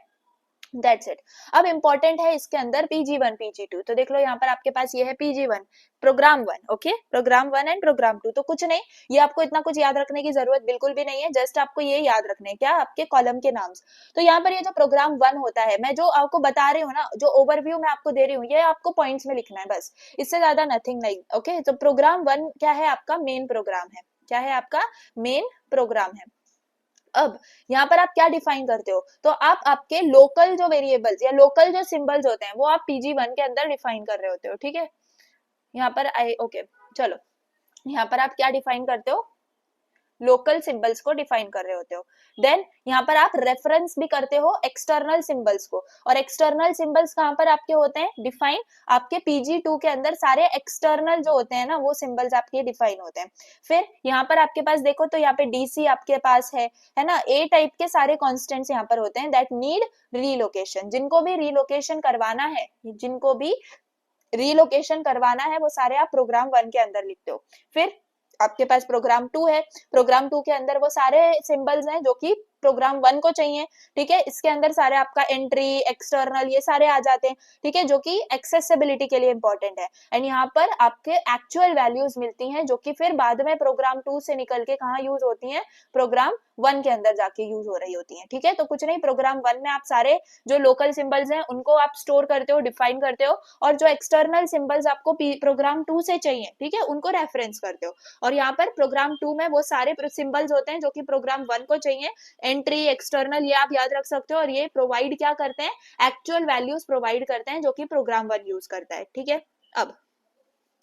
दैट्स इट। अब इंपॉर्टेंट है इसके अंदर PG1 PG2, तो देख लो यहाँ पर आपके पास ये है PG1 program 1, okay, program 1 and program 2। तो कुछ नहीं, ये आपको इतना कुछ याद रखने की जरूरत बिल्कुल भी नहीं है, जस्ट आपको ये याद रखने हैं क्या, आपके कॉलम के नाम। तो यहाँ पर ये जो प्रोग्राम 1 होता है, मैं जो आपको बता रही हूँ ना, जो ओवरव्यू मैं आपको दे रही हूँ, ये आपको पॉइंट्स में लिखना है बस, इससे ज्यादा नथिंग नहीं, ओके। तो प्रोग्राम 1 क्या है, आपका मेन प्रोग्राम है, क्या है आपका मेन प्रोग्राम है। अब यहाँ पर आप क्या डिफाइन करते हो, तो आप आपके लोकल जो वेरिएबल्स या लोकल जो सिंबल्स होते हैं वो आप PG1 के अंदर डिफाइन कर रहे होते हो, ठीक है। यहाँ पर ओके, चलो यहाँ पर आप क्या डिफाइन करते हो, लोकल सिंबल्स को डिफाइन कर रहे होते हो। देन यहाँ पर आप रेफरेंस भी करते हो एक्सटर्नल सिंबल्स को, और एक्सटर्नल सिंबल्स कहाँ पर आपके होते हैं डिफाइन, आपके PG2 के अंदर सारे एक्सटर्नल जो होते हैं ना वो सिंबल्स आपके डिफाइन होते हैं। फिर यहाँ पर आपके पास देखो तो यहाँ पे DC आपके पास है ना, A टाइप के सारे कॉन्स्टेंट्स यहाँ पर होते हैं दैट नीड रीलोकेशन, जिनको भी रीलोकेशन करवाना है, जिनको भी रीलोकेशन करवाना है वो सारे आप प्रोग्राम 1 के अंदर लिखते हो। फिर आपके पास प्रोग्राम 2 है, प्रोग्राम 2 के अंदर वो सारे सिंबल्स हैं जो कि प्रोग्राम 1 को चाहिए, ठीक है। इसके अंदर सारे आपका एंट्री, एक्सटर्नल, ये सारे आ जाते हैं, ठीक है, जो कि एक्सेसिबिलिटी के लिए इंपॉर्टेंट है। एंड यहाँ पर आपके एक्चुअल वैल्यूज मिलती हैं, जो कि फिर बाद में प्रोग्राम 2 से निकल के कहाँ यूज होती हैं, प्रोग्राम 1 के अंदर जाके यूज हो रही होती हैं, ठीक है। तो कुछ नहीं, प्रोग्राम 1 में आप सारे जो लोकल सिंबल्स हैं उनको आप स्टोर करते हो, डिफाइन करते हो, और जो एक्सटर्नल सिंबल्स आपको प्रोग्राम 2 से चाहिए, ठीक है, उनको रेफरेंस करते हो। और यहाँ पर प्रोग्राम 2 में वो सारे सिंबल्स होते हैं जो कि प्रोग्राम 1 को चाहिए, एंट्री, एक्सटर्नल, ये आप याद रख सकते हो। और ये प्रोवाइड क्या करते हैं, एक्चुअल वैल्यूज प्रोवाइड करते हैं, जो कि प्रोग्राम 1 यूज करता है, ठीक है। अब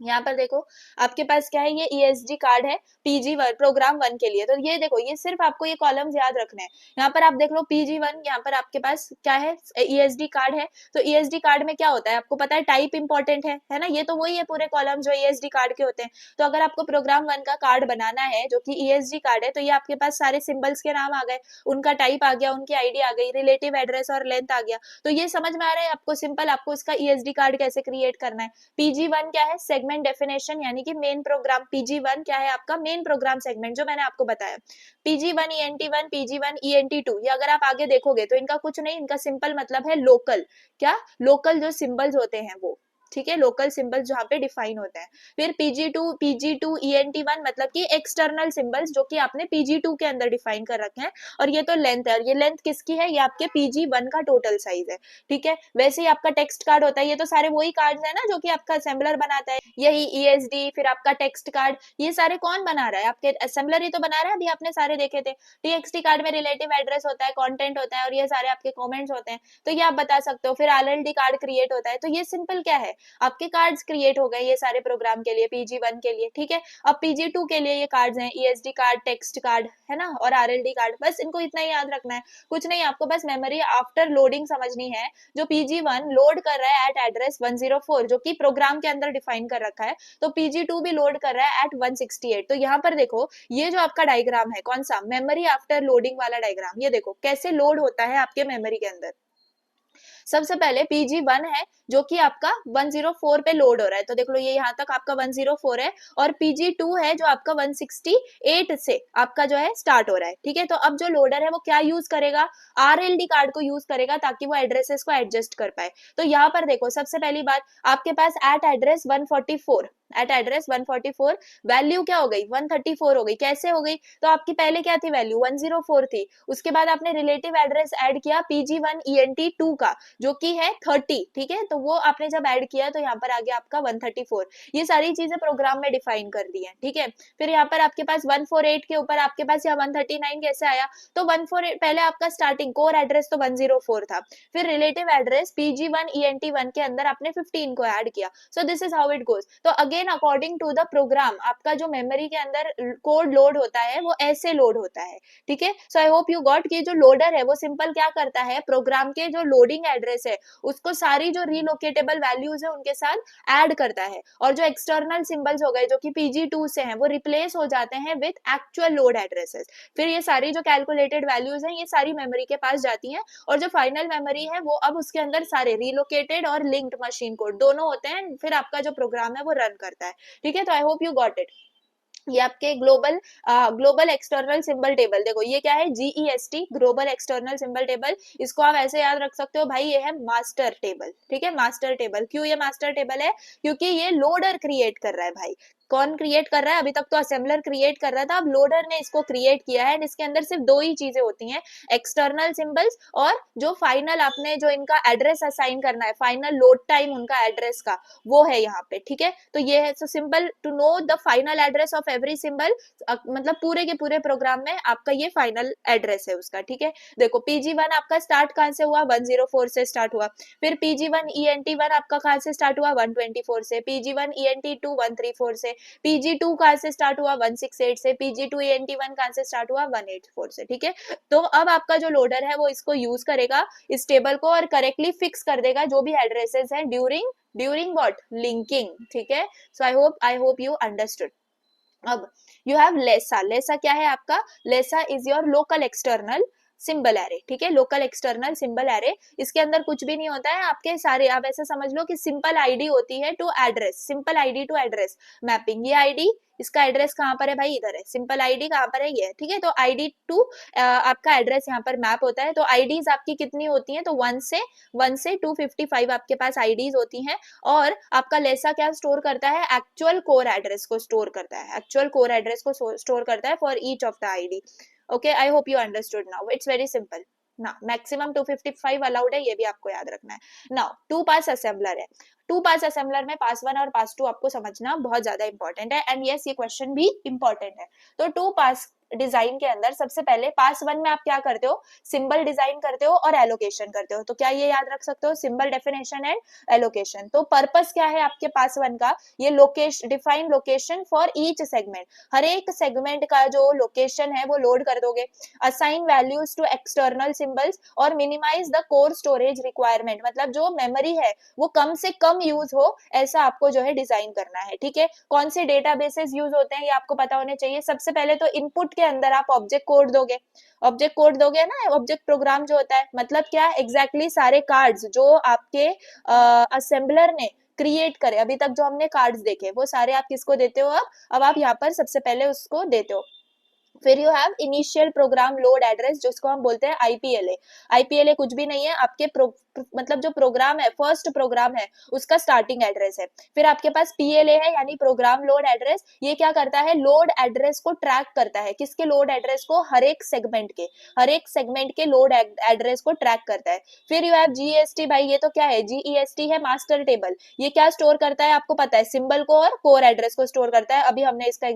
यहाँ पर देखो आपके पास क्या है, ये ESD कार्ड है PG1 प्रोग्राम 1 के लिए। तो ये देखो, ये सिर्फ आपको ये कॉलम्स याद रखने हैं। यहाँ पर आप देख लो PG1, यहाँ पर आपके पास क्या है, ESD कार्ड है। तो ESD कार्ड में क्या होता है, आपको पता है, टाइप इंपॉर्टेंट है ना, ये तो वही है पूरे कॉलम जो ESD कार्ड के होते हैं। तो अगर आपको प्रोग्राम 1 का कार्ड बनाना है जो कि ESD कार्ड है, तो ये आपके पास सारे सिंबल्स के नाम आ गए, उनका टाइप आ गया, उनकी ID आ गई, रिलेटिव एड्रेस और लेंथ आ गया। तो ये समझ में आ रहा है आपको सिंपल, आपको इसका ESD कार्ड कैसे क्रिएट करना है। PG1 क्या है, सेगमेंट डेफिनेशन, यानी कि मेन प्रोग्राम। PG1 क्या है, आपका मेन प्रोग्राम सेगमेंट, जो मैंने आपको बताया। PG1 ENT1, PG1 ENT2, ये अगर आप आगे देखोगे तो इनका कुछ नहीं, इनका सिंपल मतलब है लोकल। क्या, लोकल जो सिंबल्स होते हैं वो, ठीक है, लोकल सिंबल्स जहाँ पे डिफाइन होते हैं। फिर PG2 ENT1 मतलब कि एक्सटर्नल सिंबल्स, जो कि आपने PG2 के अंदर डिफाइन कर रखे हैं। और ये तो लेंथ है, और ये लेंथ किसकी है, ये आपके PG1 का टोटल साइज है, ठीक है। वैसे ही आपका टेक्स्ट कार्ड होता है, ये तो सारे वही कार्ड्स है ना जो कि आपका असेंबलर बनाता है, यही ESD, फिर आपका टेक्स्ट कार्ड, ये सारे कौन बना रहा है, आपके असेंबलर ही तो बना रहा है, अभी आपने सारे देखे थे। TXT कार्ड में रिलेटिव एड्रेस होता है, कंटेंट होता है, और ये सारे आपके कमेंट्स होते हैं, तो ये आप बता सकते हो। फिर RLD कार्ड क्रिएट होता है। तो ये सिंपल क्या है, आपके कार्ड्स क्रिएट हो गए ये सारे प्रोग्राम के लिए, PG1 के लिए, ठीक है। अब PG2 के लिए ये कार्ड्स हैं, ESD कार्ड, टेक्स्ट कार्ड, है ना, और RLD कार्ड। बस इनको इतना ही याद रखना है, कुछ नहीं, आपको बस मेमोरी आफ्टर लोडिंग समझनी है। जो PG1 लोड कर रहा है एट एड्रेस 104, जो कि प्रोग्राम के अंदर डिफाइन कर रखा है, तो PG2 भी लोड कर रहा है एट 168। तो यहाँ पर देखो, ये जो आपका डायग्राम है, कौन सा, मेमोरी आफ्टर लोडिंग वाला डायग्राम, ये देखो कैसे लोड होता है आपके मेमोरी के अंदर। सबसे पहले PG1 है जो कि आपका 104 पे लोड हो रहा है, तो देख लो ये यहाँ तक आपका 104 है, और PG2 है जो आपका 168 से आपका जो है स्टार्ट हो रहा है, ठीक है। तो अब जो लोडर है वो क्या यूज करेगा, RLD कार्ड को यूज करेगा, ताकि वो एड्रेसेस को एडजस्ट कर पाए। तो यहाँ पर देखो, सबसे पहली बात, आपके पास at address 144, at address 144 value क्या हो गई, 134 हो गई। कैसे हो गई, तो आपकी पहले क्या थी वैल्यू, 104 थी। उसके बाद आपने रिलेटिव एड्रेस ऐड किया PG1 ENT2 का, जो कि है 30, ठीक है। तो वो आपने जब ऐड किया तो यहाँ पर आ गया आपका 134। ये सारी चीजें प्रोग्राम में डिफाइन कर दी है, ठीक है। फिर यहाँ पर आपके पास 148 के ऊपर आपके पास यहाँ 139 कैसे आया, तो 148 पहले आपका स्टार्टिंग कोर एड्रेस तो 104 था, फिर रिलेटिव एड्रेस PG1 ENT1 के अंदर आपने 15 को ऐड किया। So this is how it goes. तो again according to the program, आपका जो मेमोरी के अंदर कोड लोड होता है वो ऐसे लोड होता है, ठीक है। So I hope you got कि जो लोडर है वो सिंपल क्या करता है, प्रोग्राम के जो लोडिंग एड्रेस है उसको सारी जो रीलोकेटेबल वैल्यूज है उनके साथ ऐड करता है, और जो एक्सटर्नल सिंबल्स हो गए जो कि PG2 से हैं वो रिप्लेस हो जाते हैं विद एक्चुअल लोड एड्रेसेस। फिर ये सारी जो कैलकुलेटेड वैल्यूज हैं ये सारी मेमोरी के पास जाती हैं, और जो फाइनल मेमोरी है वो अब उसके अंदर सारे रीलोकेटेड और लिंक्ड मशीन कोड दोनों होते हैं, फिर आपका जो प्रोग्राम है वो रन करता है, ठीक है। तो I hope you got it. ये आपके ग्लोबल एक्सटर्नल सिंबल टेबल, देखो ये क्या है, GEST, global external symbol table. इसको आप ऐसे याद रख सकते हो भाई, ये है मास्टर टेबल, ठीक है, मास्टर टेबल। क्यों ये मास्टर टेबल है, क्योंकि ये लोडर क्रिएट कर रहा है भाई। कौन क्रिएट कर रहा है, अभी तक तो असेंबलर क्रिएट कर रहा था, अब लोडर ने इसको क्रिएट किया है। इसके अंदर सिर्फ दो ही चीजें होती हैं, एक्सटर्नल सिंबल्स, और जो फाइनल आपने जो इनका एड्रेस असाइन करना है, फाइनल लोड टाइम उनका एड्रेस का, वो है यहाँ पे, ठीक है। तो ये है, so simple to know the final address of every symbol, मतलब पूरे के पूरे प्रोग्राम में आपका ये फाइनल एड्रेस है उसका, ठीक है। देखो PG1 आपका स्टार्ट कहां से हुआ, 104 से स्टार्ट हुआ। फिर PG1 ENT1 आपका कहां से स्टार्ट हुआ, 124 से। PG1 ENT2 134 से। PG2 कहां से स्टार्ट हुआ, 168 से। PG2 ENT1 कहां से स्टार्ट हुआ, 184 से, ठीक है। तो अब आपका जो लोडर है वो इसको यूज करेगा इस टेबल को, और करेक्टली फिक्स कर देगा जो भी एड्रेसेस हैं ड्यूरिंग व्हाट, लिंकिंग, ठीक है। So I hope you understood. अब यू हैव लेसा। लेसा क्या है आपका, LESA is your local external. Symbol array, ठीक है, लोकल एक्सटर्नल सिंबल एरे। इसके अंदर कुछ भी नहीं होता है, आपके सारे, आप ऐसे समझ लो कि सिंपल आईडी होती है to address, simple ID to address mapping. ये आईडी, इसका एड्रेस कहाँ पर है भाई, इधर है, सिंपल आईडी कहाँ पर है, ये, ठीक है। तो आईडी टू आपका एड्रेस यहाँ पर मैप होता है। तो आईडीज आपकी कितनी होती हैं, तो 1 से 255 आपके पास आईडीज होती हैं। और आपका लेसा क्या स्टोर करता है, एक्चुअल कोर एड्रेस को स्टोर करता है, एक्चुअल कोर एड्रेस को स्टोर करता है for each of the ID. Okay, I hope you understood now, it's very simple ना। मैक्सिमम 255 अलाउड है, ये भी आपको याद रखना है। नाउ टू पास असेंबलर है, टू पास असेंबलर में पास 1 और पास 2 आपको समझना बहुत ज्यादा इंपॉर्टेंट है। एंड यस, ये क्वेश्चन भी इंपॉर्टेंट है। तो टू पास डिजाइन के अंदर सबसे पहले पास 1 में आप क्या करते हो, सिंबल डिजाइन करते हो और एलोकेशन करते हो। तो क्या ये याद रख सकते हो, सिंबल डेफिनेशन एंड एलोकेशन। तो पर्पस क्या है आपके पास 1 का, ये location, define location for each segment, हर एक सेगमेंट का जो लोकेशन है वो लोड कर दोगे। Assign values to external symbols और minimize the core storage requirement, मतलब जो मेमोरी है वो कम से कम यूज हो, ऐसा आपको जो है डिजाइन करना है, ठीक है। कौन से डेटाबेसेस यूज होते हैं ये आपको पता होने चाहिए। सबसे पहले तो इनपुट के अंदर आप ऑब्जेक्ट कोड दोगे, ऑब्जेक्ट कोड दोगे ना, ऑब्जेक्ट प्रोग्राम जो होता है, मतलब क्या, एग्जैक्टली सारे कार्ड्स जो आपके असेंबलर ने क्रिएट करे, अभी तक जो हमने कार्ड्स देखे वो सारे आप किसको देते हो, अब आप यहाँ पर सबसे पहले उसको देते हो। फिर you have initial program load address, जिसको हम बोलते हैं आईपीएलए। आईपीएलए कुछ भी नहीं है, आपके मतलब जो प्रोग्राम है, फर्स्ट प्रोग्राम है, उसका स्टार्टिंग एड्रेस है। फिर आपके पास पीएलए है, यानी प्रोग्राम लोड एड्रेस। ये क्या करता है, लोड एड्रेस को ट्रैक करता है, किसके लोड एड्रेस को, हर एक सेगमेंट के, हर एक सेगमेंट के लोड एड्रेस को ट्रैक करता है। फिर यू हैव जीएसटी, भाई ये तो क्या है, जीईएसटी है, मास्टर टेबल। ये क्या स्टोर करता है आपको पता है, सिंबल को और कोर एड्रेस को स्टोर करता है। अभी हमने इसका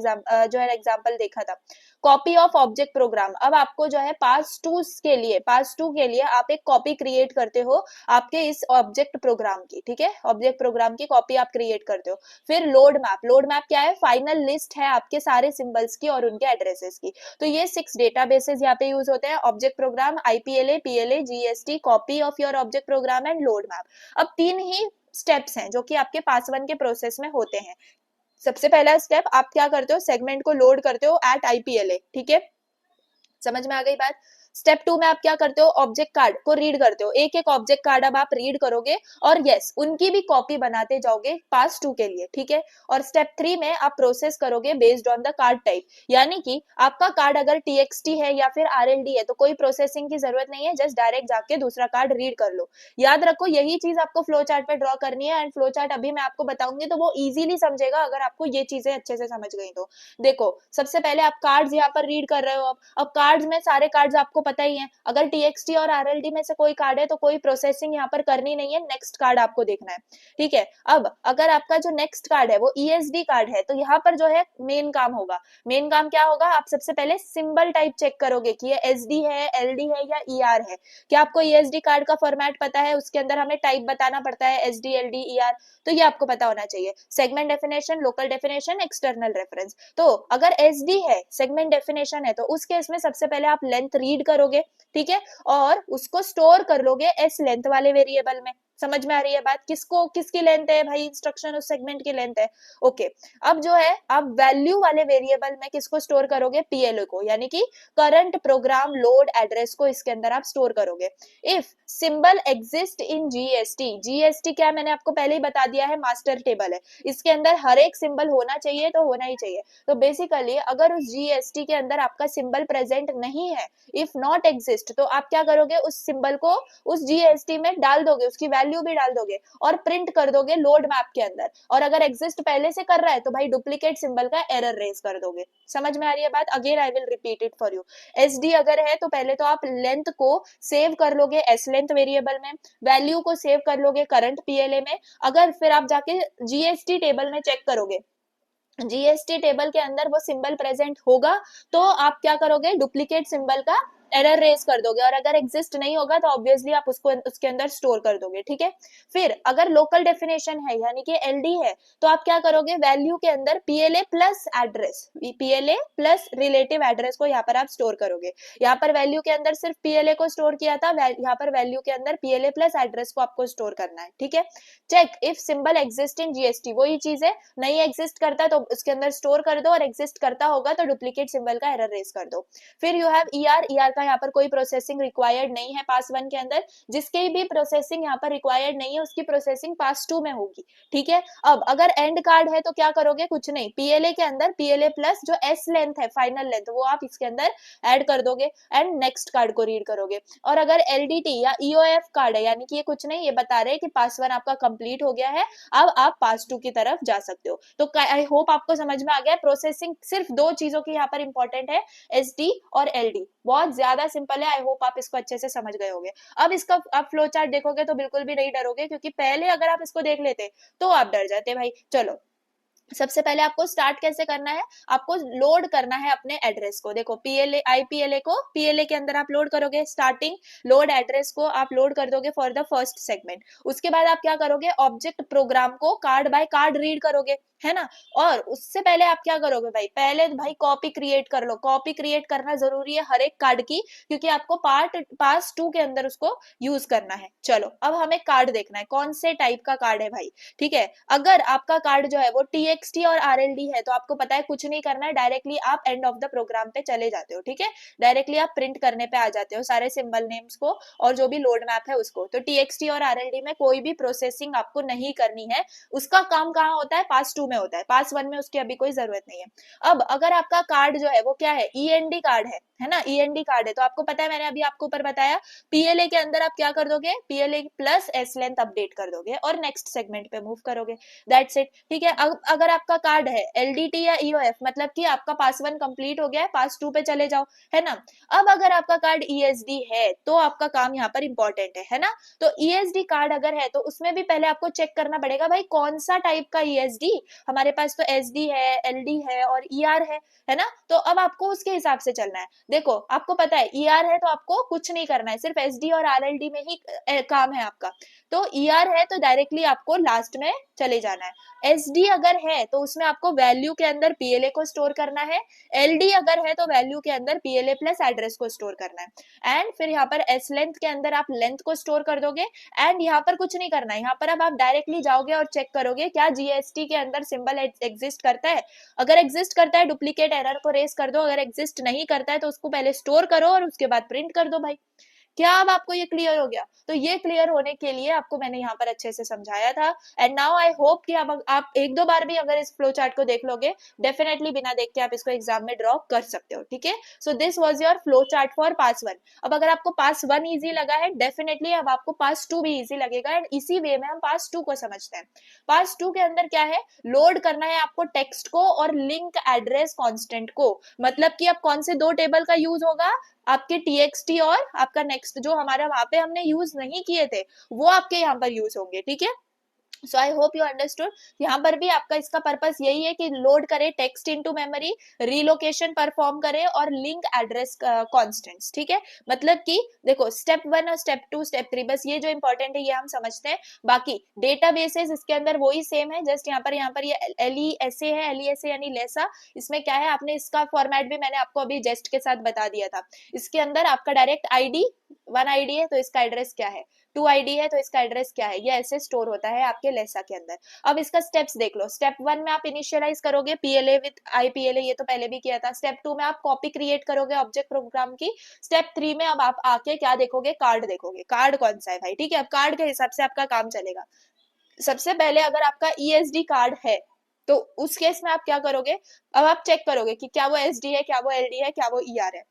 जो है एग्जाम्पल देखा था। कॉपी ऑफ ऑब्जेक्ट प्रोग्राम, अब आपको जो है पास टू के लिए आप एक कॉपी क्रिएट करते हो आपके इस ऑब्जेक्ट प्रोग्राम की, ठीक है, ऑब्जेक्ट प्रोग्राम की कॉपी आप क्रिएट करते हो। फिर लोड मैप, लोड मैप क्या है, फाइनल लिस्ट है आपके सारे सिंबल्स की और उनके एड्रेसेस की। तो ये 6 डेटाबेसेस यहाँ पे यूज होते हैं, object program, IPLA, PLA, GST, copy of your object program and load map. अब 3 ही स्टेप्स हैं जो कि आपके पास 1 के प्रोसेस में होते हैं। सबसे पहला स्टेप, आप क्या करते हो, सेगमेंट को लोड करते हो एट आईपीएलए, ठीक है, समझ में आ गई बात। स्टेप 2 में आप क्या करते हो, ऑब्जेक्ट कार्ड को रीड करते हो, एक एक ऑब्जेक्ट कार्ड अब आप रीड करोगे और यस उनकी भी कॉपी बनाते जाओगे पास 2 के लिए, ठीक है। और स्टेप 3 में आप प्रोसेस करोगे based on the card type, यानी कि आपका कार्ड अगर टीएक्सटी है या फिर आरएलडी है तो कोई प्रोसेसिंग की जरूरत नहीं है, जस्ट डायरेक्ट जाके दूसरा कार्ड रीड कर लो। याद रखो यही चीज आपको फ्लो चार्ट पे ड्रॉ करनी है, एंड फ्लो चार्ट अभी मैं आपको बताऊंगी तो वो इजीली समझेगा अगर आपको ये चीजें अच्छे से समझ गई तो। देखो सबसे पहले आप कार्ड्स यहाँ पर रीड कर रहे हो, अब कार्ड्स में सारे कार्ड्स आपको पता ही है, अगर टीएक्सटी और आरएलडी में से कोई कार्ड है तो कोई प्रोसेसिंग यहाँ पर करनी नहीं है, नेक्स्ट कार्ड आपको देखना है, ठीक है। अब अगर आपका जो नेक्स्ट कार्ड है वो ईएसडी कार्ड है तो यहाँ पर जो है मेन काम होगा, मेन काम क्या होगा, आप सबसे पहले सिंबल टाइप चेक करोगे कि ये एसडी है, एलडी है या ईआर है। क्या आपको ईएसडी कार्ड का फॉर्मेट पता है, उसके अंदर हमें टाइप बताना पड़ता है एसडी, एलडी, ईआर, तो ये आपको पता होना चाहिए। Segment definition, local definition, external reference. तो अगर एसडी है, सेगमेंट डेफिनेशन है, तो उस केस में सबसे पहले आप लेंथ रीड करोगे, ठीक है, और उसको स्टोर कर लोगे एस लेंथ वाले वेरिएबल में। समझ में आ रही है बात, किसको किसकी लेंथ है भाई, इंस्ट्रक्शन उस सेगमेंट की लेंथ है। ओके, अब जो है आप वैल्यू वाले वेरिएबल में किसको स्टोर करोगे, पीएलओ को, यानी कि करंट प्रोग्राम लोड एड्रेस को इसके अंदर आप स्टोर करोगे। If symbol exist in GST, GST क्या मैंने आपको पहले ही बता दिया है, मास्टर टेबल है, इसके अंदर हर एक सिंबल होना चाहिए, तो होना ही चाहिए। तो बेसिकली अगर उस जीएसटी के अंदर आपका सिंबल प्रेजेंट नहीं है, इफ नॉट एग्जिस्ट, तो आप क्या करोगे, उस सिंबल को उस जीएसटी में डाल दोगे, उसकी वैल्यू भी डाल दोगे और प्रिंट कर दोगे लोड मैप के अंदर। और अगर एग्जिस्ट पहले से कर रहा है तो भाई डुप्लीकेट सिंबल का एरर रेज कर दोगे। समझ में आ रही है बात, again I will repeat it for you. SD अगर है तो पहले तो आप लेंथ को सेव कर लोगे एस लेंथ वेरिएबल में, वैल्यू को सेव कर लोगे करंट पीएलए में। अगर फिर आप जाके जीएसटी टेबल में चेक करोगे, जीएसटी टेबल के अंदर वो सिंबल प्रेजेंट होगा तो आप क्या करोगे, डुप्लीकेट सिंबल का एरर रेज कर दोगे, और अगर एग्जिस्ट नहीं होगा तो ऑब्वियसली आप उसको उसके अंदर स्टोर कर दोगे, ठीक है। फिर अगर लोकल डेफिनेशन है यानी कि एलडी है तो आप क्या करोगे, वैल्यू के अंदर PLA plus address, PLA plus relative address को यहाँ पर आप स्टोर करोगे। यहाँ पर वैल्यू के अंदर सिर्फ पीएलए को स्टोर किया था, यहाँ पर वैल्यू के अंदर पीएलए प्लस एड्रेस को आपको स्टोर करना है, ठीक है। Check if symbol exist in GST, वही चीज है, नहीं एग्जिस्ट करता तो उसके अंदर स्टोर कर दो, और एग्जिस्ट करता होगा तो डुप्लीकेट सिंबल का एरर रेज कर दो। फिर यू हैव ईआर, ईआर का यहाँ पर कोई प्रोसेसिंग रिक्वायर्ड नहीं है पास 1 के अंदर, जिसके भी प्रोसेसिंग यहाँ पर रिक्वायर्ड नहीं है उसकी प्रोसेसिंग पास 2 में होगी, ठीक है। अब अगर एंड कार्ड है तो क्या करोगे, कुछ नहीं, पीएलए के अंदर पीएलए प्लस जो एस लेंथ है फाइनल लेंथ वो आप इसके अंदर ऐड कर दोगे एंड नेक्स्ट कार्ड को रीड करोगे। और अगर एलडीटी या ईओएफ कार्ड है, यानी कि ये कुछ नहीं, ये बता रहे हैं कि पास 1 आपका कंप्लीट हो गया है, अब आप पास 2 की तरफ जा सकते हो। तो आई होप आपको समझ में आ गया, प्रोसेसिंग सिर्फ 2 चीजों की यहाँ पर इंपॉर्टेंट है, एसडी और एलडी, बहुत ज्यादा सिंपल है। आई होप आप इसको अच्छे से समझ गए होंगे। अब इसका आप फ्लो चार्ट देखोगे तो बिल्कुल भी नहीं डरोगे, क्योंकि पहले अगर आप इसको देख लेते तो आप डर जाते भाई। चलो सबसे पहले आपको स्टार्ट कैसे करना है, आपको लोड करना है अपने एड्रेस को। देखो पीएलए आईपीएलए को पीएलए के अंदर आप लोड करोगे, स्टार्टिंग लोड एड्रेस को आप लोड कर दोगे फॉर द फर्स्ट सेगमेंट। उसके बाद आप क्या करोगे, ऑब्जेक्ट प्रोग्राम को कार्ड बाय कार्ड रीड करोगे, है ना। और उससे पहले आप क्या करोगे भाई, पहले भाई कॉपी क्रिएट कर लो, कॉपी क्रिएट करना जरूरी है हर एक कार्ड की, क्योंकि आपको पास 2 के अंदर उसको यूज करना है। चलो अब हमें कार्ड देखना है, कौन से टाइप का कार्ड है भाई, ठीक है। अगर आपका कार्ड जो है वो टीएक्सटी और आरएलडी है तो आपको पता है कुछ नहीं करना है, डायरेक्टली आप एंड ऑफ द प्रोग्राम पे चले जाते हो, ठीक है। डायरेक्टली आप प्रिंट करने पे आ जाते हो सारे सिंबल नेम्स को और जो भी लोड मैप है उसको। तो टीएक्सटी और आरएलडी में कोई भी प्रोसेसिंग आपको नहीं करनी है, उसका काम कहाँ होता है, पास 2 में होता है, पास 1 में उसकी अभी कोई जरूरत नहीं है। अब अगर आपका कार्ड जो है वो क्या है, ईएनडी कार्ड है ना, ईएनडी कार्ड है, तो आपको पता है मैंने अभी आपको ऊपर बताया, पीएलए के अंदर आप क्या कर दोगे, PLA plus S length update कर दोगे और नेक्स्ट सेगमेंट पे मूव करोगे, दैट्स इट, ठीक है। अब अगर आपका कार्ड है एलडीटी या ईओएफ, मतलब कि आपका पास 1 कंप्लीट हो गया है, पास 2 पे चले जाओ, है ना। अब अगर आपका कार्ड ईएसडी है तो आपका काम यहाँ पर इंपॉर्टेंट है ना। तो ईएसडी कार्ड अगर है तो उसमें भी पहले आपको चेक करना पड़ेगा भाई कौन सा टाइप का ईएसडी, हमारे पास तो एसडी है, एलडी है और ईआर है ना। तो अब आपको उसके हिसाब से चलना है। देखो आपको पता है ईआर है तो आपको कुछ नहीं करना है, सिर्फ एसडी और आरएलडी में ही काम है आपका। तो ईआर है तो डायरेक्टली आपको लास्ट में चले जाना है। एसडी अगर है तो उसमें आपको वैल्यू के अंदर पीएलए को स्टोर करना है, एलडी अगर है तो वैल्यू के अंदर पीएलए प्लस एड्रेस को स्टोर करना है, एंड फिर यहाँ पर एस लेंथ के अंदर आप लेंथ को स्टोर कर दोगे। एंड यहाँ पर कुछ नहीं करना है, यहाँ पर अब आप डायरेक्टली जाओगे और चेक करोगे क्या जीएसटी के अंदर सिंबल एग्जिस्ट करता है। अगर एग्जिस्ट करता है डुप्लीकेट एरर को रेस कर दो, अगर एग्जिस्ट नहीं करता है तो उसको पहले स्टोर करो और उसके बाद प्रिंट कर दो भाई। क्या अब आपको ये क्लियर हो गया? तो ये क्लियर होने के लिए आपको मैंने यहाँ पर अच्छे से समझाया था। एंड नाउ आई होप कि अब आप एक दो बार भी अगर इस फ्लो चार्ट को देख लोगे, डेफिनेटली बिना देख के आप इसको एग्जाम में ड्रॉ कर सकते हो, ठीक है। So this was your flow chart for pass 1। अब अगर आपको पास 1 इजी लगा है, डेफिनेटली अब आपको पास 2 भी इजी लगेगा, एंड इसी वे में हम पास 2 को समझते हैं। पास 2 के अंदर क्या है, लोड करना है आपको टेक्स्ट को और लिंक एड्रेस कांस्टेंट को। मतलब कि अब कौन से 2 टेबल का यूज होगा, आपके txt और आपका नेक्स्ट जो हमारा वहां पे हमने यूज नहीं किए थे वो आपके यहाँ पर यूज होंगे, ठीक है। So I hope you understood. यहाँ पर भी आपका इसका पर्पस यही है कि लोड करे text into memory, relocation perform करे और लिंक एड्रेस कांस्टेंट्स, ठीक है। मतलब कि देखो स्टेप 1 और स्टेप 2 स्टेप 3 बस ये जो इंपॉर्टेंट है ये हम समझते हैं, बाकी डेटाबेसेस इसके अंदर वही सेम है। जस्ट यहाँ पर ये एलईएसए है, एलईएसए यानी लेसा। इसमें क्या है, आपने इसका फॉर्मेट भी मैंने आपको अभी जेस्ट के साथ बता दिया था। इसके अंदर आपका डायरेक्ट आईडी 1 आईडी है तो इसका एड्रेस क्या है, 2 आईडी है तो इसका एड्रेस क्या है, ये ऐसे स्टोर होता है आपके लेसा के अंदर। अब इसका स्टेप्स देख लो। स्टेप 1 में आप इनिशियलाइज करोगे पीएलए विद आईपीएलए, ये तो पहले भी किया था। स्टेप 2 में आप कॉपी क्रिएट करोगे ऑब्जेक्ट प्रोग्राम की। स्टेप 3 में अब आप आके क्या देखोगे, कार्ड देखोगे, कार्ड कौन सा है भाई, ठीक है। अब कार्ड के हिसाब से आपका काम चलेगा। सबसे पहले अगर आपका ईएसडी कार्ड है तो उस केस में आप क्या करोगे, अब आप चेक करोगे कि क्या वो एसडी है, क्या वो एलडी है, क्या वो ईआर है।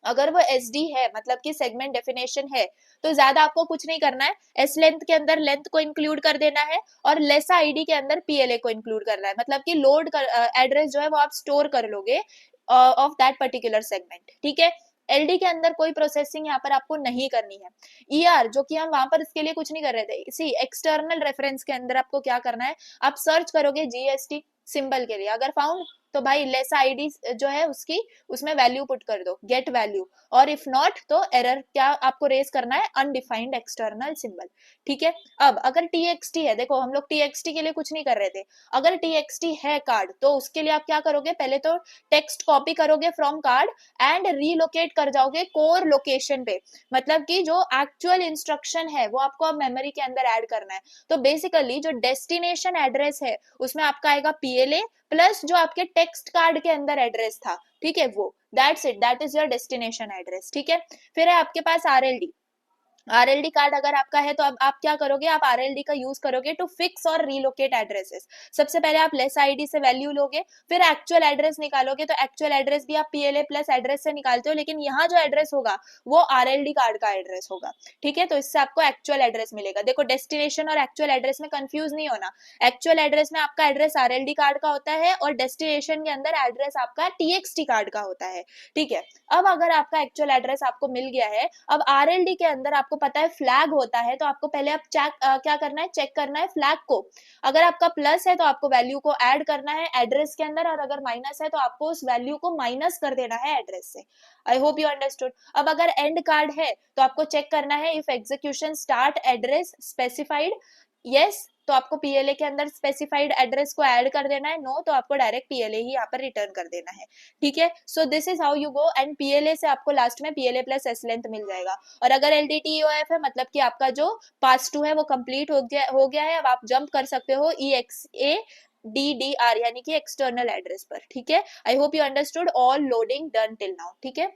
अगर वो एसडी है मतलब कि सेगमेंट डेफिनेशन है तो ज्यादा आपको कुछ नहीं करना है, एस लेंथ के अंदर लेंथ को इंक्लूड कर देना है और लेसा आईडी के अंदर पीएलए को इंक्लूड करना है। मतलब कि लोड एड्रेस जो है वो आप स्टोर कर लोगे ऑफ दैट पर्टिकुलर सेगमेंट, ठीक है। एलडी के अंदर कोई प्रोसेसिंग यहाँ पर आपको नहीं करनी है। ईआर जो कि हम वहां पर इसके लिए कुछ नहीं कर रहे थे, इसी एक्सटर्नल रेफरेंस के अंदर आपको क्या करना है, आप सर्च करोगे जीएसटी सिंबल के लिए, अगर फाउंड तो भाई लेस आईडी जो है उसकी उसमें वैल्यू पुट कर दो, गेट वैल्यू, और इफ नॉट तो एरर क्या आपको रेज करना है, अनडिफाइंड एक्सटर्नल सिंबल, ठीक है। अब अगर टीएक्सटी है, देखो हम लोग टीएक्सटी के लिए कुछ नहीं कर रहे थे, अगर टीएक्सटी है कार्ड तो उसके लिए आप क्या करोगे, पहले तो टेक्स्ट कॉपी करोगे फ्रॉम कार्ड एंड रीलोकेट कर जाओगे कोर लोकेशन पे। मतलब कि जो एक्चुअल इंस्ट्रक्शन है वो आपको अब मेमोरी के अंदर ऐड करना है। तो बेसिकली जो डेस्टिनेशन एड्रेस है उसमें आपका आएगा पीएलए प्लस जो आपके टेक्स्ट कार्ड के अंदर एड्रेस था, ठीक है वो। That's it, that is your destination address, ठीक है। फिर है आपके पास आरएलडी। आरएलडी कार्ड अगर आपका है तो अब आप क्या करोगे, आप आरएलडी का यूज करोगे टू फिक्स और रीलोकेट एड्रेसेस। सबसे पहले आप लेस आईडी से वैल्यू लोगे, फिर एक्चुअल एड्रेस निकालोगे। तो एक्चुअल एड्रेस भी आप पीएलए प्लस एड्रेस से निकालते हो, लेकिन यहाँ जो एड्रेस होगा वो आरएलडी कार्ड का एड्रेस होगा, ठीक है। तो इससे आपको एक्चुअल एड्रेस मिलेगा। देखो डेस्टिनेशन और एक्चुअल एड्रेस में कंफ्यूज नहीं होना। एक्चुअल एड्रेस में आपका एड्रेस आरएलडी कार्ड का होता है और डेस्टिनेशन के अंदर एड्रेस आपका टीएक्सटी कार्ड का होता है, ठीक है। अब अगर आपका एक्चुअल एड्रेस आपको मिल गया है, अब आरएलडी के अंदर आपको पता है फ्लैग होता है, तो आपको पहले आप क्या करना है, चेक करना है फ्लैग को। अगर आपका प्लस है तो आपको वैल्यू को ऐड करना है एड्रेस के अंदर, और अगर माइनस है तो आपको उस वैल्यू को माइनस कर देना है एड्रेस से। आई होप यू अंडरस्टूड। अब अगर एंड कार्ड है तो आपको चेक करना है if execution start address specified, yes तो आपको पीएलए के अंदर स्पेसिफाइड एड्रेस को ऐड कर देना है, नो तो आपको डायरेक्ट पीएलए ही यहाँ पर रिटर्न कर देना है, ठीक है। So this is how you go, and PLA से आपको लास्ट में पीएलए प्लस एस लेंथ मिल जाएगा। और अगर एलडीटीईओएफ है मतलब कि आपका जो पास 2 है वो कंप्लीट हो गया है, अब आप जंप कर सकते हो ईएक्सए DDR यानी कि एक्सटर्नल एड्रेस पर, ठीक है। I hope you understood, all loading done till now, ठीक है।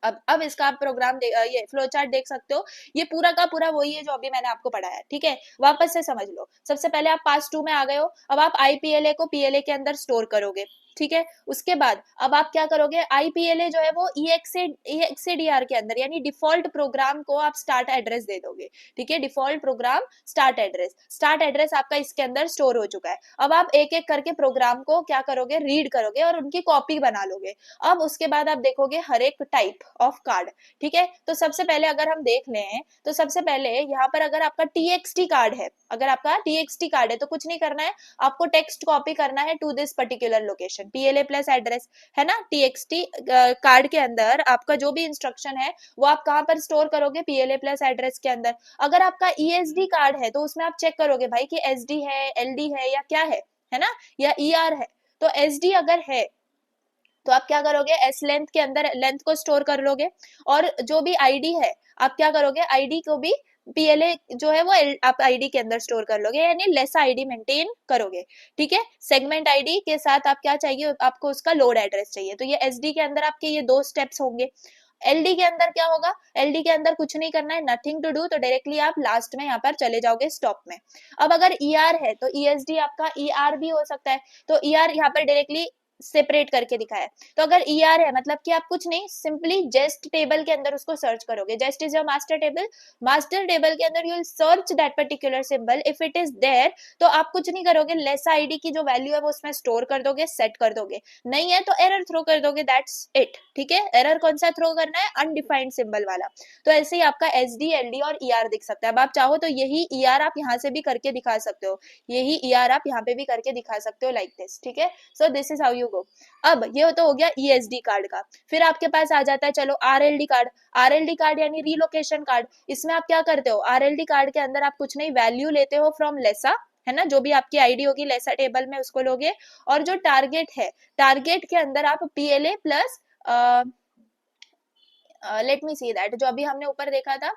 अब इसका आप प्रोग्राम ये फ्लो चार्ट देख सकते हो, ये पूरा का पूरा वही है जो अभी मैंने आपको पढ़ाया है, ठीक है। वापस से समझ लो। सबसे पहले आप पास 2 में आ गए हो, अब आप आईपीएलए को पीएलए के अंदर स्टोर करोगे, ठीक है। उसके बाद अब आप क्या करोगे, आईपीएलए जो है वो ईएक्सएडीआर के अंदर यानी डिफॉल्ट प्रोग्राम को आप स्टार्ट एड्रेस दे दोगे, ठीक है। डिफॉल्ट प्रोग्राम स्टार्ट एड्रेस आपका इसके अंदर स्टोर हो चुका है। अब आप एक एक करके प्रोग्राम को क्या करोगे, रीड करोगे और उनकी कॉपी बना लोगे। अब उसके बाद आप देखोगे हर एक टाइप ऑफ कार्ड, ठीक है। तो सबसे पहले अगर हम देख लें तो सबसे पहले यहाँ पर अगर आपका टीएक्सटी कार्ड है, अगर आपका टीएक्सटी कार्ड है तो कुछ नहीं करना है, आपको टेक्स्ट कॉपी करना है to this particular location, PLA plus address है ना। टीएक्सटी कार्ड के अंदर आपका जो भी इंस्ट्रक्शन है वो आप कहाँ पर स्टोर करोगे, पीएलए प्लस एड्रेस के अंदर। अगर आपका ईएसडी कार्ड है तो उसमें आप चेक करोगे भाई कि एसडी है, एलडी है या क्या है ना, या ईआर है। तो एसडी अगर है तो आप क्या करोगे, एस लेंथ के अंदर लेंथ को स्टोर कर लोगे, और जो भी आईडी है आप क्या करोगे, आईडी को भी पीएलए जो है वो आप आईडी के अंदर स्टोर कर लोगे, यानी लेस आईडी मेंटेन करोगे, ठीक है। सेगमेंट आईडी के साथ आप क्या चाहिए, आपको उसका लोड एड्रेस चाहिए। तो ये एसडी के अंदर आपके ये 2 स्टेप्स होंगे। एलडी के अंदर क्या होगा, एलडी के अंदर कुछ नहीं करना है, नथिंग टू डू, तो डायरेक्टली आप लास्ट में यहाँ पर चले जाओगे स्टॉप में। अब अगर ईआर है तो ईएसडी आपका ईआर भी हो सकता है, तो ईआर यहाँ पर डायरेक्टली सेपरेट करके दिखाया है। तो अगर ईआर है मतलब कि आप कुछ नहीं, सिंपली जेस्ट टेबल के अंदर उसको सर्च करोगे। GEST is your master table, master table के अंदर you will search that particular symbol, if it is there तो आप कुछ नहीं करोगे, लेस आईडी की जो वैल्यू है वो उसमें स्टोर कर दोगे, सेट कर दोगे। नहीं है तो एरर थ्रो कर दोगे, दैट्स इट, ठीक है। एरर कौन सा थ्रो करना है, अनडिफाइंड सिंबल वाला। तो ऐसे ही आपका एसडी, एलडी और ईआर दिख सकता है। अब आप चाहो तो यही ईआर आप यहाँ से भी करके दिखा सकते हो, यही ईआर आप यहाँ पे भी करके दिखा सकते हो, लाइक दिस, ठीक है। So this is how you गो। अब ये तो हो गया ईएसडी कार्ड का। फिर आपके पास आ जाता है चलो आरएलडी कार्ड। आरएलडी कार्ड यानी रीलोकेशन कार्ड। इसमें आप क्या करते हो, आरएलडी कार्ड के अंदर आप कुछ नहीं, वैल्यू लेते हो फ्रॉम लेसा, है ना, जो भी आपकी आईडी होगी लेसा टेबल में उसको लोगे, और जो टारगेट है, टारगेट के अंदर आप PLA plus let me see that, जो अभी हमने ऊपर देखा था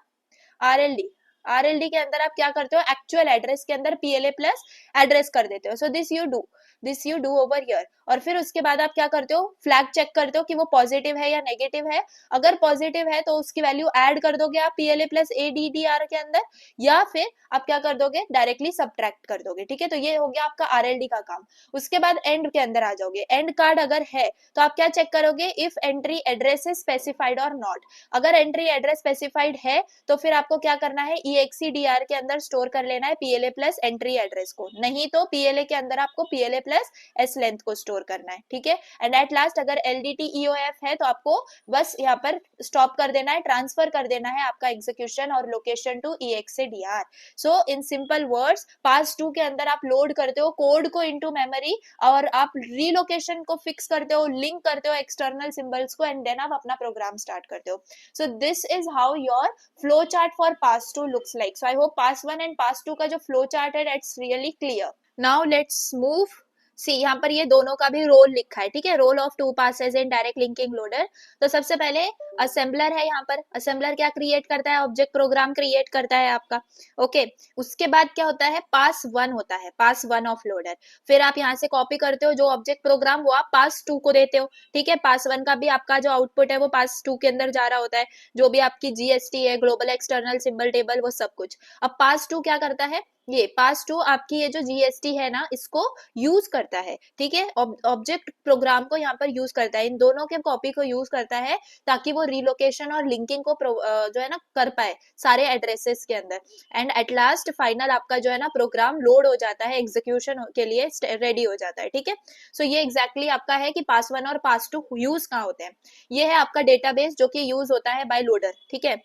आरएलडी, आरएलडी के अंदर आप क्या करते हो, एक्चुअल एड्रेस के अंदर पीएलए प्लस एड्रेस कर देते हो। So this you do over here. और फिर उसके बाद आप क्या करते हो, फ्लैग चेक करते हो कि वो पॉजिटिव है या नेगेटिव है। अगर पॉजिटिव है तो उसकी वैल्यू ऐड कर दोगे आप पीएलए प्लस एडीडीआर के अंदर, या फिर आप क्या कर दोगे, डायरेक्टली सब्ट्रैक्ट कर दोगे, ठीक है। तो ये हो गया आपका आरएलडी का काम। उसके बाद एंड के अंदर आ जाओगे। एंड कार्ड अगर है तो आप क्या चेक करोगे, if entry address is specified और नॉट। अगर एंट्री एड्रेस स्पेसिफाइड है तो फिर आपको क्या करना है, ईएक्सईडीआर के अंदर स्टोर कर लेना है पीएलए प्लस एंट्री एड्रेस को, नहीं तो पीएलए के अंदर आपको पीएलए प्लस एस लेंथ को स्टोर करना है, ठीक है। एंड एट लास्ट अगर एलडीटीईओएफ है तो आपको बस यहाँ पर स्टॉप कर देना है, ट्रांसफर कर देना है आपका एग्जीक्यूशन और location to EXEDR. So in simple words, pass 2 के अंदर आप लोड करते हो कोड को इनटू मेमोरी, और आप रीलोकेशन को फिक्स करते हो, लिंक करते हो एक्सटर्नल सिंबल्स को, एंड देन आप अपना प्रोग्राम स्टार्ट करते हो। सो this is how your flow chart for pass 2 looks like. So I hope pass 1 and pass 2 का जो फ्लो चार्ट है, that's really clear. Now let's move सी यहाँ पर ये दोनों का भी रोल लिखा है, ठीक है, role of two passes in direct linking loader. तो सबसे पहले असेंबलर है, यहाँ पर असेंबलर क्या क्रिएट करता है, ऑब्जेक्ट प्रोग्राम क्रिएट करता है आपका। ओके, उसके बाद क्या होता है, पास वन होता है, पास वन ऑफ लोडर। फिर आप यहाँ से कॉपी करते हो जो ऑब्जेक्ट प्रोग्राम, वो आप पास टू को देते हो, ठीक है। पास वन का भी आपका जो आउटपुट है वो पास टू के अंदर जा रहा होता है, जो भी आपकी जीएसटी है, ग्लोबल एक्सटर्नल सिंबल टेबल, वो सब कुछ। अब पास टू क्या करता है, ये पास टू आपकी ये जो जीएसटी है ना, इसको यूज करता है, ठीक है, ऑब्जेक्ट प्रोग्राम को यहाँ पर यूज करता है, इन दोनों के कॉपी को यूज करता है ताकि वो रिलोकेशन और लिंकिंग को जो है ना कर पाए सारे एड्रेसेस के अंदर। एंड एट लास्ट फाइनल आपका जो है ना प्रोग्राम लोड हो जाता है, एग्जीक्यूशन के लिए रेडी हो जाता है, ठीक है। सो ये एग्जैक्टली आपका है कि पास वन और पास टू यूज कहाँ होते हैं। ये है आपका डेटाबेस जो कि यूज होता है बाय लोडर, ठीक है,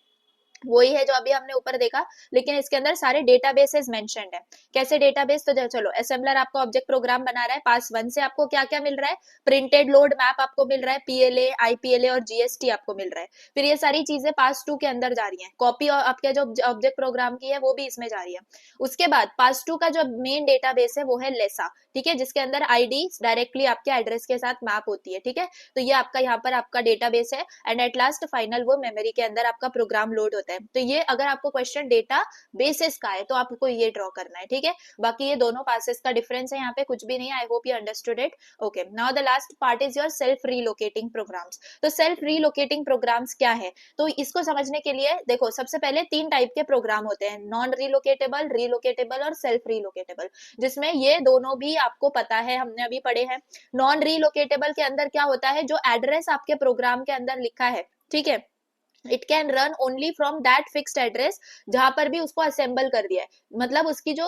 वही है जो अभी हमने ऊपर देखा, लेकिन इसके अंदर सारे डेटाबेसेस मेंशन्ड है। कैसे डेटाबेस, तो चलो असेंबलर आपका ऑब्जेक्ट प्रोग्राम बना रहा है, पास वन से आपको क्या क्या मिल रहा है, प्रिंटेड लोड मैप आपको मिल रहा है, पीएलए, आईपीएलए और जीएसटी आपको मिल रहा है। फिर ये सारी चीजें पास टू के अंदर जा रही है, कॉपी और आपका जो ऑब्जेक्ट प्रोग्राम की है वो भी इसमें जा रही है। उसके बाद पास टू का जो मेन डेटाबेस है वो है लेसा, ठीक है, जिसके अंदर आईडी डायरेक्टली आपके एड्रेस के साथ मैप होती है, ठीक है। तो ये आपका यहाँ पर आपका डेटाबेस है, एंड एट लास्ट फाइनल वो मेमोरी के अंदर आपका प्रोग्राम लोड होता है। तो ये अगर आपको क्वेश्चन डेटा बेसिस का है तो आपको ये ड्रॉ करना है, ठीक है। बाकी ये दोनों पासेस का डिफरेंस है, यहाँ पे कुछ भी नहीं है। I hope you understood it. Okay, now the last part is your self relocating programs. तो सेल्फ रीलोकेटिंग प्रोग्राम्स क्या है, तो इसको समझने के लिए देखो, सबसे पहले तीन टाइप के प्रोग्राम होते हैं, नॉन रिलोकेटेबल, रिलोकेटेबल और सेल्फ रिलोकेटेबल, जिसमें ये दोनों भी आपको पता है, हमने अभी पढ़े हैं। नॉन रिलोकेटेबल के अंदर क्या होता है, जो एड्रेस आपके प्रोग्राम के अंदर लिखा है, ठीक है, it can run only from that fixed address जहां पर भी उसको असेंबल कर दिया है। मतलब उसकी जो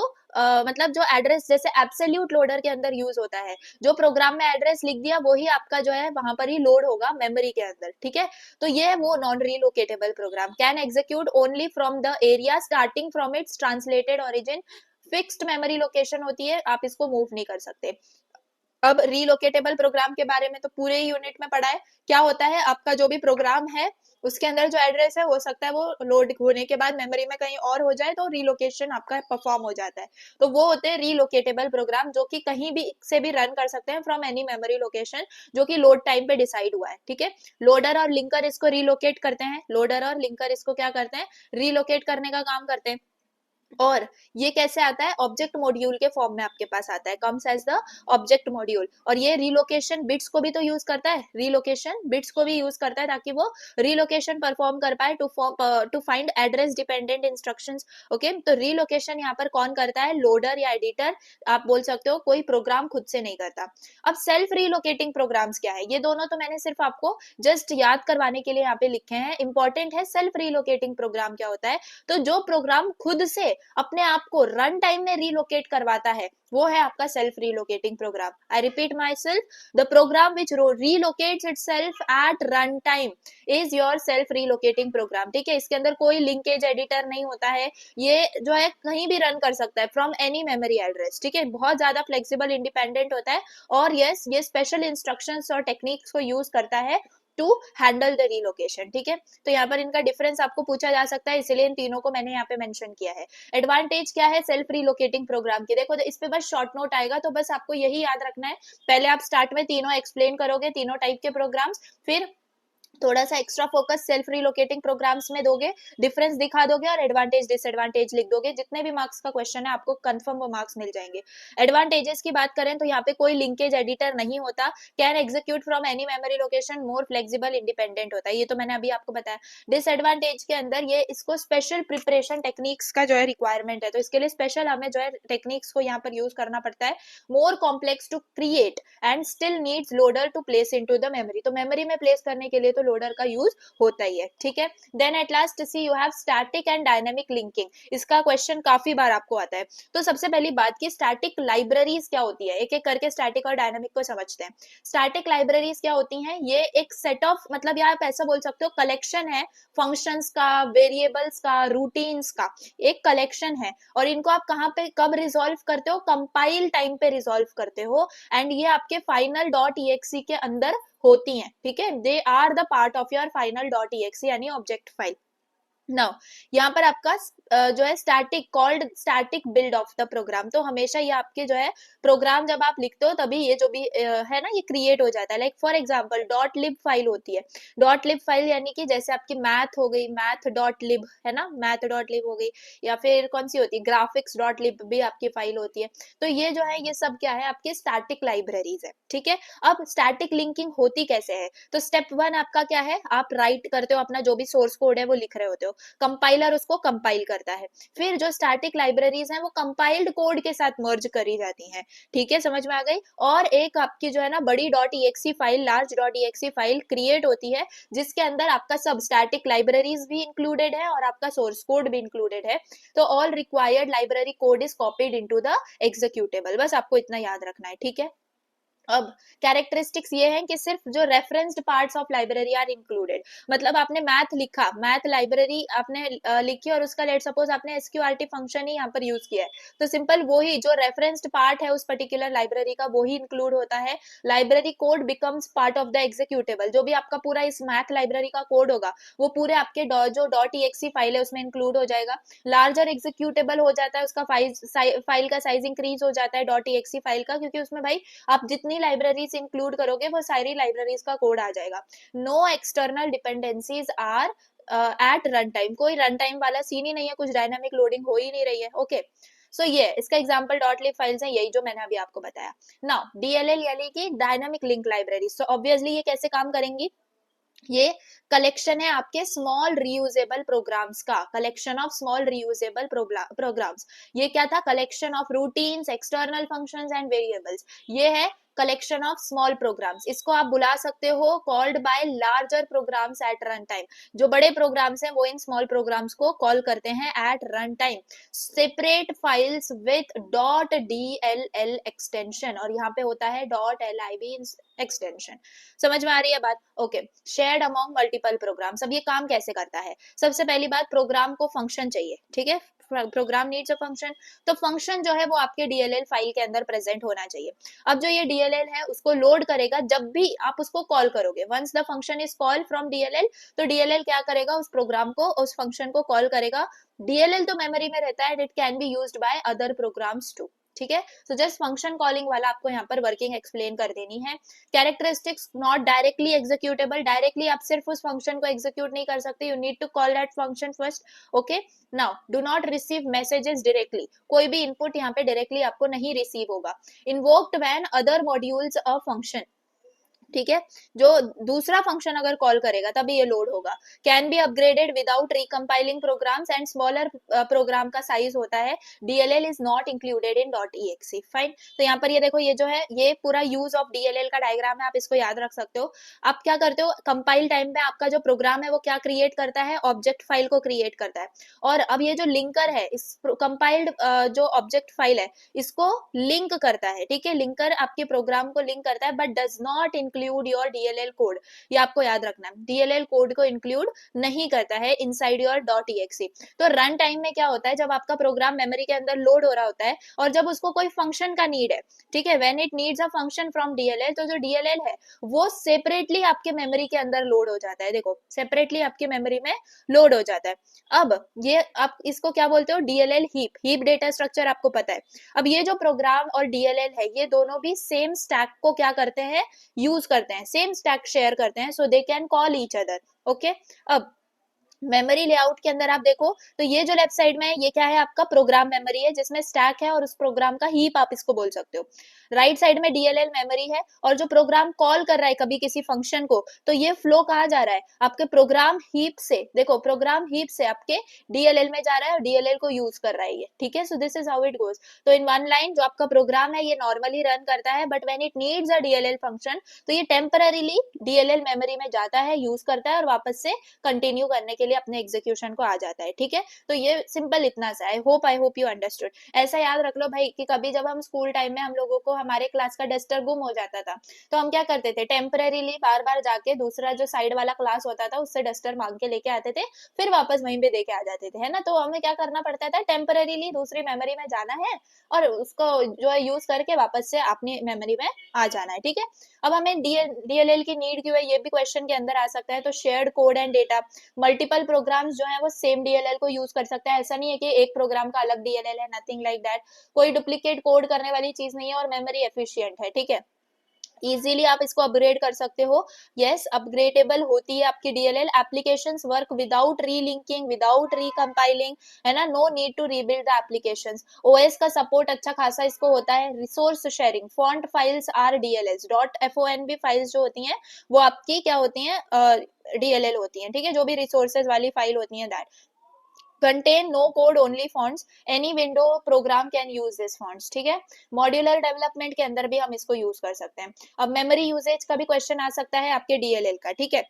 मतलब जो एड्रेस जैसे एब्सोल्यूट लोडर के अंदर यूज होता है, जो प्रोग्राम में एड्रेस लिख दिया वही आपका जो है वहां पर ही लोड होगा मेमोरी के अंदर, ठीक है। तो ये है वो non relocatable program, can execute only from the area starting from its translated origin. Fixed memory location होती है, आप इसको मूव नहीं कर सकते। अब रीलोकेटेबल प्रोग्राम के बारे में तो पूरे ही यूनिट में पढ़ा है। क्या होता है, आपका जो भी प्रोग्राम है उसके अंदर जो एड्रेस है, हो सकता है वो लोड होने के बाद मेमोरी में कहीं और हो जाए, तो रीलोकेशन आपका परफॉर्म हो जाता है। तो वो होते हैं रीलोकेटेबल प्रोग्राम, जो कि कहीं भी से भी रन कर सकते हैं फ्रॉम एनी मेमोरी लोकेशन, जो कि लोड टाइम पे डिसाइड हुआ है, ठीक है। लोडर और लिंकर इसको रीलोकेट करते हैं, लोडर और लिंकर इसको क्या करते हैं, रीलोकेट करने का काम करते हैं। और ये कैसे आता है, ऑब्जेक्ट मॉड्यूल के फॉर्म में आपके पास आता है, comes as the object module. और ये रीलोकेशन बिट्स को भी तो यूज करता है, रीलोकेशन बिट्स को भी यूज करता है ताकि वो रीलोकेशन परफॉर्म कर पाए to find address dependent instructions. Okay, तो रीलोकेशन यहाँ पर कौन करता है, लोडर या एडिटर, आप बोल सकते हो, कोई प्रोग्राम खुद से नहीं करता। अब सेल्फ रीलोकेटिंग प्रोग्राम्स क्या है, ये दोनों तो मैंने सिर्फ आपको जस्ट याद करवाने के लिए यहाँ पे लिखे हैं, इंपॉर्टेंट है। सेल्फ रीलोकेटिंग प्रोग्राम क्या होता है, तो जो प्रोग्राम खुद से अपने आप को रन टाइम में रीलोकेट करवाता है, वो है आपका self relocating program. I repeat myself, the program which relocates itself at run time is your self relocating program, ठीक है। इसके अंदर कोई लिंकेज एडिटर नहीं होता है, ये जो है कहीं भी रन कर सकता है फ्रॉम एनी मेमोरी एड्रेस, ठीक है, बहुत ज्यादा फ्लेक्सिबल इंडिपेंडेंट होता है। और यस, ये स्पेशल इंस्ट्रक्शंस और टेक्निक्स को यूज करता है टू हैंडल द रीलोकेशन, ठीक है। तो यहाँ पर इनका डिफरेंस आपको पूछा जा सकता है, इसीलिए इन तीनों को मैंने यहाँ पे मेंशन किया है। एडवांटेज क्या है सेल्फ रिलोकेटिंग प्रोग्राम की, देखो इस पे बस शॉर्ट नोट आएगा, तो बस आपको यही याद रखना है। पहले आप स्टार्ट में तीनों एक्सप्लेन करोगे, तीनों टाइप के प्रोग्राम्स, फिर थोड़ा सा extra focus self relocating programs में दोगे, डिफरेंस दिखा दोगे और एडवांटेज डिसएडवांटेज लिख दोगे। जितने भी मार्क्स का क्वेश्चन है आपको कंफर्म वो मार्क्स मिल जाएंगे। एडवांटेजेस की बात करें तो यहाँ पे कोई लिंकेज एडिटर नहीं होता, can execute from any memory location, more flexible independent होता है, ये तो मैंने अभी आपको बताया। डिसएडवांटेज के अंदर ये इसको स्पेशल प्रिपरेशन टेक्निक्स का जो है रिक्वायरमेंट है, तो इसके लिए स्पेशल हमें जो है टेक्निक्स को यहाँ पर यूज करना पड़ता है। More complex to create and still needs loader to place into the memory, तो मेमोरी में प्लेस करने के लिए तो लोडर का यूज होता ही है, ठीक है। Then at last see you have static and dynamic linking, इसका क्वेश्चन काफी बार आपको आता है। तो सबसे पहली बात की स्टैटिक लाइब्रेरीज क्या होती है, एक एक करके स्टैटिक और डायनेमिक को समझते हैं। स्टैटिक लाइब्रेरीज क्या होती हैं, ये एक सेट ऑफ, मतलब यार आप ऐसा बोल सकते हो कलेक्शन है फंक्शंस का, वेरिएबल्स का, रूटीन्स का एक कलेक्शन है। और इनको आप कहाँ पे कब रिजॉल्व करते हो, कंपाइल टाइम पे रिजॉल्व करते हो, एंड ये आपके फाइनल डॉट ईएक्सी के अंदर होती हैं, ठीक है। They are the part of your final dot EXE यानी ऑब्जेक्ट फाइल। नाउ यहाँ पर आपका जो है static called static build of the program, तो हमेशा ये आपके जो है प्रोग्राम जब आप लिखते हो तभी ये जो भी है ना ये क्रिएट हो जाता है। Like for example dot lib file होती है, डॉट लिब फाइल यानी कि जैसे आपकी मैथ हो गई, मैथ डॉट लिब है ना, मैथ डॉट लिब हो गई, या फिर कौन सी होती है ग्राफिक्स डॉट लिब भी आपकी फाइल होती है। तो ये जो है ये सब क्या है आपके स्टैटिक लाइब्रेरीज है, ठीक है। अब स्टैटिक लिंकिंग होती कैसे है, तो स्टेप वन आपका क्या है, आप राइट करते हो अपना जो भी सोर्स कोड है वो लिख रहे होते हो, कंपाइलर उसको कंपाइल करता है, फिर जो स्टैटिक लाइब्रेरीज हैं वो कंपाइल्ड कोड के साथ मर्ज करी जाती हैं, ठीक है, समझ में आ गई। और एक आपकी जो है ना बड़ी .exe file, large .exe file create होती है जिसके अंदर आपका सब स्टैटिक लाइब्रेरीज भी इंक्लूडेड है और आपका सोर्स कोड भी इंक्लूडेड है। तो all required library code is copied into the executable, बस आपको इतना याद रखना है, ठीक है। अब कैरेक्टरिस्टिक्स ये हैं कि सिर्फ जो referenced parts of library are included, मतलब आपने मैथ लिखा, मैथ लाइब्रेरी आपने लिखी और उसका लेट सपोज आपने एसक्यूआरटी फंक्शन ही यहाँ पर यूज किया है, तो सिंपल वो ही जो रेफरेंस्ड पार्ट है उस पर्टिकुलर लाइब्रेरी का वो ही इंक्लूड होता है। Library code becomes part of the executable, जो भी आपका पूरा इस मैथ लाइब्रेरी का कोड होगा वो पूरे आपके जो .exe फाइल है उसमें इंक्लूड हो जाएगा। लार्जर एग्जीक्यूटेबल हो जाता है उसका फाइल का साइज इंक्रीज हो जाता है .exe फाइल का, क्योंकि उसमें भाई आप जितनी लाइब्रेरीज इंक्लूड करोगे वो सारी लाइब्रेरीज का कोड आ जाएगा। No external dependencies are at run time, कोई रन टाइम वाला सीन ही नहीं है, कुछ डायनामिक लोडिंग हो ही नहीं रही है, ओके। सो ये इसका एग्जांपल डॉट लिब फाइल्स है, यही जो मैंने अभी आपको बताया। नाउ डीएलएल यानी कि dynamic link library, so obviously ये कैसे काम करेंगी, ये कलेक्शन है आपके स्मॉल रीयूजेबल प्रोग्राम्स का, collection of small reusable programs. ये क्या था, collection of routines, external functions and variables, ये है कलेक्शन ऑफ स्मॉल प्रोग्राम्स। इसको आप बुला सकते हो called by larger programs at run time, जो बड़े प्रोग्राम्स हैं वो इन स्मॉल प्रोग्राम्स को कॉल करते हैं at run time. Separate files with .dll extension, और यहाँ पे होता है .lib एक्सटेंशन, समझ में आ रही है बात, okay. Shared among multiple programs, अब ये काम कैसे करता है, सबसे पहली बात प्रोग्राम को फंक्शन चाहिए, ठीक है, प्रोग्राम नीड्स अ फंक्शन, तो फंक्शन जो है वो आपके डीएलएल फाइल के अंदर प्रेजेंट होना चाहिए। अब जो ये डीएलएल है उसको लोड करेगा जब भी आप उसको कॉल करोगे, once the function is call from DLL, तो डीएलएल क्या करेगा, उस प्रोग्राम को, उस फंक्शन को कॉल करेगा। डीएलएल तो मेमोरी में रहता है, it can be used by other programs too, ठीक है। सो जस्ट फंक्शन कॉलिंग वाला आपको यहाँ पर वर्किंग एक्सप्लेन कर देनी है। Characteristics not directly executable, directly आप सिर्फ उस फंक्शन को एग्जीक्यूट नहीं कर सकते, you need to call that function first, okay. Now do not receive messages directly, कोई भी इनपुट यहाँ पे डायरेक्टली आपको नहीं रिसीव होगा। Invoked when other modules a function, ठीक है, जो दूसरा फंक्शन अगर कॉल करेगा तभी ये लोड होगा। Can be upgraded without recompiling programs and smaller program का साइज होता है, DLL is not included in .exe fine. तो यहाँ पर ये देखो, ये जो है ये पूरा यूज ऑफ डीएलएल का डायग्राम है, आप इसको याद रख सकते हो। आप क्या करते हो, कंपाइल टाइम पे आपका जो प्रोग्राम है वो क्या क्रिएट करता है, ऑब्जेक्ट फाइल को क्रिएट करता है, और अब ये जो लिंकर है इस कंपाइल्ड जो ऑब्जेक्ट फाइल है इसको लिंक करता है, ठीक है, लिंकर आपके प्रोग्राम को लिंक करता है, but does not include your DLL code, ये आपको याद रखना है, डीएलएल कोड को इंक्लूड नहीं करता है इनसाइड योर .exe। तो रन टाइम में क्या होता है, जब आपका प्रोग्राम मेमोरी के अंदर लोड हो रहा होता है और जब उसको कोई फंक्शन का नीड है, ठीक है, when it needs a function from DLL, तो जो डीएलएल है वो सेपरेटली आपके मेमोरी के अंदर लोड हो जाता है, देखो सेपरेटली आपके मेमोरी में लोड हो जाता है। अब ये आप इसको क्या बोलते हो, DLL heap, heap data structure आपको पता है। अब ये जो प्रोग्राम और डीएलएल है ये दोनों भी सेम स्टैक को क्या करते हैं, यूज करते हैं, सेम स्टैक शेयर करते हैं, so they can call each other, okay. अब मेमोरी लेआउट के अंदर आप देखो तो ये जो लेफ्ट साइड में है ये क्या है, आपका प्रोग्राम मेमोरी है जिसमें स्टैक है और उस प्रोग्राम का हीप आप इसको बोल सकते हो। राइट साइड में डीएलएल मेमोरी है और जो प्रोग्राम कॉल कर रहा है कभी किसी फंक्शन को, तो ये फ्लो कहाँ जा रहा है, आपके प्रोग्राम हीप से, देखो प्रोग्राम हीप से आपके डीएलएल में जा रहा है और डीएलएल को यूज कर रहा है ये, ठीक है। So this is how it goes. तो इन वन लाइन जो आपका प्रोग्राम है ये नॉर्मली रन करता है, but when it needs a DLL function तो ये टेम्पररीली डीएलएल मेमोरी में जाता है, यूज करता है और वापस से कंटिन्यू करने के लिए अपने एग्जीक्यूशन को आ जाता है, ठीक है। तो ये सिंपल इतना सा, आई होप यू अंडरस्टूड। ऐसा याद रख लो भाई कि कभी जब हम स्कूल टाइम में हम लोगों को हमारे क्लास का डस्टर गुम हो जाता था तो हम क्या करते थे, टेम्पररीली बार बार जाके दूसरा जो साइड वाला क्लास होता था उससे डस्टर मांग के लेके आते थे, फिर वापस वहीं पे देके आ जाते थे, है ना। तो हमें क्या करना पड़ता था, टेम्पररीली दूसरी मेमोरी में जाना है और उसको जो है यूज करके वापस से अपनी मेमोरी में आ जाना है, ठीक है। अब हमें डीएलएल की नीड क्यों है ये भी क्वेश्चन के अंदर आ सकता है। तो shared code and data, multiple multiple programs जो है वो सेम डीएलएल को यूज कर सकते हैं। ऐसा नहीं है कि एक प्रोग्राम का अलग डीएलएल है, नथिंग लाइक दैट। कोई डुप्लीकेट कोड करने वाली चीज नहीं है और मेमोरी एफिशिएंट है, ठीक है। इजीली आप इसको अपग्रेड कर सकते हो। यस, अपग्रेडेबल होती है आपकी DLL. Applications work without relinking, without recompiling, है ना, no need to rebuild the applications. OS का सपोर्ट अच्छा खासा इसको होता है। Resource sharing, font files are DLLs, .fonv files जो होती हैं वो आपकी क्या होती हैं, डीएलएल होती हैं, ठीक है, जो भी रिसोर्सेज वाली फाइल होती हैं that contain no code only fonts, any window program can use this fonts, ठीक है। मॉड्यूलर डेवलपमेंट के अंदर भी हम इसको यूज कर सकते हैं। अब मेमोरी यूजेज का भी क्वेश्चन आ सकता है आपके डीएलएल का, ठीक है।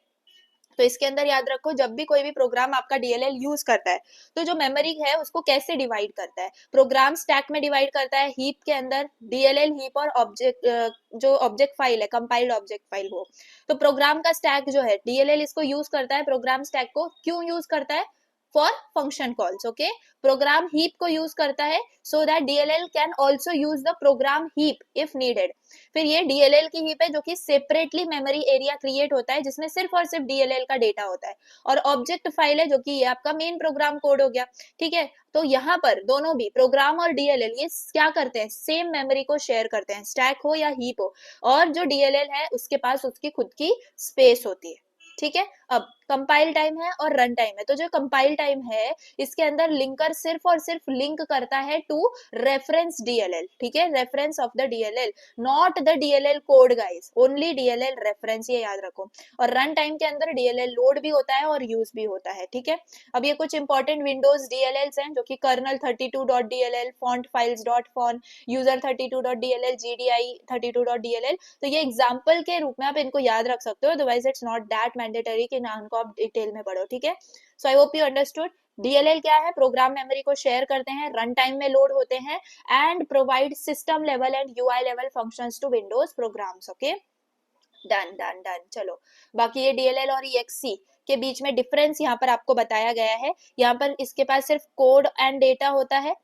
तो इसके अंदर याद रखो, जब भी कोई भी प्रोग्राम आपका डीएलएल यूज करता है तो जो मेमोरी है उसको कैसे डिवाइड करता है, प्रोग्राम स्टैक में डिवाइड करता है, हीप के अंदर, डीएलएल हीप और ऑब्जेक्ट, जो ऑब्जेक्ट फाइल है, कंपाइल्ड ऑब्जेक्ट फाइल हो। तो प्रोग्राम का स्टैक जो है डीएलएल इसको यूज करता है, प्रोग्राम स्टैक को क्यों यूज करता है, for function calls, okay. Program heap को यूज करता है so that DLL can also use the program heap if needed. फिर ये डीएलएल की हीप है जो कि सेपरेटली मेमोरी एरिया क्रिएट होता है जिसमें सिर्फ और सिर्फ डीएलएल का डेटा होता है, और ऑब्जेक्ट फाइल है जो कि ये आपका मेन प्रोग्राम कोड हो गया, ठीक है। तो यहाँ पर दोनों भी प्रोग्राम और डीएलएल ये क्या करते हैं, सेम मेमोरी को शेयर करते हैं, स्टैक हो या हीप हो, और जो डीएलएल है उसके पास उसकी खुद की स्पेस होती है, ठीक है। अब कंपाइल टाइम है और रन टाइम है। तो जो कंपाइल टाइम है इसके अंदर लिंकर सिर्फ और सिर्फ लिंक करता है टू रेफरेंस डीएलएल, ठीक है, reference of the DLL, not the DLL code guys, only DLL reference, ये याद रखो। और रन टाइम के अंदर डीएलएल लोड भी होता है और यूज भी होता है, ठीक है। अब ये कुछ इंपॉर्टेंट विंडोज डीएलएल्स हैं जो कि kernel 32.dll, font files dot FON, user 32.dll, GDI 32.dll। तो ये एग्जाम्पल के रूप में आप इनको याद रख सकते हो, otherwise it's not that mandatory कि ना इनको आप डिटेल में पढ़ो, ठीक है। So I hope you understood. DLL क्या है, प्रोग्राम मेमोरी को शेयर करते हैं, रन टाइम में लोड होते हैं, and provide system level and UI level functions to Windows programs, okay. Done done done. चलो, बाकी ये डीएलएल और ईएक्सी के बीच में डिफरेंस यहाँ पर आपको बताया गया है। यहाँ पर इसके पास सिर्फ कोड एंड डेटा होता है,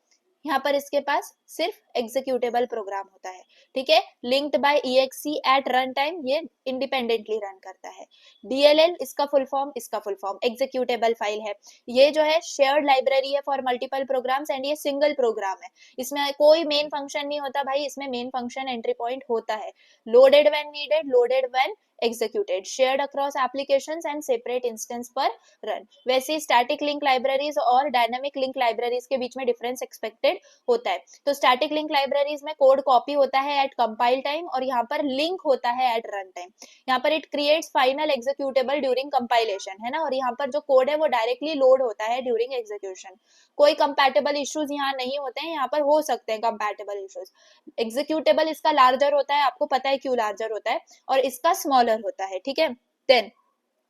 यहाँ पर इसके पास सिर्फ एग्जीक्यूटेबल प्रोग्राम होता है, ठीक है। Linked by EXE at run time, ये इंडिपेंडेंटली रन करता है। डीएलएल इसका फुल फॉर्म एग्जीक्यूटेबल फाइल है। ये जो है शेयर्ड लाइब्रेरी है फॉर मल्टीपल प्रोग्राम्स, एंड ये सिंगल प्रोग्राम है, इसमें कोई मेन फंक्शन नहीं होता भाई, इसमें मेन फंक्शन एंट्री पॉइंट होता है। Loaded when needed, loaded when executed, shared across applications and separate instance पर run। वैसे static link libraries और dynamic link libraries के बीच में difference expected होता है। तो static link libraries में कोड कॉपी होता है at compile time, और यहाँ पर link होता है at run time। यहाँ पर it creates final executable during compilation, है ना, और यहाँ पर जो कोड है वो directly load होता है during execution। कोई compatible issues यहाँ नहीं होते हैं, यहाँ पर हो सकते हैं compatible issues। executable इसका larger होता है, आपको पता है क्यों larger होता है, और इसका स्मॉलर होता है, ठीक है। देन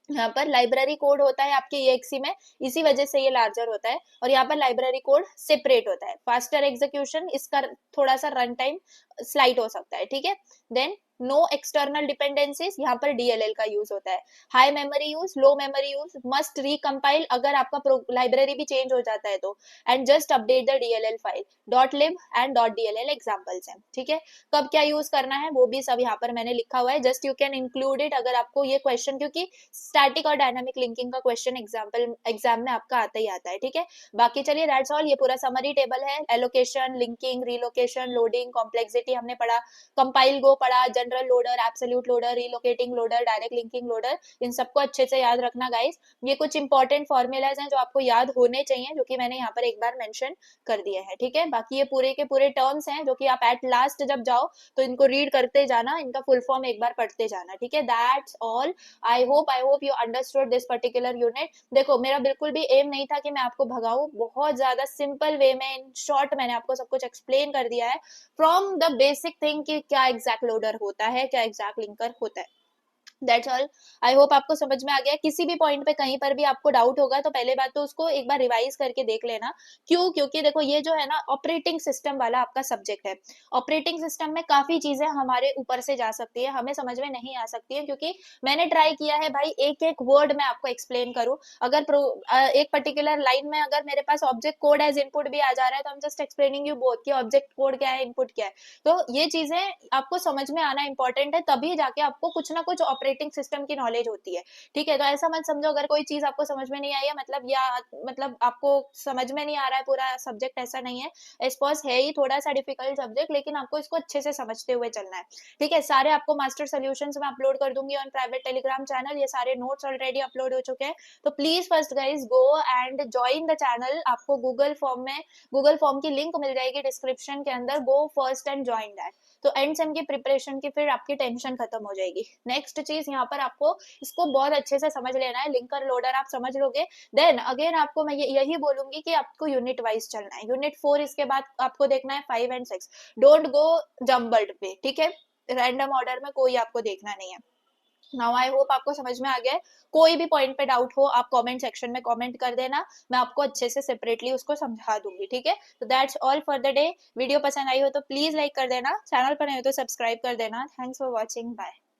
यहाँ पर लाइब्रेरी कोड होता है आपके EXE में, इसी वजह से ये लार्जर होता है, और यहाँ पर लाइब्रेरी कोड सेपरेट होता है। फास्टर एग्जीक्यूशन, इसका थोड़ा सा रन टाइम स्लाइड हो सकता है, ठीक है। देन नो एक्सटर्नल डिपेंडेंसीज, यहाँ पर डीएलएल का यूज होता है। हाई मेमोरी यूज, लो मेमोरी यूज, मस्ट रिकम्पाइल अगर आपका लाइब्रेरी भी चेंज हो जाता है तो, and just update the DLL file, .lib and .dll examples हैं, ठीक है। कब क्या यूज करना है वो भी सब यहाँ पर मैंने लिखा हुआ है, just you can include it अगर आपको ये क्वेश्चन, क्योंकि स्टैटिक और डायनामिक लिंकिंग का क्वेश्चन एग्जाम में आपका आता ही आता है, ठीक है। बाकी चलिए दैट्स ऑल, ये पूरा समरी टेबल है। Allocation, linking, relocation, loading, complexity हमने पढ़ा, कंपाइल गो पढ़ा, general loader, absolute loader, relocating loader, direct linking loader, इन सबको अच्छे से याद रखना गाइस। ये कुछ इंपॉर्टेंट फॉर्मूलाज हैं जो आपको याद होने चाहिए, जो कि मैंने यहाँ पर एक बार मेंशन कर दिए हैं, ठीक है। बाकी ये पूरे के पूरे टर्म्स हैं जो कि आप एट लास्ट जब जाओ तो इनको रीड करते जाना, इनका फुल फॉर्म एक बार पढ़ते जाना, ठीक है। That's all. I hope you understood this particular unit. देखो, मेरा बिल्कुल भी एम नहीं था कि मैं आपको भगाऊं, बहुत ज्यादा सिंपल वे में इन शॉर्ट मैंने आपको सब कुछ एक्सप्लेन कर दिया है, फ्रॉम द बेसिक थिंग कि क्या एग्जैक्ट लोडर होता है, क्या एग्जैक्ट लिंकर होता है। That's all. आई होप आपको समझ में आ गया। किसी भी पॉइंट पे कहीं पर भी आपको डाउट होगा तो पहले बात तो उसको एक बार रिवाइज करके देख लेना। क्यों? क्योंकि देखो ये जो है ना ऑपरेटिंग सिस्टम वाला आपका सब्जेक्ट है, ऑपरेटिंग सिस्टम में काफी चीजें हमारे ऊपर से जा सकती है, हमें समझ में नहीं आ सकती है, क्योंकि मैंने ट्राई किया है भाई एक एक वर्ड मैं आपको एक्सप्लेन करूं। अगर एक पर्टिकुलर लाइन में अगर मेरे पास ऑब्जेक्ट कोड एज इनपुट भी आ जा रहा है तो आई am just explaining you both कि ऑब्जेक्ट कोड क्या है, इनपुट क्या है। तो ये चीजें आपको समझ में आना इंपॉर्टेंट है, तभी जाके आपको कुछ ना कुछ ऑपरेटिंग सिस्टम की नॉलेज होती है, ठीक है। तो ऐसा मत समझो अगर कोई चीज आपको समझ में नहीं आई है मतलब, या मतलब आपको समझ में नहीं आ रहा है पूरा सब्जेक्ट, ऐसा नहीं है। एसपॉस है ही थोड़ा सा डिफिकल्ट सब्जेक्ट, लेकिन आपको इसको अच्छे से समझते हुए चलना है, ठीक है। सारे आपको मास्टर सोल्यूशंस में अपलोड कर दूंगी ऑन प्राइवेट टेलीग्राम चैनल, ये सारे नोट्स ऑलरेडी अपलोड हो चुके हैं। तो please first guys go and join the channel, आपको गूगल फॉर्म की लिंक मिल जाएगी डिस्क्रिप्शन के अंदर, गो फर्स्ट एंड ज्वाइन दैट। तो एंड सेम की प्रिपरेशन की फिर आपकी टेंशन खत्म हो जाएगी। नेक्स्ट चीज यहाँ पर आपको इसको बहुत अच्छे से समझ लेना है, लिंकर लोडर आप समझ लोगे, देन अगेन आपको मैं यही बोलूंगी कि आपको यूनिट वाइज चलना है। यूनिट 4 इसके बाद आपको देखना है 5 एंड 6, डोंट गो जम्बल्ड पे, ठीक है। रैंडम ऑर्डर में कोई आपको देखना नहीं है। नाउ आई होप आपको समझ में आ गया है। कोई भी पॉइंट पे डाउट हो आप कमेंट सेक्शन में कमेंट कर देना, मैं आपको अच्छे से सेपरेटली उसको समझा दूंगी, ठीक है। तो that's all for the day. Video पसंद आई हो तो प्लीज लाइक कर देना, चैनल पर नहीं हो तो सब्सक्राइब कर देना। Thanks for watching, bye.